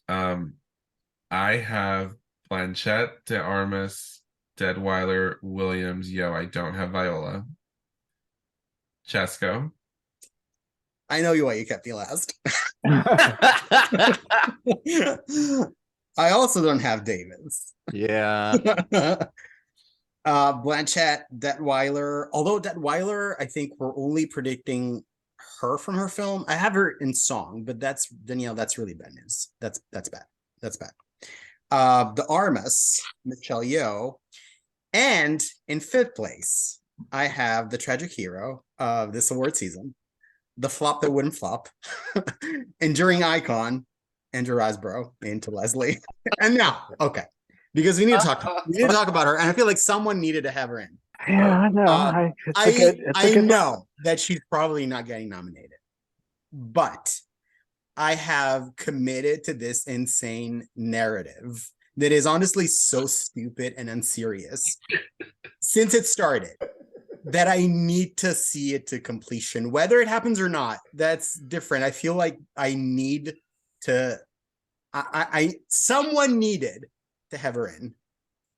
I have Blanchett, de Armas, Deadwyler, Williams, Yeoh. I don't have Viola. Cesco. I know you why you kept me last. I also don't have Davis. yeah. Blanchett, Detweiler. Although Detweiler, I think we're only predicting her from her film. I have her in song, but that's Danielle. That's really bad news. That's bad. That's bad. The Armas, Michelle Yeoh, and in fifth place, I have the tragic hero of this award season, the flop that wouldn't flop, enduring icon, Andrew Riseborough into Leslie. And now, okay, because we need to talk about her, and I feel like someone needed to have her in. Yeah, I know. I know that she's probably not getting nominated, but I have committed to this insane narrative that is honestly so stupid and unserious since it started that I need to see it to completion. Whether it happens or not, that's different. I feel like I need to, someone needed to have her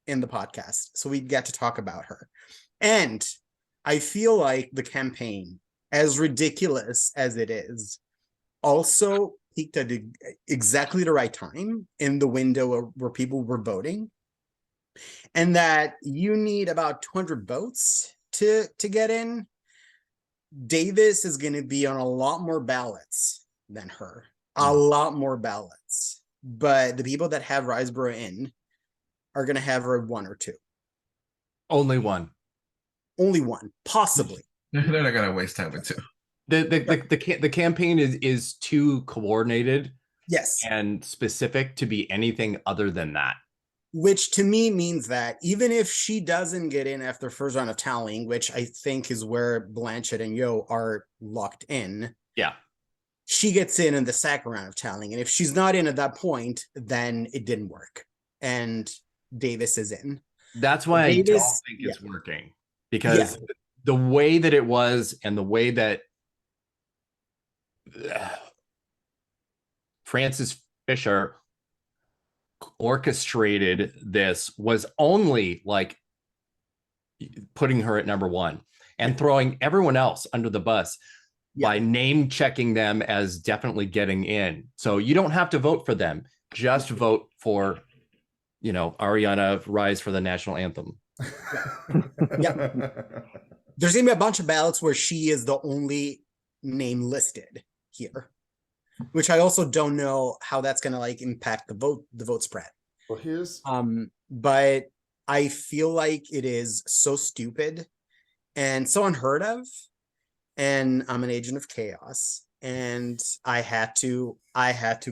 in the podcast so we get to talk about her. And I feel like the campaign, as ridiculous as it is, also peaked at exactly the right time in the window where people were voting, and that you need about 200 votes to get in. Davis is going to be on a lot more ballots than her, a lot more ballots, but the people that have Riseborough in are going to have her one or two. Only one, possibly. They're not gonna waste time with two. the campaign is too coordinated, yes, and specific to be anything other than that. Which to me means that even if she doesn't get in after first round of tallying, which I think is where Blanchett and Yeoh are locked in, yeah, she gets in the second round of tallying, and if she's not in at that point, then it didn't work, and Davis is in. That's why I don't think it's working, because the way that it was and the way that Frances Fisher orchestrated this was only like putting her at number one and throwing everyone else under the bus by name checking them as definitely getting in. So you don't have to vote for them. Just vote for, Ariana Rise for the national anthem. There's gonna be a bunch of ballots where she is the only name listed here, which I also don't know how that's gonna impact the vote spread. Well, here's but I feel like it is so stupid and so unheard of, and I'm an agent of chaos, and I had to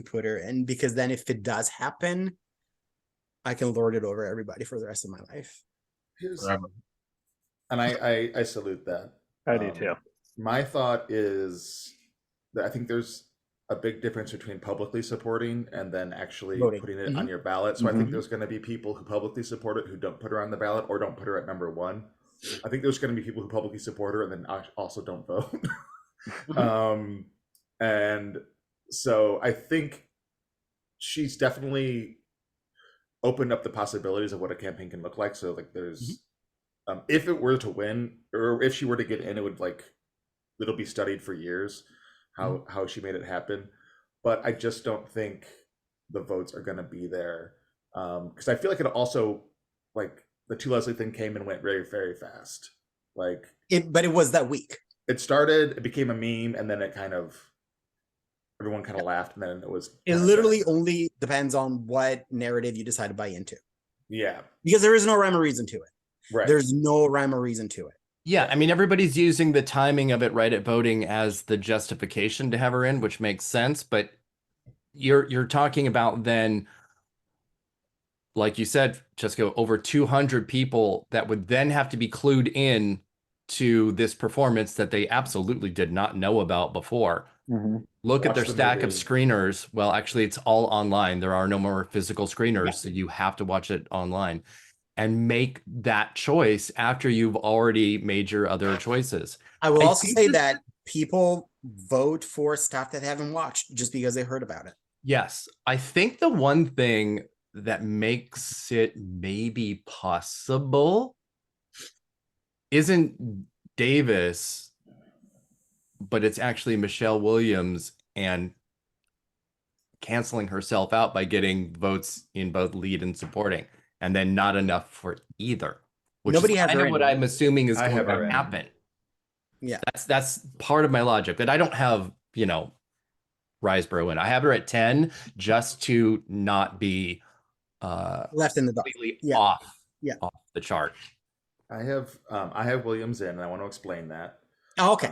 put her in, because then if it does happen, I can lord it over everybody for the rest of my life. And I salute that. I do too. My thought is that I think there's a big difference between publicly supporting and then actually putting it on your ballot. So I think there's going to be people who publicly support it who don't put her on the ballot or don't put her at number one. I think there's going to be people who publicly support her and then also don't vote. And so I think she's definitely opened up the possibilities of what a campaign can look like. So there's if it were to win, or if she were to get in, it would it'll be studied for years how she made it happen. But I just don't think the votes are going to be there, because I feel like it also, the two Leslie thing came and went very, very fast. But it was that week. It started, it became a meme, and then everyone kind of laughed, and then it was. It literally only depends on what narrative you decide to buy into. Yeah, because there is no rhyme or reason to it. Right. There's no rhyme or reason to it. Yeah, I mean, everybody's using the timing of it right at voting as the justification to have her in, which makes sense. But you're talking about then, like you said, Cesco, over 200 people that would then have to be clued in to this performance that they absolutely did not know about before. Mm-hmm. Look at Watch their the stack of movie. screeners. Well, actually, it's all online. There are no more physical screeners, so you have to watch it online. And make that choice after you've already made your other choices. I will also think say that people vote for stuff that they haven't watched just because they heard about it. Yes. I think the one thing that makes it maybe possible isn't Davis, but it's actually Michelle Williams and canceling herself out by getting votes in both lead and supporting, and then not enough for either, which Nobody is has kind her of what in. I'm assuming is I going have her to in. happen. Yeah. That's part of my logic, but I don't have, Riseborough in. I have her at 10 just to not be Left in the dark. completely Yeah. off Yeah. the chart. I have Williams in, and I want to explain that. Oh, okay.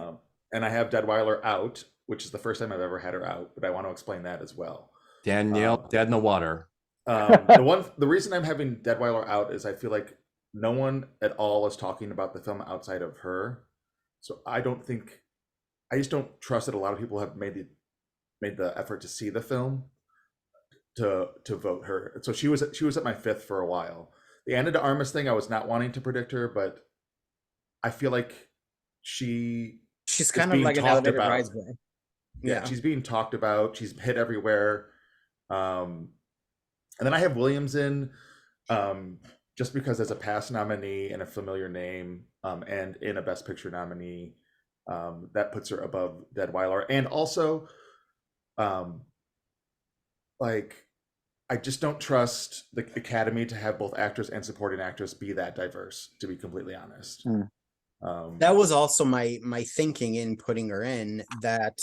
And I have Deadweiler out, which is the first time I've ever had her out, but I want to explain that as well. Danielle, dead in the water. The reason I'm having Deadweiler out is I feel like no one at all is talking about the film outside of her. So I just don't trust that a lot of people have made the effort to see the film to vote her. So she was at my 5th for a while. The Anna de Armas thing, I was not wanting to predict her, but I feel like she's kind of like an elevated about. rise girl. Yeah, she's being talked about. She's hit everywhere. And then I have Williams in, just because as a past nominee and a familiar name, and in a Best Picture nominee, that puts her above Deadweiler. And also, I just don't trust the Academy to have both actors and supporting actors be that diverse, to be completely honest. That was also my thinking in putting her in, that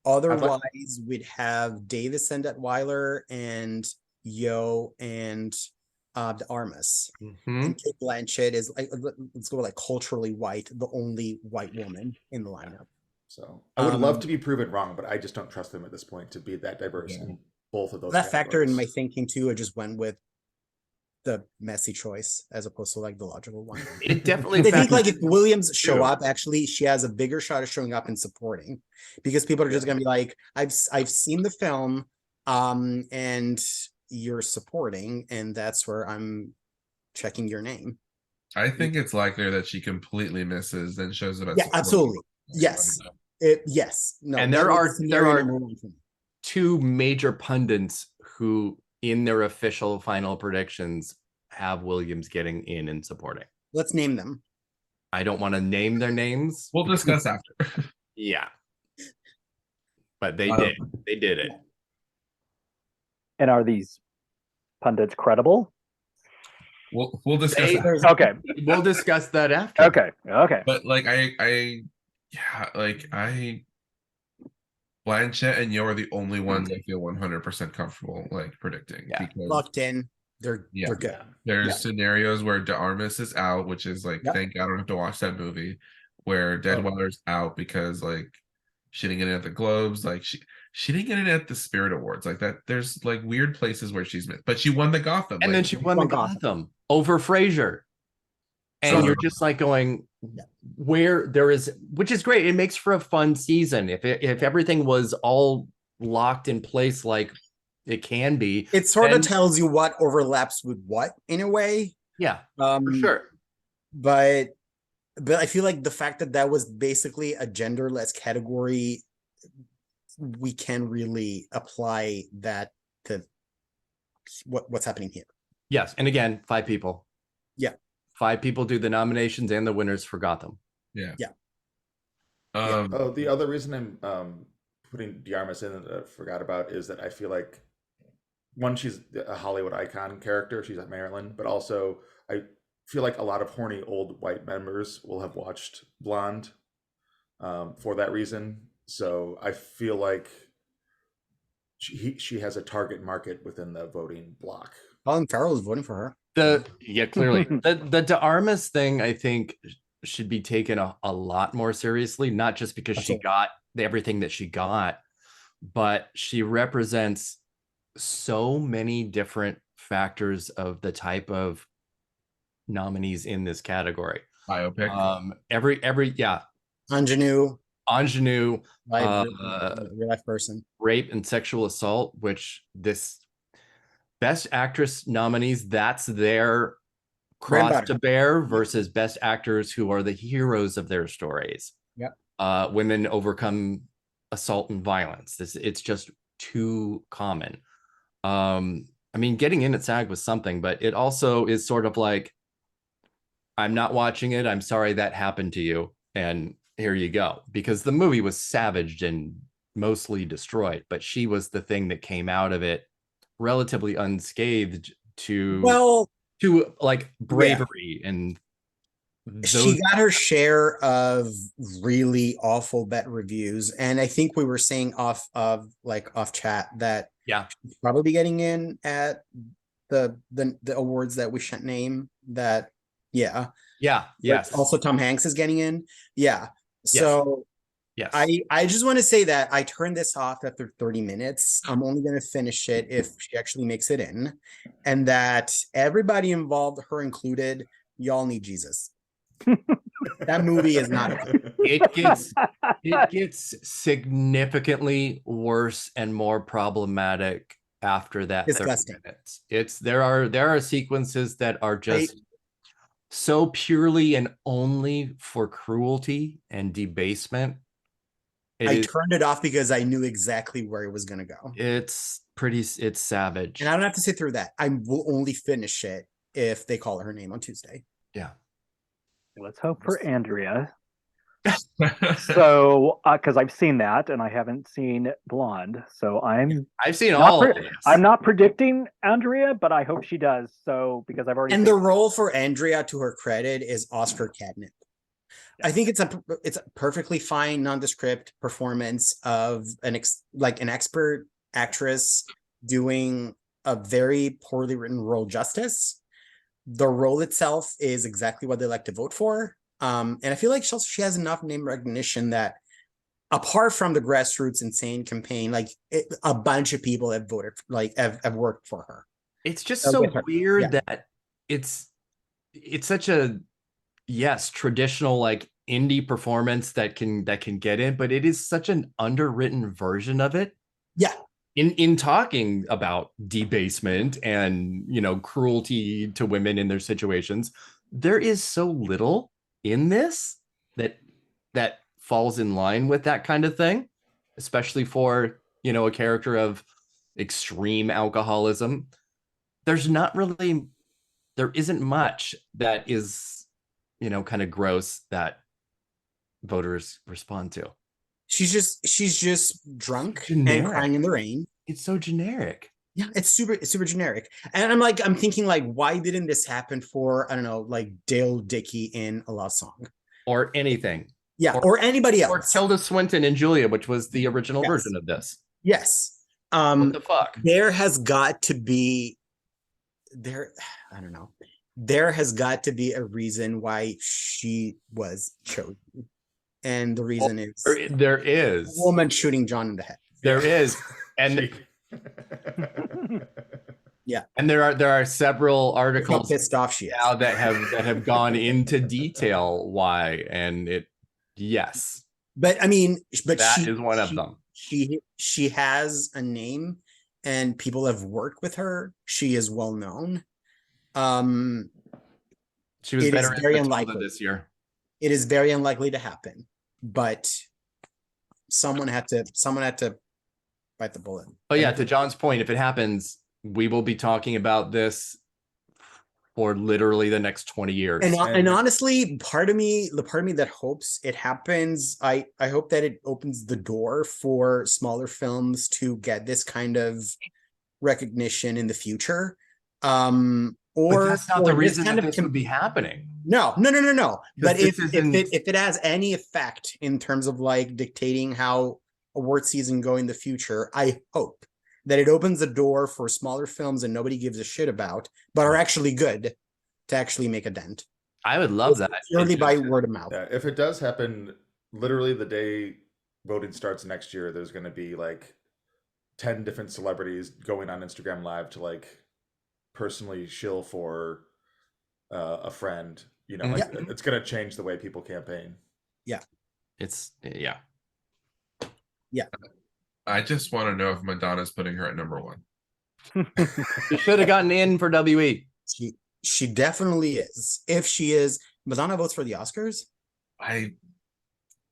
otherwise we'd have Davis and Detweiler and Yo and de Armas. And Kate Blanchett is let's go culturally white, the only white woman in the lineup. So I would love to be proven wrong, but I just don't trust them at this point to be that diverse in both of those. That factor in my thinking too. I just went with the messy choice as opposed to the logical one. It definitely. I think if Williams show up, actually, she has a bigger shot of showing up and supporting, because people are just gonna be like, I've seen the film, and you're supporting, and that's where I'm checking your name. I think it's likely that she completely misses, then shows up. Yeah, absolutely. Yes. Yes. No. And there are 2 major pundits who, in their official final predictions, have Williams getting in and supporting. Let's name them. I don't want to name their names. We'll discuss after. Yeah. But they did. They did it. And are these pundits credible? We'll discuss They- after. Okay. We'll discuss that after. Okay. But Blanchett and Yo are the only ones I feel 100% comfortable predicting. Yeah. Because Locked in. They're good. there's scenarios where de Armas is out, which is thank God I don't have to watch that movie, where Deadweiler's out because she didn't get in at the Globes, she didn't get in at the Spirit Awards, that there's weird places where she's missed, but she won the Gotham, And then she won the Gotham over Frasier. And So- you're just going, where there is, which is great. It makes for a fun season. If everything was all locked in place like it can be, It sort of tells you what overlaps with what in a way. Yeah, for sure. But I feel like the fact that was basically a genderless category, we can really apply that to what's happening here. Yes, and again, 5 people. Yeah. 5 people do the nominations and the winners for Gotham. Yeah. Yeah. Oh, the other reason I'm putting Diarmas in that I forgot about is that I feel like one, she's a Hollywood icon character. She's at Maryland, but also I feel like a lot of horny old white members will have watched Blonde for that reason. So I feel like she has a target market within the voting block. Colin Farrell is voting for her. Clearly the De Armas thing, I think, should be taken a lot more seriously, not just because she got everything that she got, but she represents so many different factors of the type of nominees in this category. Biopic. Every Ingenue, real life person, rape and sexual assault, which this best actress nominees, that's their cross to bear, versus best actors who are the heroes of their stories. Yep. Women overcome assault and violence. It's just too common. I mean, getting in at SAG was something, but it also is sort of like, I'm not watching it. I'm sorry that happened to you. And here you go. Because the movie was savaged and mostly destroyed, but she was the thing that came out of it relatively unscathed to like bravery. And she got her share of really awful bet reviews. And I think we were saying off chat that she's probably getting in at the awards that we shouldn't name. That yes. Also Tom Hanks is getting in. So yes. I just want to say that I turned this off after 30 minutes. I'm only going to finish it if she actually makes it in, and that everybody involved, her included, y'all need Jesus. That movie is not it gets significantly worse and more problematic after that. Disgusting. 30 minutes. There are sequences that are just so purely and only for cruelty and debasement. I turned it off because I knew exactly where it was going to go. It's savage. And I don't have to sit through that. I will only finish it if they call her name on Tuesday. Yeah. Let's hope for Andrea. So, because I've seen that and I haven't seen Blonde, so I've seen all of this. I'm not predicting Andrea, but I hope she does. So, because I've already the role for Andrea, to her credit, is Oscar catnip. I think it's a perfectly fine nondescript performance of an expert actress doing a very poorly written role justice. The role itself is exactly what they like to vote for. And I feel like she has enough name recognition that, apart from the grassroots insane campaign, a bunch of people have voted, have worked for her. It's just so weird that it's such a traditional indie performance that can get in, but it is such an underwritten version of it. Yeah. In talking about debasement and cruelty to women in their situations, there is so little in this that falls in line with that kind of thing, especially for a character of extreme alcoholism. There isn't much that is kind of gross that voters respond to. She's just drunk and crying in the rain. It's so generic. Yeah, it's super generic. And I'm thinking, why didn't this happen for, I don't know, Dale Dickey in A Lost Song? Or anything. Yeah, or anybody else. Or Tilda Swinton and Julia, which was the original version of this. Yes. What the fuck? There has got to be I don't know. There has got to be a reason why she was chosen. And the reason is there is a woman shooting John in the head. There is. And and there are several articles how pissed off she is now that have gone into detail why, and but I mean, that is one of them. She has a name and people have worked with her. She is well known. She was better very unlikely this year. It is very unlikely to happen, but someone had to bite the bullet. Oh yeah, to John's point, if it happens, we will be talking about this for literally the next 20 years. And honestly, the part of me that hopes it happens, I hope that it opens the door for smaller films to get this kind of recognition in the future. But that's not the or reason kind that of this would be happening. No. But this if it has any effect in terms of like dictating how award season go in the future, I hope that it opens the door for smaller films that nobody gives a shit about, but are actually good to actually make a dent. I would love that. Purely by word of mouth. Yeah, if it does happen, literally the day voting starts next year, there's going to be like 10 different celebrities going on Instagram Live to like personally shill for a friend. You know, like it's going to change the way people campaign. It's yeah. I just want to know if Madonna's putting her at number 1. You should have gotten in for WE. She definitely is. If she is, Madonna votes for the Oscars. I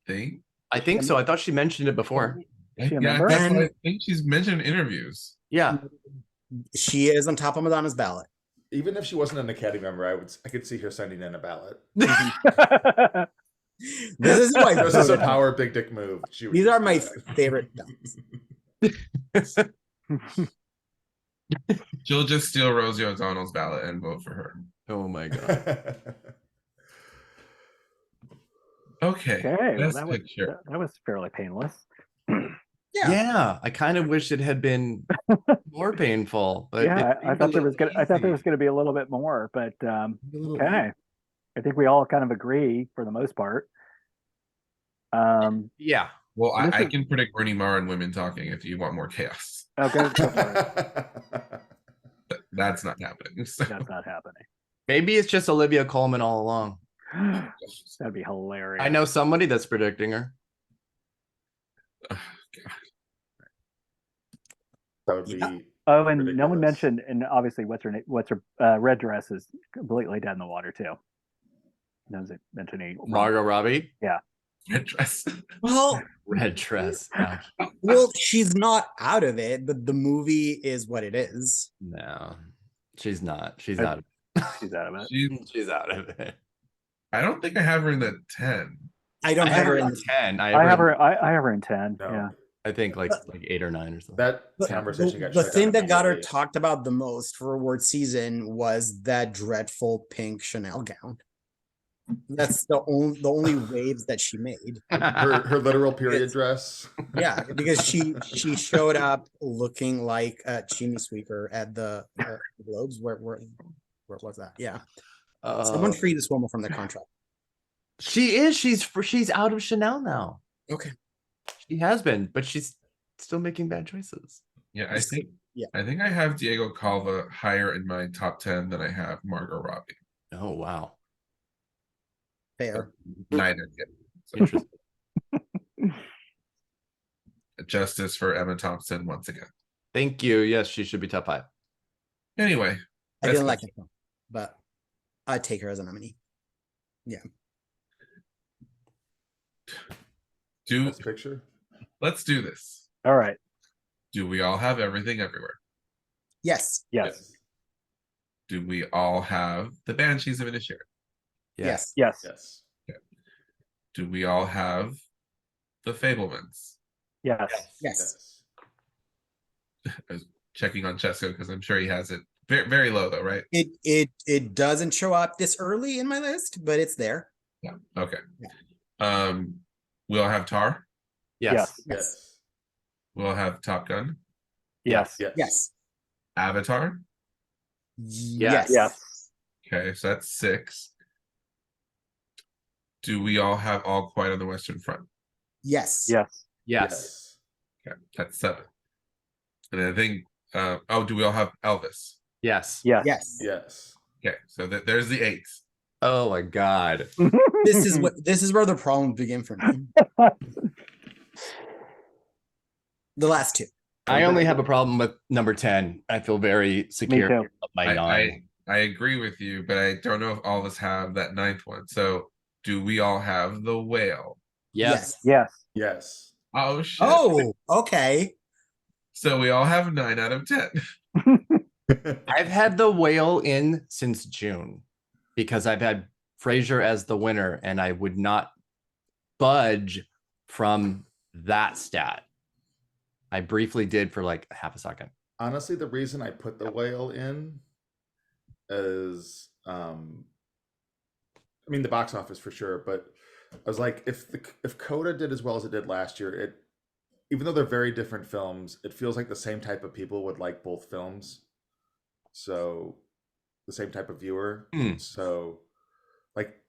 think. I think so. I thought she mentioned it before. She a Yeah, member? that's what I think she's mentioned in interviews. Yeah. She is on top of Madonna's ballot. Even if she wasn't an Academy member, I could see her sending in a ballot. This is my This is a power big dick move. These are my favorite films. She'll just steal Rosie O'Donnell's ballot and vote for her. Oh my god. Okay. Okay, well, Best picture. that was fairly painless. Yeah, I kind of wish it had been more painful. But Yeah, I thought there was gonna be a little bit more, but okay. I think we all kind of agree for the most part. yeah. Well, This I is- can predict Rooney Mara and women talking if you want more chaos. Okay, go for it. That's not happening. So. That's not happening. Maybe it's just Olivia Colman all along. That'd be hilarious. I know somebody that's predicting her. That would be. Yeah. Oh, and no ridiculous. one mentioned, and obviously, what's her red dress is completely dead in the water too. No one's mentioning Margot Robbie. Red dress. Well, Red dress. No. well, she's not out of it, but the movie is what it is. No, she's not. She's I- not. She's out of it. She's out of it. I don't think I have her in the 10. I don't I have have her her in in 10. I have her. I have her in 10. No. Yeah. I think like 8 or 9 or something. That But conversation got the shut thing down that got her immediately. talked about the most for award season was that dreadful pink Chanel gown. That's the only waves that she made. her literal period dress. Yeah, because she showed up looking like a chimney sweeper at the Globes. Where was that? Yeah, someone free this woman from the contract. She is. She's out of Chanel now. Okay. She has been, but she's still making bad choices. Yeah, I think. Yeah. I think I have Diego Calva higher in my top 10 than I have Margot Robbie. Oh wow. Fair. Neither yet. Interesting. Justice for Emma Thompson once again. Thank you. Yes, she should be top 5. Anyway, I That's didn't like it, but I'd take her as a nominee. Best picture. let's do this. All right. Do we all have everything everywhere? Yes. Yes. Do we all have the Banshees of Inisherin? Yes. Yes. Yes. Do we all have the Fablemans? Yes. Yes. I was checking on Cesco because I'm sure he has it very, very low though, right? It doesn't show up this early in my list, but it's there. Yeah. Okay. Yeah. We all have Tar. Yes. Yes. We'll have Top Gun. Yes. Yes. Yes. Avatar. Yes. Yes. Okay, so that's 6. Do we all have All Quiet on the Western Front? Yes. Yes. Yes. Okay, that's 7. And I think, do we all have Elvis? Yes. Yes. Yes. Yes. Okay, so there's the 8. Oh my god. This is where the problems begin for me. The last 2. I only have a problem with number 10. I feel very secure too. of my 9. I agree with you, but I don't know if all of us have that 9th one. So do we all have the Whale? Yes. Yes. Yes. Oh shit. Oh, okay. So we all have 9 out of 10. I've had the whale in since June because I've had Frasier as the winner, and I would not budge from that stat. I briefly did for like half a second. Honestly, the reason I put the whale in is, I mean, the box office for sure, but I was like, if Coda did as well as it did last year, it, even though they're very different films, it feels like the same type of people would like both films. So the same type of viewer. Hmm. So like,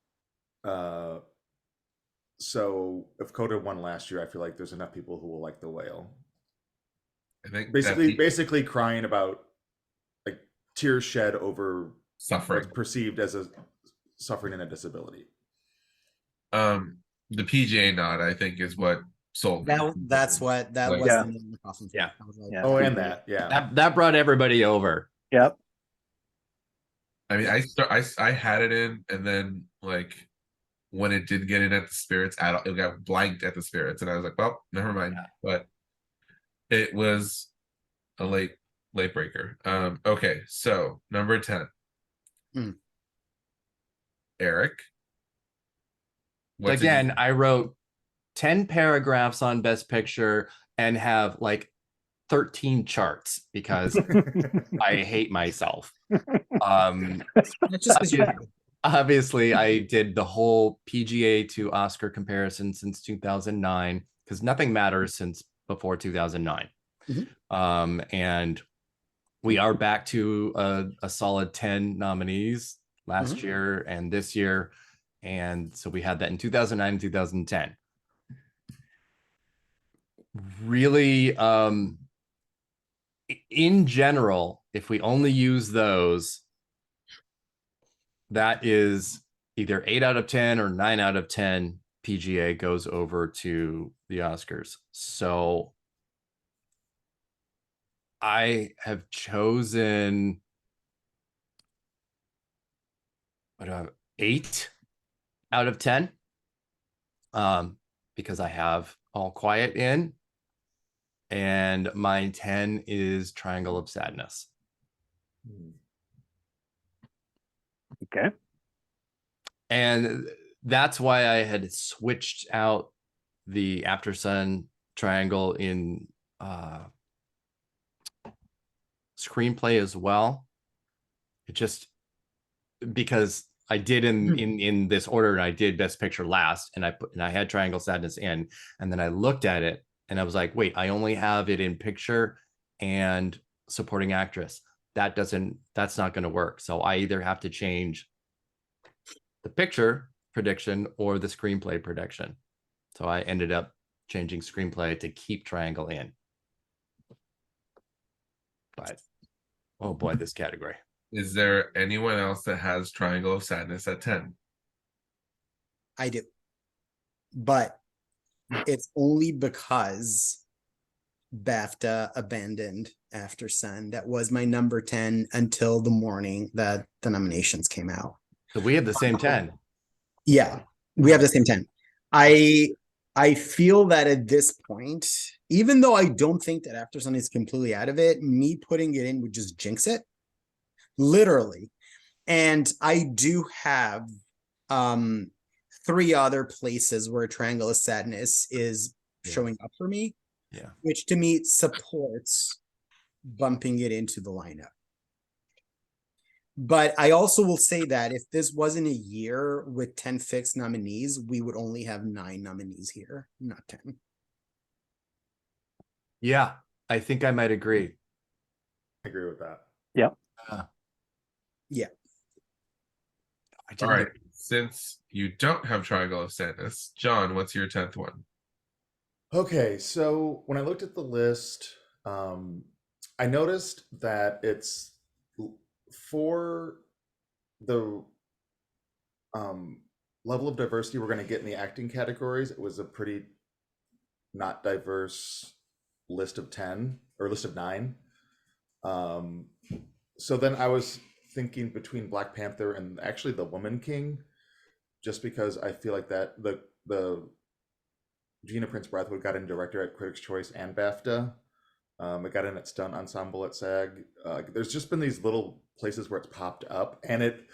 so if Coda won last year, I feel like there's enough people who will like the whale. I think Basically crying about, like, tears shed over suffering. what's perceived as a suffering and a disability. The PGA nod, I think, is what sold me. That's what that Like, was. Yeah. The name of the coffin. Yeah. I was like, Yeah. Oh, and that, yeah. That brought everybody over. Yep. I mean, I had it in, and then like when it did get in at the Spirits, it got blanked at the Spirits, and I was like, well, never mind. Yeah. But it was a late breaker. Okay, so number 10. Hmm. Erik. What's Again, I wrote 10 paragraphs on Best Picture and have like 13 charts because I hate myself. That's just 'cause you- Obviously, I did the whole PGA to Oscar comparison since 2009 because nothing matters since before 2009. And we are back to a solid 10 nominees last year and this year. And so we had that in 2009 and 2010. Really, in general, if we only use those, that is either 8 out of 10 or 9 out of 10 PGA goes over to the Oscars. So I have chosen 8 out of 10 because I have All Quiet in, and my 10 is Triangle of Sadness. Okay. And that's why I had switched out the After Sun triangle in screenplay as well. It just because I did in this order, and I did Best Picture last, and I had Triangle Sadness in, and then I looked at it and I was like, wait, I only have it in picture and supporting actress. That's not going to work. So I either have to change the picture prediction or the screenplay prediction. So I ended up changing screenplay to keep Triangle in. But oh boy, this category. Is there anyone else that has Triangle of Sadness at 10? I do, but it's only because BAFTA abandoned After Sun. That was my number 10 until the morning that the nominations came out. So we have the same 10. Yeah, we have the same 10. I feel that at this point, even though I don't think that After Sun is completely out of it, me putting it in would just jinx it. Literally. And I do have 3 other places where Triangle of Sadness is showing up for me. Yeah. Which to me supports bumping it into the lineup. But I also will say that if this wasn't a year with 10 fixed nominees, we would only have 9 nominees here, not 10. Yeah, I think I might agree. I agree with that. Yep. Yeah. All right. Since you don't have Triangle of Sadness, John, what's your 10th one? Okay, so when I looked at the list, I noticed that it's for the level of diversity we're going to get in the acting categories. It was a pretty not diverse list of 10 or list of 9. So then I was thinking between Black Panther and actually The Woman King, just because I feel like that the Gina Prince Brethwood got in director at Critics' Choice and BAFTA, It got in its stunt ensemble at SAG. There's just been these little places where it's popped up, and it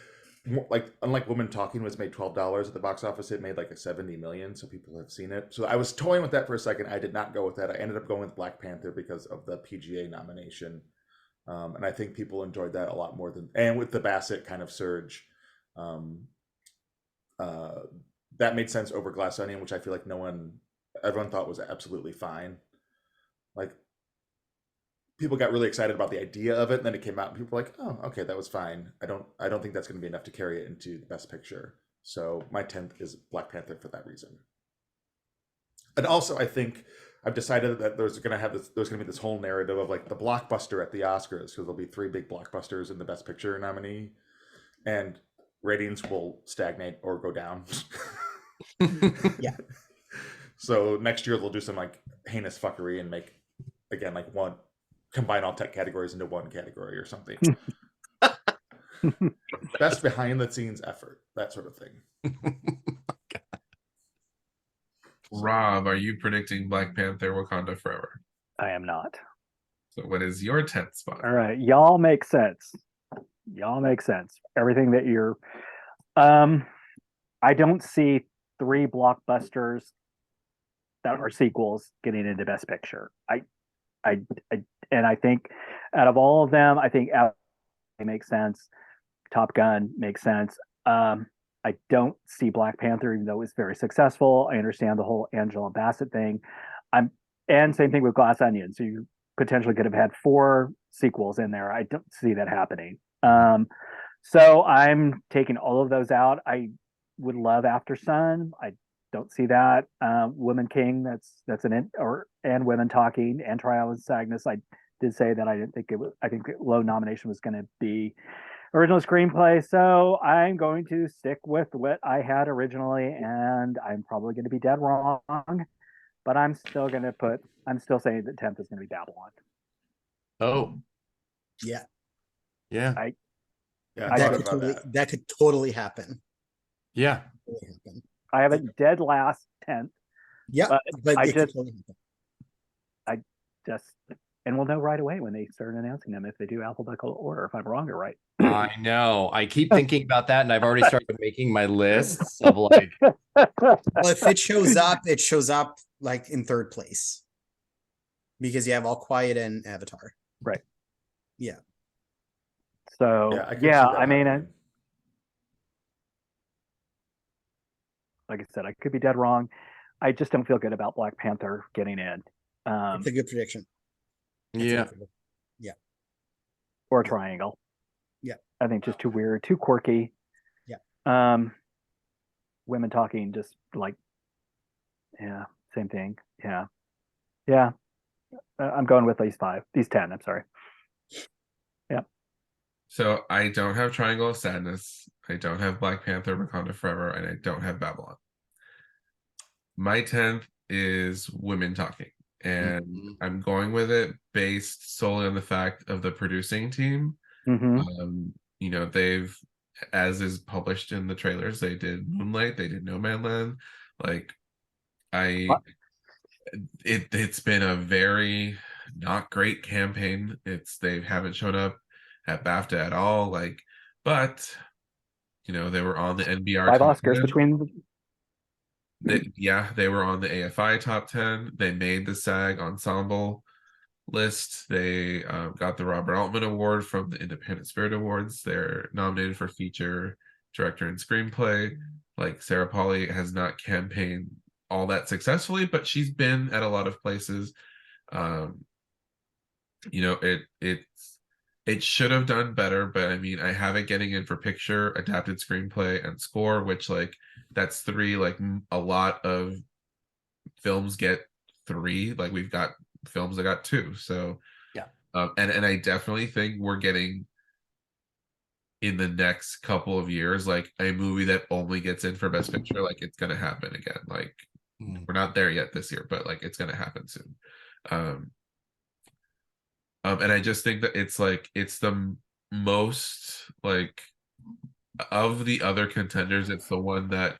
like unlike Woman Talking was made $12 at the box office, it made like a 70 million, so people have seen it. So I was toying with that for a second. I did not go with that. I ended up going with Black Panther because of the PGA nomination, and I think people enjoyed that a lot more than, and with the Bassett kind of surge, um, that made sense over Glass Onion, which I feel like everyone thought was absolutely fine. Like people got really excited about the idea of it, and then it came out and people were like, oh, okay, that was fine. I don't think that's going to be enough to carry it into the best picture. So my 10th is Black Panther for that reason. And also I think I've decided that there's going to be this whole narrative of like the blockbuster at the Oscars, because there'll be 3 big blockbusters in the best picture nominee, and ratings will stagnate or go down. Yeah. So next year they'll do some like heinous fuckery and make again like combine all tech categories into one category or something. Best behind the scenes effort, that sort of thing. Rob, are you predicting Black Panther Wakanda Forever? I am not. So what is your 10th spot? All right, y'all make sense. Y'all make sense. Everything that you're I don't see 3 blockbusters that are sequels getting into Best Picture. And I think out of all of them, I think makes sense. Top Gun makes sense. I don't see Black Panther, even though it's very successful. I understand the whole Angela Bassett thing. And same thing with Glass Onion. So you potentially could have had 4 sequels in there. I don't see that happening. So I'm taking all of those out. I would love After Sun. I don't see that. Women King, that's and Women Talking and Trial of Sadness. I did say that I didn't think it was. I think low nomination was going to be original screenplay. So I'm going to stick with what I had originally, and I'm probably going to be dead wrong. But I'm still saying that 10th is going to be Babylon. Oh, Yeah. yeah, Yeah, That could totally happen. yeah. Totally happen. I have it dead last 10th. Yeah, but I it could just- totally happen. And we'll know right away when they start announcing them if they do alphabetical order, if I'm wrong or right. I know. I keep thinking about that, and I've already started making my lists of like, Well, if it shows up like in 3rd place. Because you have All Quiet and Avatar. Right. Yeah. So I can see yeah, that I mean, happening. like I said, I could be dead wrong. I just don't feel good about Black Panther getting in. It's a good prediction. yeah. Or Triangle. Yeah. I think just too weird, too quirky. Yeah. Women Talking, just like, yeah, same thing. Yeah. Yeah. I'm going with these 10, I'm sorry. So I don't have Triangle of Sadness. I don't have Black Panther Wakanda Forever, and I don't have Babylon. My 10th is Women Talking. And Mhm. I'm going with it based solely on the fact of the producing team. Mm-hmm. They've, as is published in the trailers, they did Moonlight, they did No Man Land. Like, it's been a very not great campaign. They haven't shown up at BAFTA at all. Like, but they were on the NBR 5 top Oscars 10. between. They were on the AFI top 10. They made the SAG ensemble list. They got the Robert Altman Award from the Independent Spirit Awards. They're nominated for feature, director, and screenplay. Like, Sarah Polley has not campaigned all that successfully, but she's been at a lot of places. It should have done better, but I mean, I have it getting in for picture, adapted screenplay, and score, which like that's 3. Like a lot of films get 3. Like we've got films that got 2. So yeah, and I definitely think we're getting in the next couple of years like a movie that only gets in for Best Picture. Like it's gonna happen again. Like we're not there yet this year, but like it's gonna happen soon. And I just think that it's the most like of the other contenders, it's the one that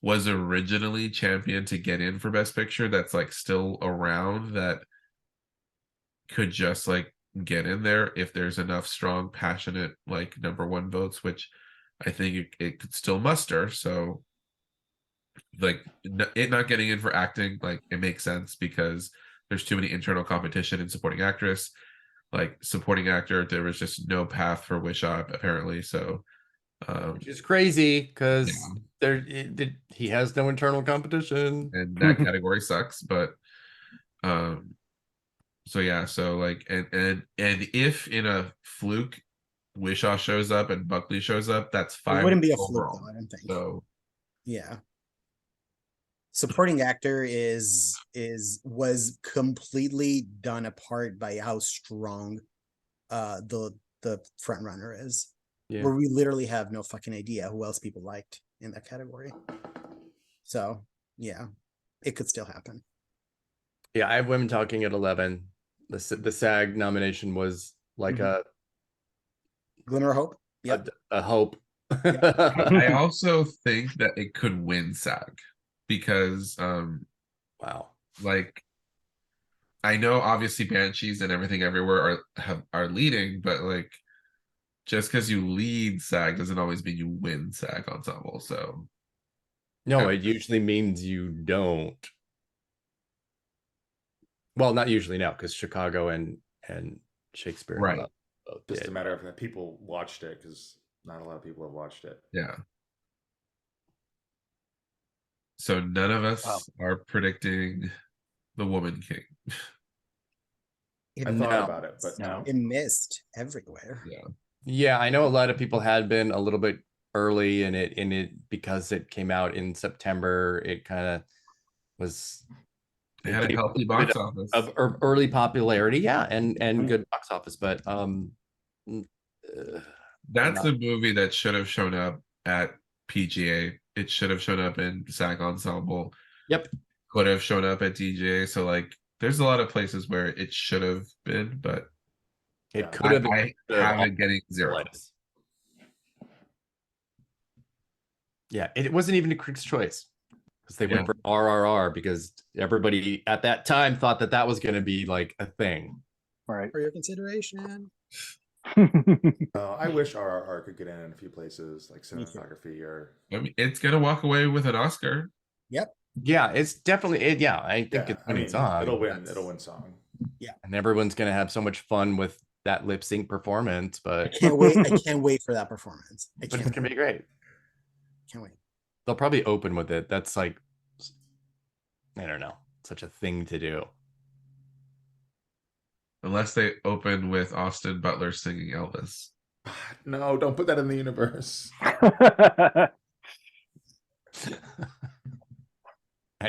was originally championed to get in for Best Picture that's like still around, that could just like get in there if there's enough strong, passionate like #1 votes, which I think it could still muster. So like it not getting in for acting, like it makes sense because there's too many internal competition in supporting actress. Like supporting actor, there was just no path for Wishaw apparently. So Which is crazy because Yeah. he has no internal competition. and that category sucks. But so yeah, so like and if in a fluke Wishaw shows up and Buckley shows up, that's It 5 wouldn't be a fluke, overall. though, I don't think. So Yeah. Supporting actor was completely done apart by how strong the front runner is. Yeah. Where we literally have no fucking idea who else people liked in that category. So yeah, it could still happen. Yeah, I have Women Talking at 11. The SAG nomination was like Mhm. Glimmer of hope. Yeah. a hope. I also think that it could win SAG because Wow. like I know obviously Banshees and Everything Everywhere are leading, but like just because you lead SAG doesn't always mean you win SAG ensemble. So No, it usually means you don't. Well, not usually now, because Chicago and Shakespeare in Right. Love both Just did. a matter of that people watched it because not a lot of people have watched it. yeah. So none of us are predicting the Woman King. It, I thought No. about it, but no. it missed everywhere. Yeah. Yeah, I know a lot of people had been a little bit early in it because it came out in September. It kind of was. They had a gave healthy bit box office. of early popularity, yeah, and Mhm. good box office, but That's not- a movie that should have shown up at PGA. It should have shown up in SAG Ensemble. Yep. Could have shown up at DJ. So like there's a lot of places where it should have been, but It Yeah. could have been. I have it getting 0. Yeah, it wasn't even a Critics' Choice because they Yeah. went for RRR because everybody at that time thought that that was going to be like a thing. Right. For your consideration. I wish RRR could get in a few places like Me too. cinematography or I mean, it's gonna walk away with an Oscar. Yep. Yeah, it's definitely it. Yeah, I think it's winning song. It'll win song. And everyone's going to have so much fun with that lip sync performance, but Can't wait. I can't wait for that performance. I but it's can't, going to be great. can't wait. They'll probably open with it. That's like, I don't know, such a thing to do. Unless they open with Austin Butler singing Elvis. No, don't put that in the universe. I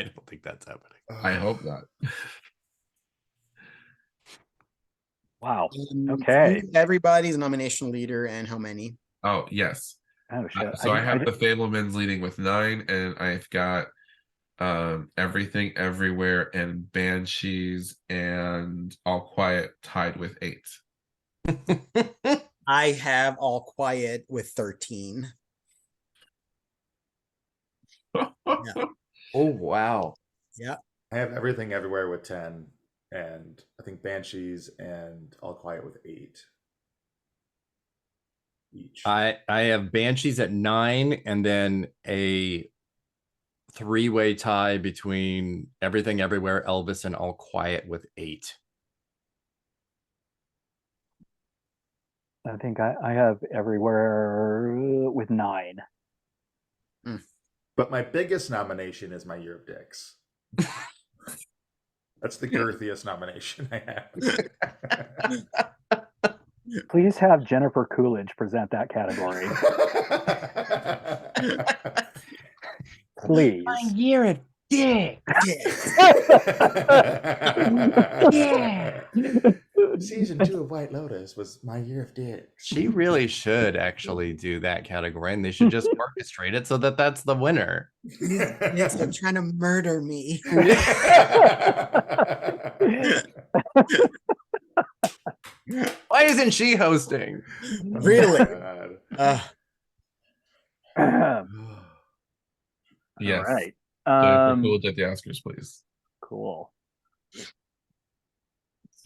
don't think that's happening. I hope not. Wow. Okay. Who's everybody's nomination leader and how many? Oh yes. Oh shit. So I have the Fablemans leading with 9, and I've got Everything Everywhere and Banshees and All Quiet tied with 8. I have All Quiet with 13. Oh, wow. Yeah. I have Everything Everywhere with 10, and I think Banshees and All Quiet with 8 each. I have Banshees at 9 and then a 3-way tie between Everything Everywhere, Elvis, and All Quiet with 8. I think I have Everywhere with 9. But my biggest nomination is My Year of Dicks. That's the girthiest nomination I have. Please have Jennifer Coolidge present that category. Please. My Year of Dick. Yeah. Season 2 of White Lotus was My Year of Dicks. She really should actually do that category, and they should just orchestrate it so that that's the winner. Yes, they're trying to murder me. Why isn't she hosting? Really? God. Yes. All right. Jennifer Coolidge at the Oscars, please. Cool.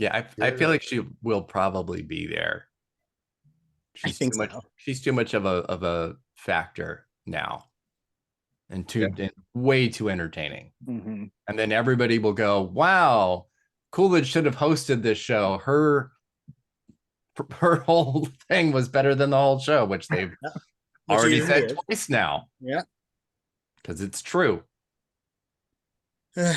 Yeah, I feel like she will probably be there. I think so. She's too much of a factor now, and Yeah. and way too entertaining. Mhm. And then everybody will go, "Wow, Coolidge should have hosted this show. Her whole thing was better than the whole show," which they've Which already usually said is. twice now, Yeah. because it's true. Do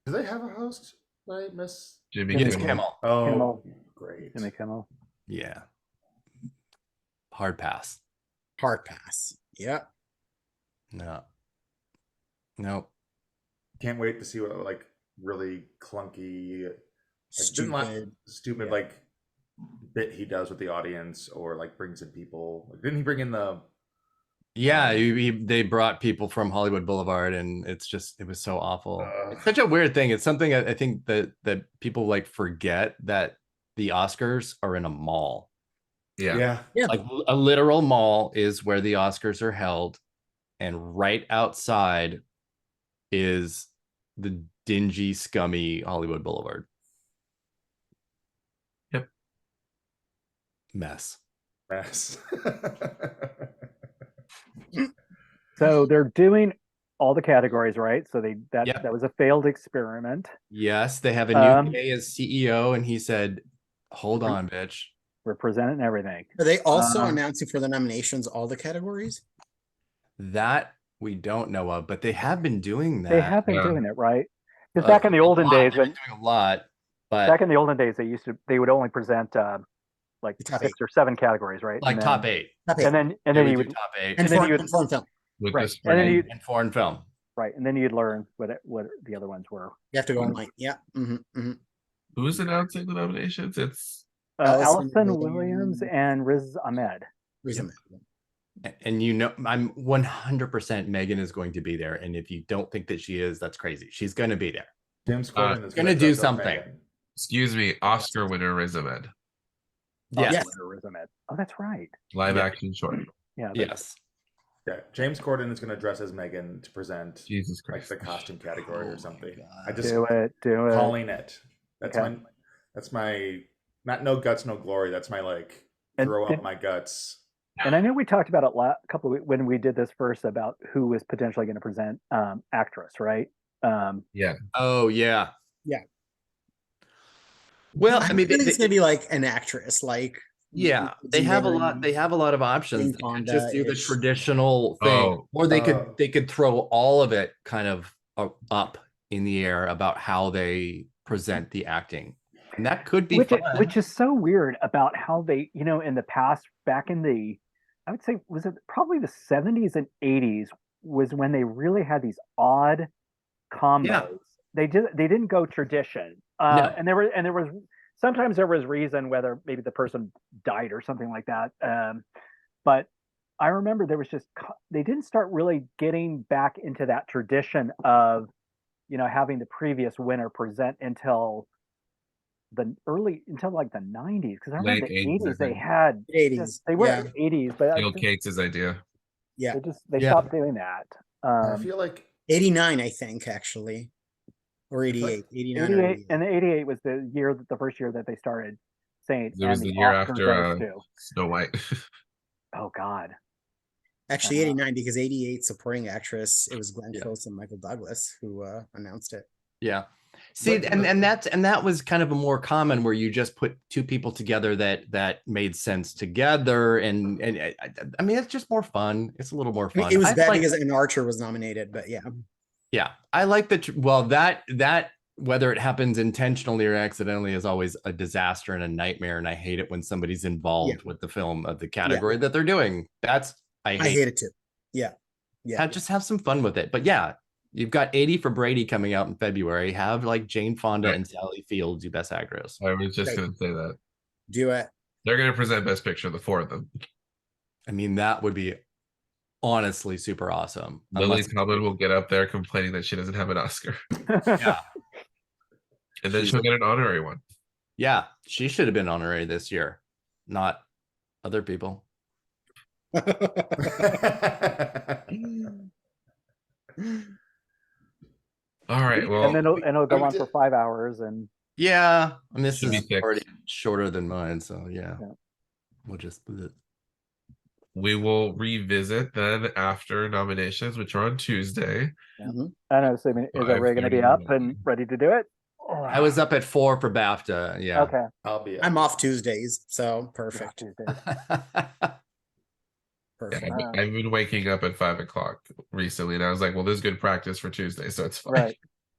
they have a host? Right, Miss Jimmy Jimmy Kimmel. Kimmel. Oh, Kimmel. great. Jimmy Kimmel. Yeah. Hard pass. Hard pass. Yeah. No. Nope. Can't wait to see what like really clunky, stupid Yeah. like bit he does with the audience, or like brings in people. Like, didn't he bring in the? Yeah, they brought people from Hollywood Boulevard, and it was so awful. It's such a weird thing. It's something I think that people like forget that the Oscars are in a mall. Yeah. Like a literal mall is where the Oscars are held, and right outside is the dingy, scummy Hollywood Boulevard. Yep. Mess. Mess. So they're doing all the categories, right? So Yep. that was a failed experiment. Yes, they have a new guy as CEO, and he said, "Hold on, bitch." We're presenting everything. Are they also announcing for the nominations all the categories? That we don't know of, but they have been doing that. They have been Yeah. doing it, right? Because back in the olden a lot. days, They've been doing a lot, but back in the olden days, they would only present like The top 6 or 7 categories, right? like And top then, 8. Top eight. and then They then would you do would top 8 and then foreign, you and foreign film. With Right. this And then spring. you and foreign film. right, and then you'd learn what the other ones were. You have to go online. Yeah. Who's announcing the nominations? It's Allison Allison Williams and Riz Ahmed. Reason. And I'm 100% Megan is going to be there. And if you don't think that she is, that's crazy. She's going to be there. James Corden is gonna do dress up something. Megan. excuse me, Oscar winner Riz Ahmed. Yes. Yes. Riz Ahmed. Oh, that's right. Live Yeah. action short. Yeah. Yes. Yeah, James Corden is going to dress as Megan to present Jesus like Christ. the costume category Oh or my something. God. I just Do it. calling it. That's Okay. my not no guts, no glory. That's my like And- throw up my guts. And I know we talked about it a couple of when we did this first about who was potentially going to present actress, right? Yeah. Oh, yeah. Yeah. Well, I I mean, think it's gonna be like an actress, like yeah, they have a lot. They have a lot of options. They could just do the Fonda-ish. traditional thing, Oh. or they could throw all of it kind of up in the air about how they present the acting, and that could be fun. Which is so weird about how they, in the past, back in the, I would say, was it probably the 70s and 80s was when they really had these odd combos. Yeah. They didn't go tradition, No. and there was sometimes there was reason whether maybe the person died or something like that. But I remember there was they didn't start really getting back into that tradition of, having the previous winner present until like the 90s, because I remember Late the 80s, I 80s they think. had 80s. they were Yeah. 80s, but Bill Cates' idea. Yeah. they Yeah. stopped doing that. I feel like 89, I think, actually. Or 88. 89 or 88. And the 88 was the first year that they started saying, It was and the the year Oscar after goes to. Snow White. Oh God. Actually, 89, because 88 supporting actress, it was Glenn Yeah. Close and Michael Douglas who announced it. Yeah. See, and that was kind of a more common where you just put two people together that made sense together, and I mean it's just more fun. It's a little more I mean, fun. it was bad like, because an Archer was nominated, but yeah. yeah, I like that. Well, that whether it happens intentionally or accidentally is always a disaster and a nightmare, and I hate it when somebody's involved with the film of the category that they're doing. I hate it too. Yeah. Just have some fun with it. But yeah, you've got 80 for Brady coming out in February. Have like Jane Fonda and Sally Field do Best Actress. I was just going to say that. Do it. They're going to present Best Picture, the 4 of them. I mean, that would be honestly super awesome. Lily Tomlin will get up there complaining that she doesn't have an Oscar. Yeah. And then she'll get an honorary one. Yeah, she should have been honorary this year, not other people. All right. Well, and then it'll go on for 5 hours, and Yeah, and this Should be is six. already shorter than mine, so yeah. Yeah. We'll just We will revisit then after nominations, which are on Tuesday. Mhm. And I'm assuming, is Ray going to be 5:30. up and ready to do it? I was up at 4 for BAFTA. Yeah. Okay. I'll be. I'm off Tuesdays, so perfect. Tuesdays. Perfect. Yeah, I've been waking up at 5 o'clock recently, and I was like, well, this is good practice for Tuesday, so it's fine. Right.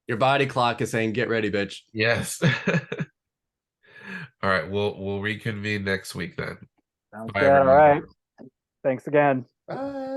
Your body clock is saying, "Get ready, bitch." Yes. All right, we'll reconvene next week then. Sounds Bye, good. All everyone. right. Thanks again. Bye.